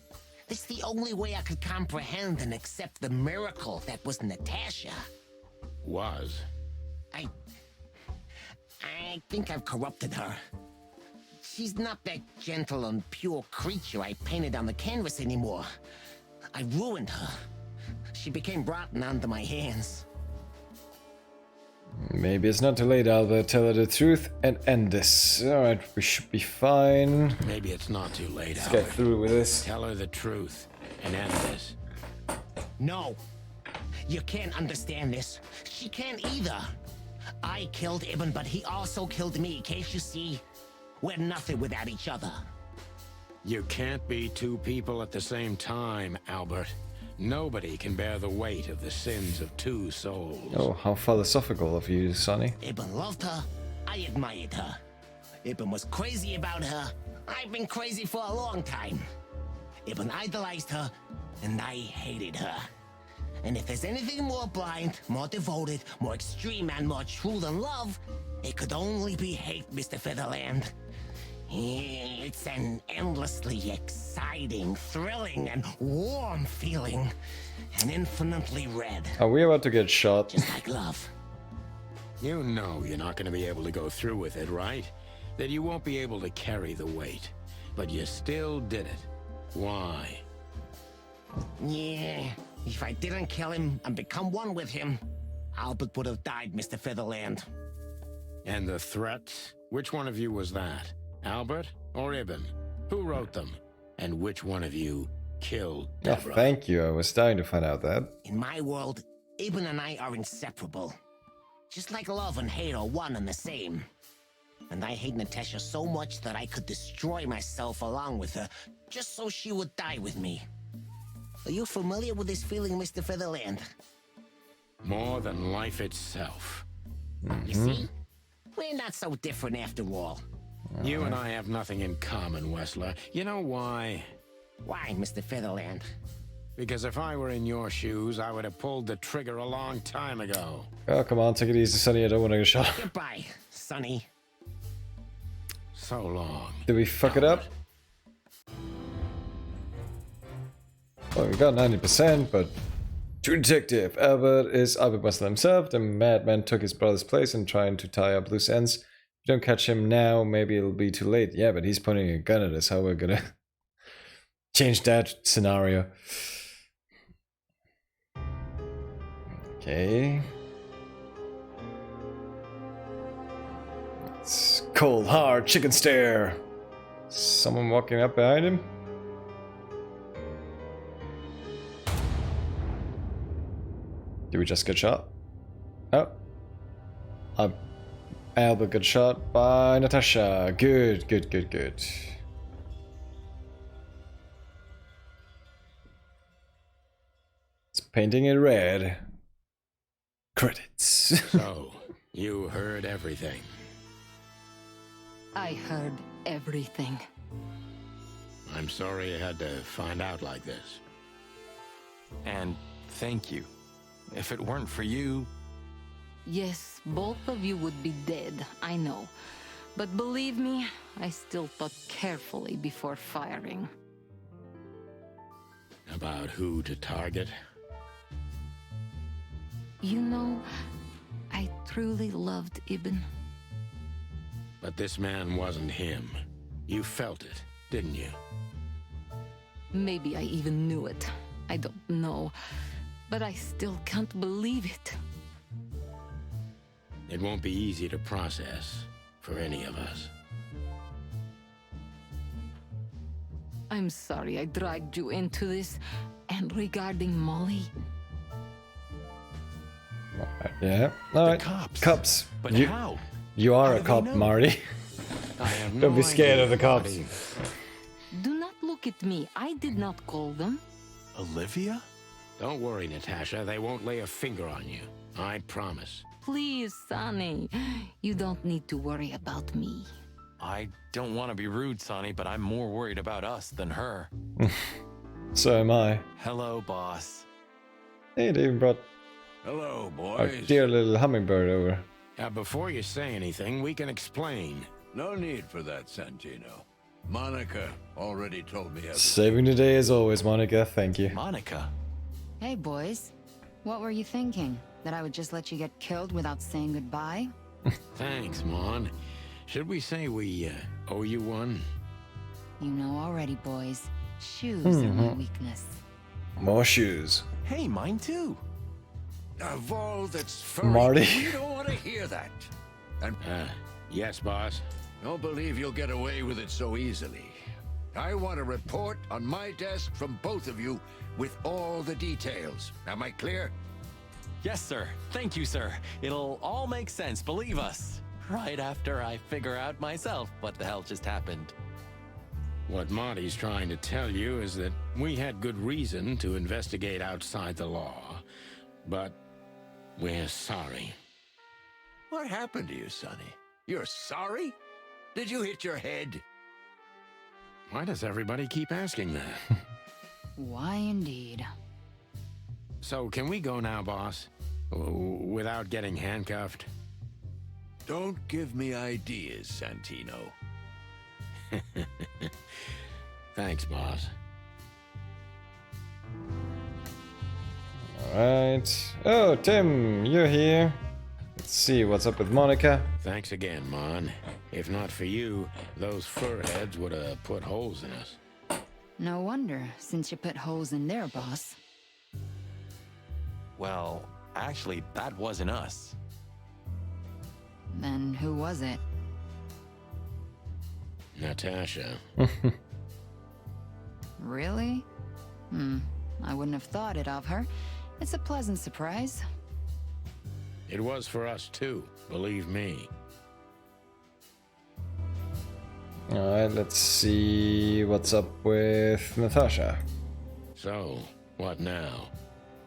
It's the only way I could comprehend and accept the miracle that was Natasha. Was? I think I've corrupted her. She's not that gentle and pure creature I painted on the canvas anymore. I ruined her. She became rotten under my hands. Maybe it's not too late, Albert. Tell her the truth and end this. Alright, we should be fine. Maybe it's not too late, Let's Albert. get through with this. Tell her the truth and end this. No. You can't understand this. She can't either. I killed Ibn, but he also killed me, can't you see? We're nothing without each other. You can't be two people at the same time, Albert. Nobody can bear the weight of the sins of two souls. Oh, how philosophical of you, Sonny. Ibn loved her. I admired her. Ibn was crazy about her. I've been crazy for a long time. Ibn idolized her, and I hated her. And if there's anything more blind, more devoted, more extreme, and more true than love, it could only be hate, Mr. Featherland. It's an endlessly exciting, thrilling, and warm feeling. And infinitely red. Are we about to get shot? Just like love. You know you're not going to be able to go through with it, right? That you won't be able to carry the weight. But you still did it. Why? Yeah, if I didn't kill him and become one with him, Albert would have died, Mr. Featherland. And the threats? Which one of you was that? Albert or Ibn? Who wrote them? And which one of you killed Oh, Deborah? thank you. I was dying to find out that. In my world, Ibn and I are inseparable. Just like love and hate are one and the same. And I hate Natasha so much that I could destroy myself along with her, just so she would die with me. Are you familiar with this feeling, Mr. Featherland? More than life itself. You see? We're not so different after all. You and I have nothing in common, Wessler. You know why? Why, Mr. Featherland? Because if I were in your shoes, I would have pulled the trigger a long time ago. Oh, come on, take it easy, Sonny. I don't want to get shot. Goodbye, Sonny. So long. Did we fuck it up? Well, we got 90%, but... True detective. Albert Wessler himself. The madman took his brother's place and trying to tie up loose ends. If you don't catch him now, maybe it'll be too late. Yeah, but he's pointing a gun at us. How we're gonna change that scenario? Okay. It's cold, hard chicken stare. Someone walking up behind him? Did we just get shot? Oh. Albert got shot by Natasha. Good, good, good, good. It's painting it red. Credits. So, you heard everything. I heard everything. I'm sorry you had to find out like this. And thank you. If it weren't for you... Yes, both of you would be dead, I know. But believe me, I still thought carefully before firing. About who to target? You know, I truly loved Ibn. But this man wasn't him. You felt it, didn't you? Maybe I even knew it. I don't know. But I still can't believe it. It won't be easy to process for any of us. I'm sorry I dragged you into this. And regarding Molly... Yeah. Alright. Cops. But how? You are How a do they cop, know? Marty. I have Don't no be scared idea, of the cops. Marty. Do not look at me. I did not call them. Olivia? Don't worry, Natasha. They won't lay a finger on you. I promise. Please, Sonny. You don't need to worry about me. I don't want to be rude, Sonny, but I'm more worried about us than her. So am I. Hello, boss. Hey, they even brought Hello, our boys. dear little hummingbird over. Before you say anything, we can explain. No need for that, Santino. Monica already told me everything. Saving the day as always, Monica. Thank you. Monica? Hey, boys. What were you thinking? That I would just let you get killed without saying goodbye? Thanks, Mon. Should we say we owe you one? You know already, boys. Shoes are my weakness. More shoes. Hey, mine too. Of all that's furry, Marty. we don't want to hear that. And Yes, boss. don't believe you'll get away with it so easily. I want a report on my desk from both of you with all the details. Am I clear? Yes, sir. Thank you, sir. It'll all make sense, believe us. Right after I figure out myself what the hell just happened. What Monty's trying to tell you is that we had good reason to investigate outside the law, but we're sorry. What happened to you, Sonny? You're sorry? Did you hit your head? Why does everybody keep asking that? Why indeed? So can we go now, boss? Without getting handcuffed? Don't give me ideas, Santino. Thanks, boss. Alright. Oh, Tim, you're here. Let's see what's up with Monica. Thanks again, Mon. If not for you, those fur heads would have put holes in us. No wonder, since you put holes in their boss. Well, actually, that wasn't us. Then who was it? Natasha. Really? I wouldn't have thought it of her. It's a pleasant surprise. It was for us too, believe me. Alright, let's see what's up with Natasha. So, what now?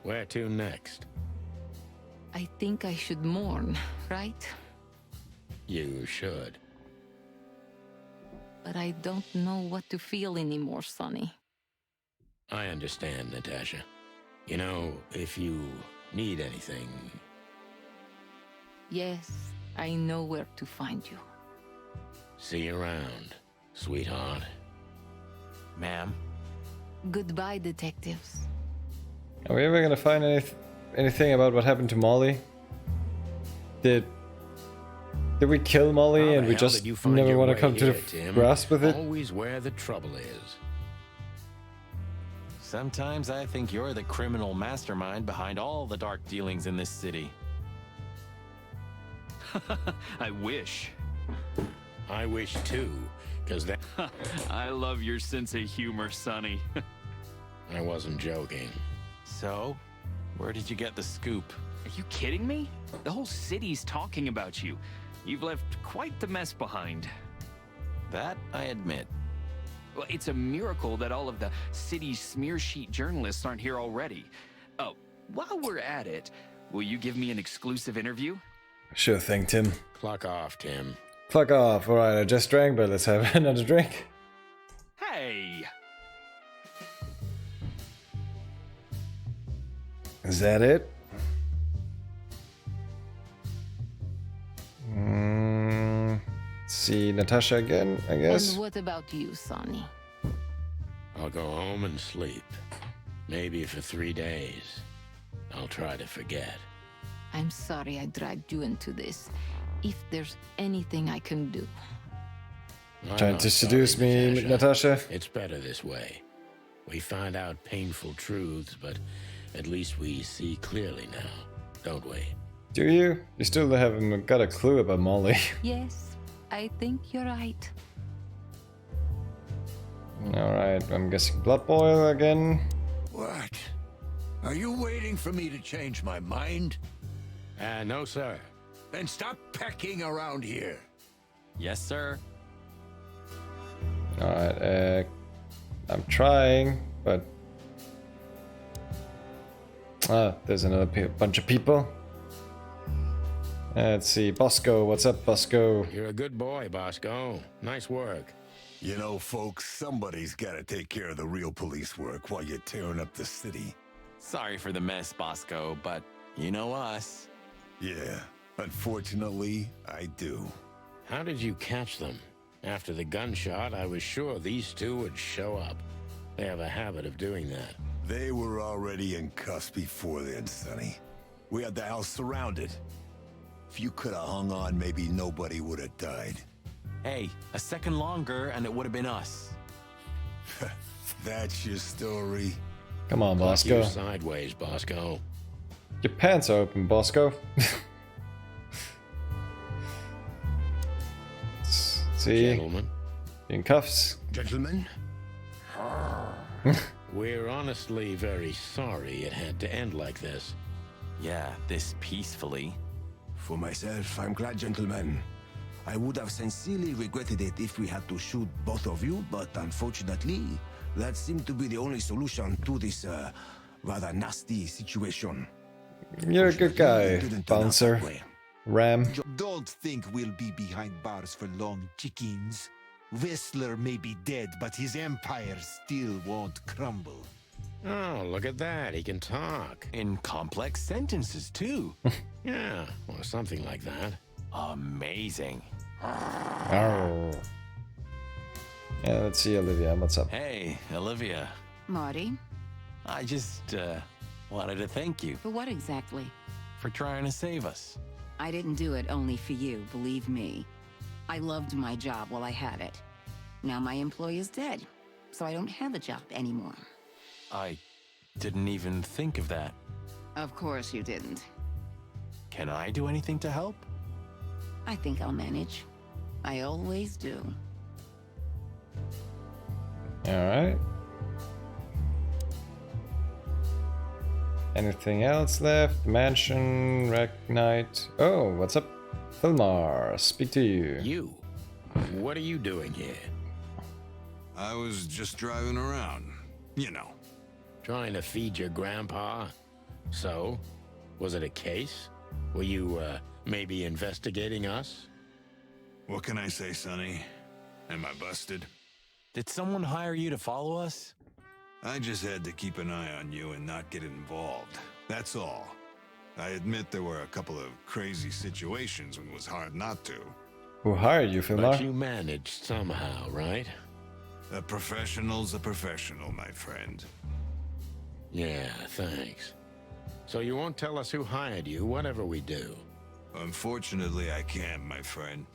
Where to next? I think I should mourn, right? You should. But I don't know what to feel anymore, Sonny. I understand, Natasha. You know, if you need anything... Yes, I know where to find you. See you around, sweetheart. Ma'am. Goodbye, detectives. Are we ever gonna find anything about what happened to Molly? Did we kill Molly and we just never want to come to the grasp with it? Always where the trouble is. Sometimes I think you're the criminal mastermind behind all the dark dealings in this city. I wish. I wish too, because that... I love your sense of humor, Sonny. I wasn't joking. So, where did you get the scoop? Are you kidding me? The whole city's talking about you. You've left quite the mess behind. That I admit. Well, it's a miracle that all of the city's smear sheet journalists aren't here already. Oh, while we're at it, will you give me an exclusive interview? Sure thing, Tim. Clock off, Tim. Clock off. Alright, I just drank, but let's have another drink. Hey! Is that it? Let's see, Natasha again, I guess. And what about you, Sonny? I'll go home and sleep. Maybe for 3 days. I'll try to forget. I'm sorry I dragged you into this. If there's anything I can do. I'm Trying not to seduce sorry, me, Natasha? It's better this way. We find out painful truths, but at least we see clearly now, don't we? Do you? You still haven't got a clue about Molly. Yes, I think you're right. Alright, I'm guessing blood boil again. What? Are you waiting for me to change my mind? No, sir. Then stop pecking around here. Yes, sir. Alright, I'm trying, but... Ah, there's another bunch of people. Let's see, Bosco, what's up, Bosco? You're a good boy, Bosco. Nice work. You know, folks, somebody's gotta take care of the real police work while you're tearing up the city. Sorry for the mess, Bosco, but you know us. Yeah, unfortunately, I do. How did you catch them? After the gunshot, I was sure these two would show up. They have a habit of doing that. They were already in cuffs before then, Sonny. We had the house surrounded. If you could have hung on, maybe nobody would have died. Hey, a second longer and it would have been us. That's your story? Come on, Clock Bosco. you sideways, Bosco. Your pants are open, Bosco. See? Gentlemen. In cuffs. Gentlemen? We're honestly very sorry it had to end like this. Yeah, this peacefully. For myself, I'm glad, gentlemen. I would have sincerely regretted it if we had to shoot both of you, but unfortunately, that seemed to be the only solution to this rather nasty situation. You're a good guy, bouncer. Ram. Don't think we'll be behind bars for long, chickens. Whistler may be dead, but his empire still won't crumble. Oh, look at that. He can talk. In complex sentences, too. Yeah, or something like that. Amazing. Oh. Yeah, let's see, Olivia. What's up? Hey, Olivia. Marty? I just wanted to thank you For what exactly? for trying to save us. I didn't do it only for you, believe me. I loved my job while I had it. Now my employer's dead, so I don't have a job anymore. I didn't even think of that. Of course you didn't. Can I do anything to help? I think I'll manage. I always do. Alright. Anything else left? Mansion, Wreck Night. Oh, what's up? Filmar, speak to you. You? What are you doing here? I was just driving around, you know. Trying to feed your grandpa? So, was it a case? Were you, maybe investigating us? What can I say, Sonny? Am I busted? Did someone hire you to follow us? I just had to keep an eye on you and not get involved. That's all. I admit there were a couple of crazy situations when it was hard not to. Who hired you, Filmar? But you managed somehow, right? A professional's a professional, my friend. Yeah, thanks. So you won't tell us who hired you, whatever we do? Unfortunately, I can't, my friend.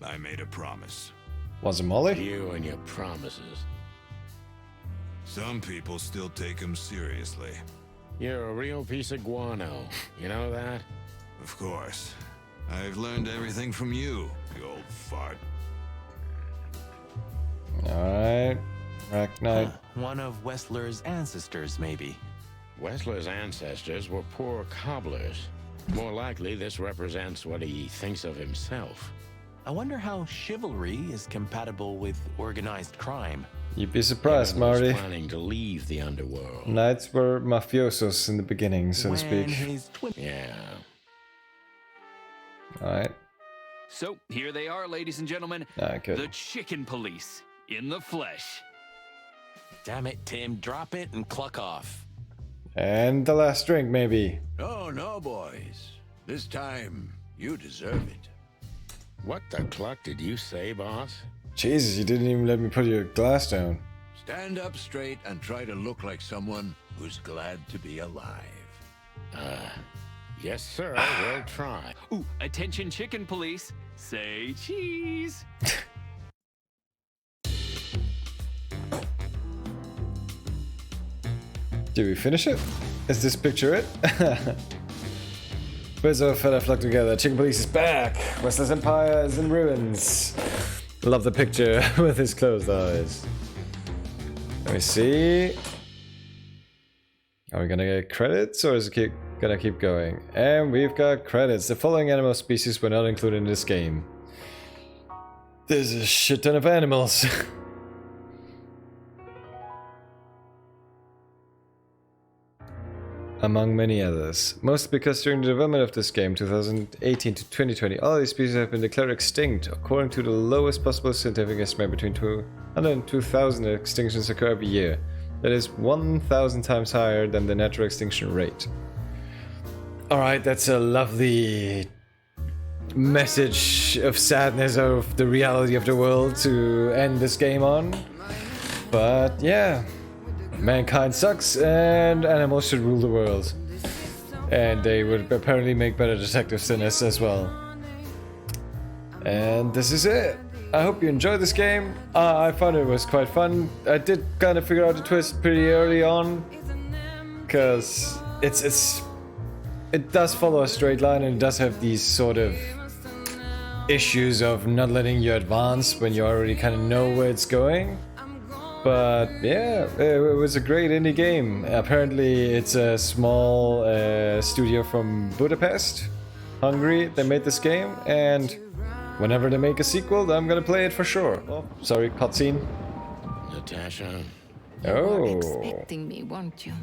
I made a promise. Was it Molly? You and your promises. Some people still take them seriously. You're a real piece of guano. You know that? Of course. I've learned everything from you, you old fart. Alright. Wreck Night. One of Wessler's ancestors, maybe. Wessler's ancestors were poor cobblers. More likely, this represents what he thinks of himself. I wonder how chivalry is compatible with organized crime. You'd be surprised, Evan was Marty. planning to leave the underworld. Knights were mafiosos in the beginning, so to When speak. his twin- Yeah. Alright. So, here they are, ladies and gentlemen. Good. The Chicken Police, in the flesh. Damn it, Tim. Drop it and cluck off. And the last drink, maybe. Oh, no, boys. This time, you deserve it. What the cluck did you say, boss? Jesus, you didn't even let me put your glass down. Stand up straight and try to look like someone who's glad to be alive. Yes, sir. We'll try. Ooh, attention Chicken Police. Say cheese. Did we finish it? Is this picture it? Birds of a feather flock together. Chicken Police is back. Wessler's Empire is in ruins. Love the picture with his closed eyes. Let me see. Are we gonna get credits or is it gonna keep going? And we've got credits. The following animal species were not included in this game. There's a shit ton of animals. Among many others. Mostly because during the development of this game, 2018 to 2020, all these species have been declared extinct, according to the lowest possible scientific estimate. Between 200 and 2,000 extinctions occur every year. That is 1,000 times higher than the natural extinction rate. Alright, that's a lovely message of sadness of the reality of the world to end this game on. But yeah, mankind sucks and animals should rule the world. And they would apparently make better detectives than us as well. And this is it. I hope you enjoyed this game. I found it was quite fun. I did kind of figure out the twist pretty early on, because it does follow a straight line and it does have these sort of issues of not letting you advance when you already kind of know where it's going. But yeah, it was a great indie game. Apparently it's a small studio from Budapest, Hungary, that made this game, and whenever they make a sequel, I'm gonna play it for sure. Oh, sorry, cutscene. Natasha? You were expecting me, weren't you?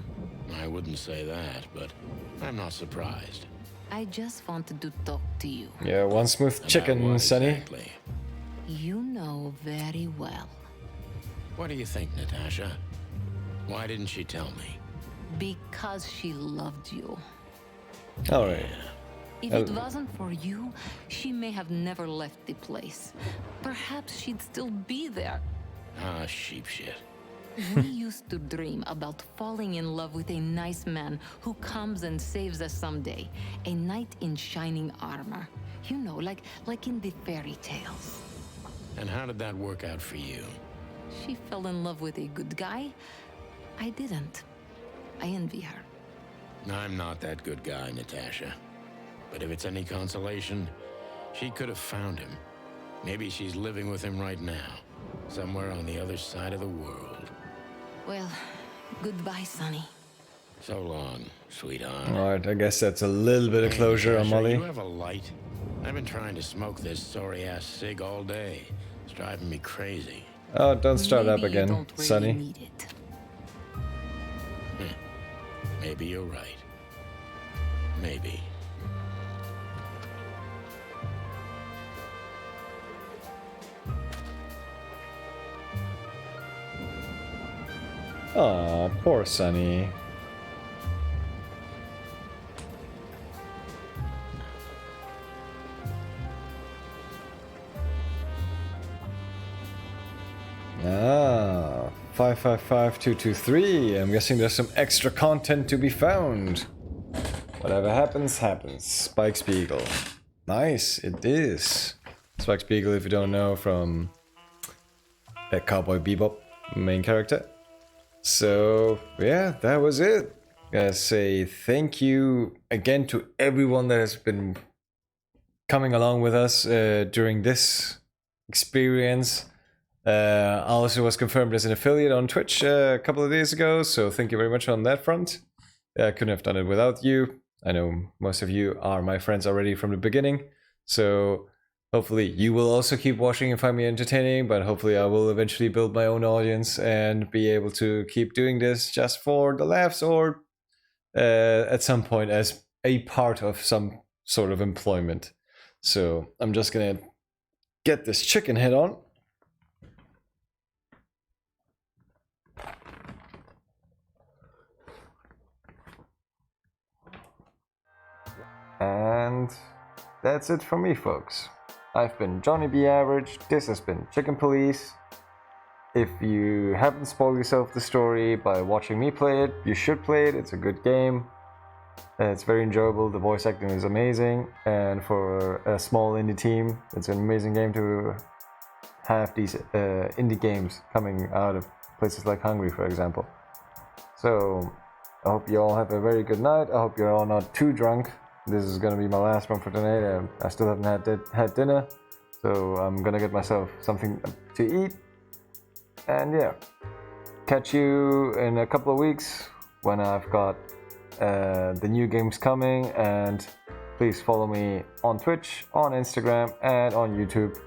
I wouldn't say that, but I'm not surprised. I just wanted to talk to you. Yeah, one smooth chicken, Sonny. Exactly? You know very well. What do you think, Natasha? Why didn't she tell me? Because she loved you. Alright. If it wasn't for you, she may have never left the place. Perhaps she'd still be there. Ah, sheep shit. We used to dream about falling in love with a nice man who comes and saves us someday. A knight in shining armor. You know, like in the fairy tales. And how did that work out for you? She fell in love with a good guy. I didn't. I envy her. I'm not that good guy, Natasha. But if it's any consolation, she could have found him. Maybe she's living with him right now, somewhere on the other side of the world. Well, goodbye, Sonny. So long, sweetheart. Alright, I guess that's a little bit of closure on Molly. You have a light? I've been trying to smoke this sorry-ass cig all day. It's driving me crazy. Oh, don't start Maybe up again, you don't really Sonny. need it. Maybe you're right. Maybe. Aw, poor Sonny. Ah, 555223. I'm guessing there's some extra content to be found. Whatever happens, happens. Spike Spiegel. Nice, it is. Spike Spiegel, if you don't know, from Cowboy Bebop, main character. So, yeah, that was it. Gotta say thank you again to everyone that has been coming along with us during this experience. I also was confirmed as an affiliate on Twitch a couple of days ago, so thank you very much on that front. I couldn't have done it without you. I know most of you are my friends already from the beginning, so hopefully you will also keep watching and find me entertaining, but hopefully I will eventually build my own audience and be able to keep doing this just for the laughs, or at some point as a part of some sort of employment. So I'm just gonna get this chicken head on. And that's it for me, folks. I've been JhonnyBAverage, this has been Chicken Police. If you haven't spoiled yourself the story by watching me play it, you should play it, it's a good game. It's very enjoyable, the voice acting is amazing, and for a small indie team, it's an amazing game to have these indie games coming out of places like Hungary, for example. So, I hope you all have a very good night, I hope you're all not too drunk. This is gonna be my last one for tonight. I still haven't had dinner, so I'm gonna get myself something to eat. And yeah, catch you in a couple of weeks when I've got the new games coming. And please follow me on Twitch, on Instagram, and on YouTube.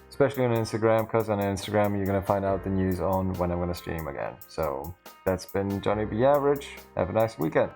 Especially on Instagram, because on Instagram you're gonna find out the news on when I'm gonna stream again. So that's been JhonnyBAverage. Have a nice weekend.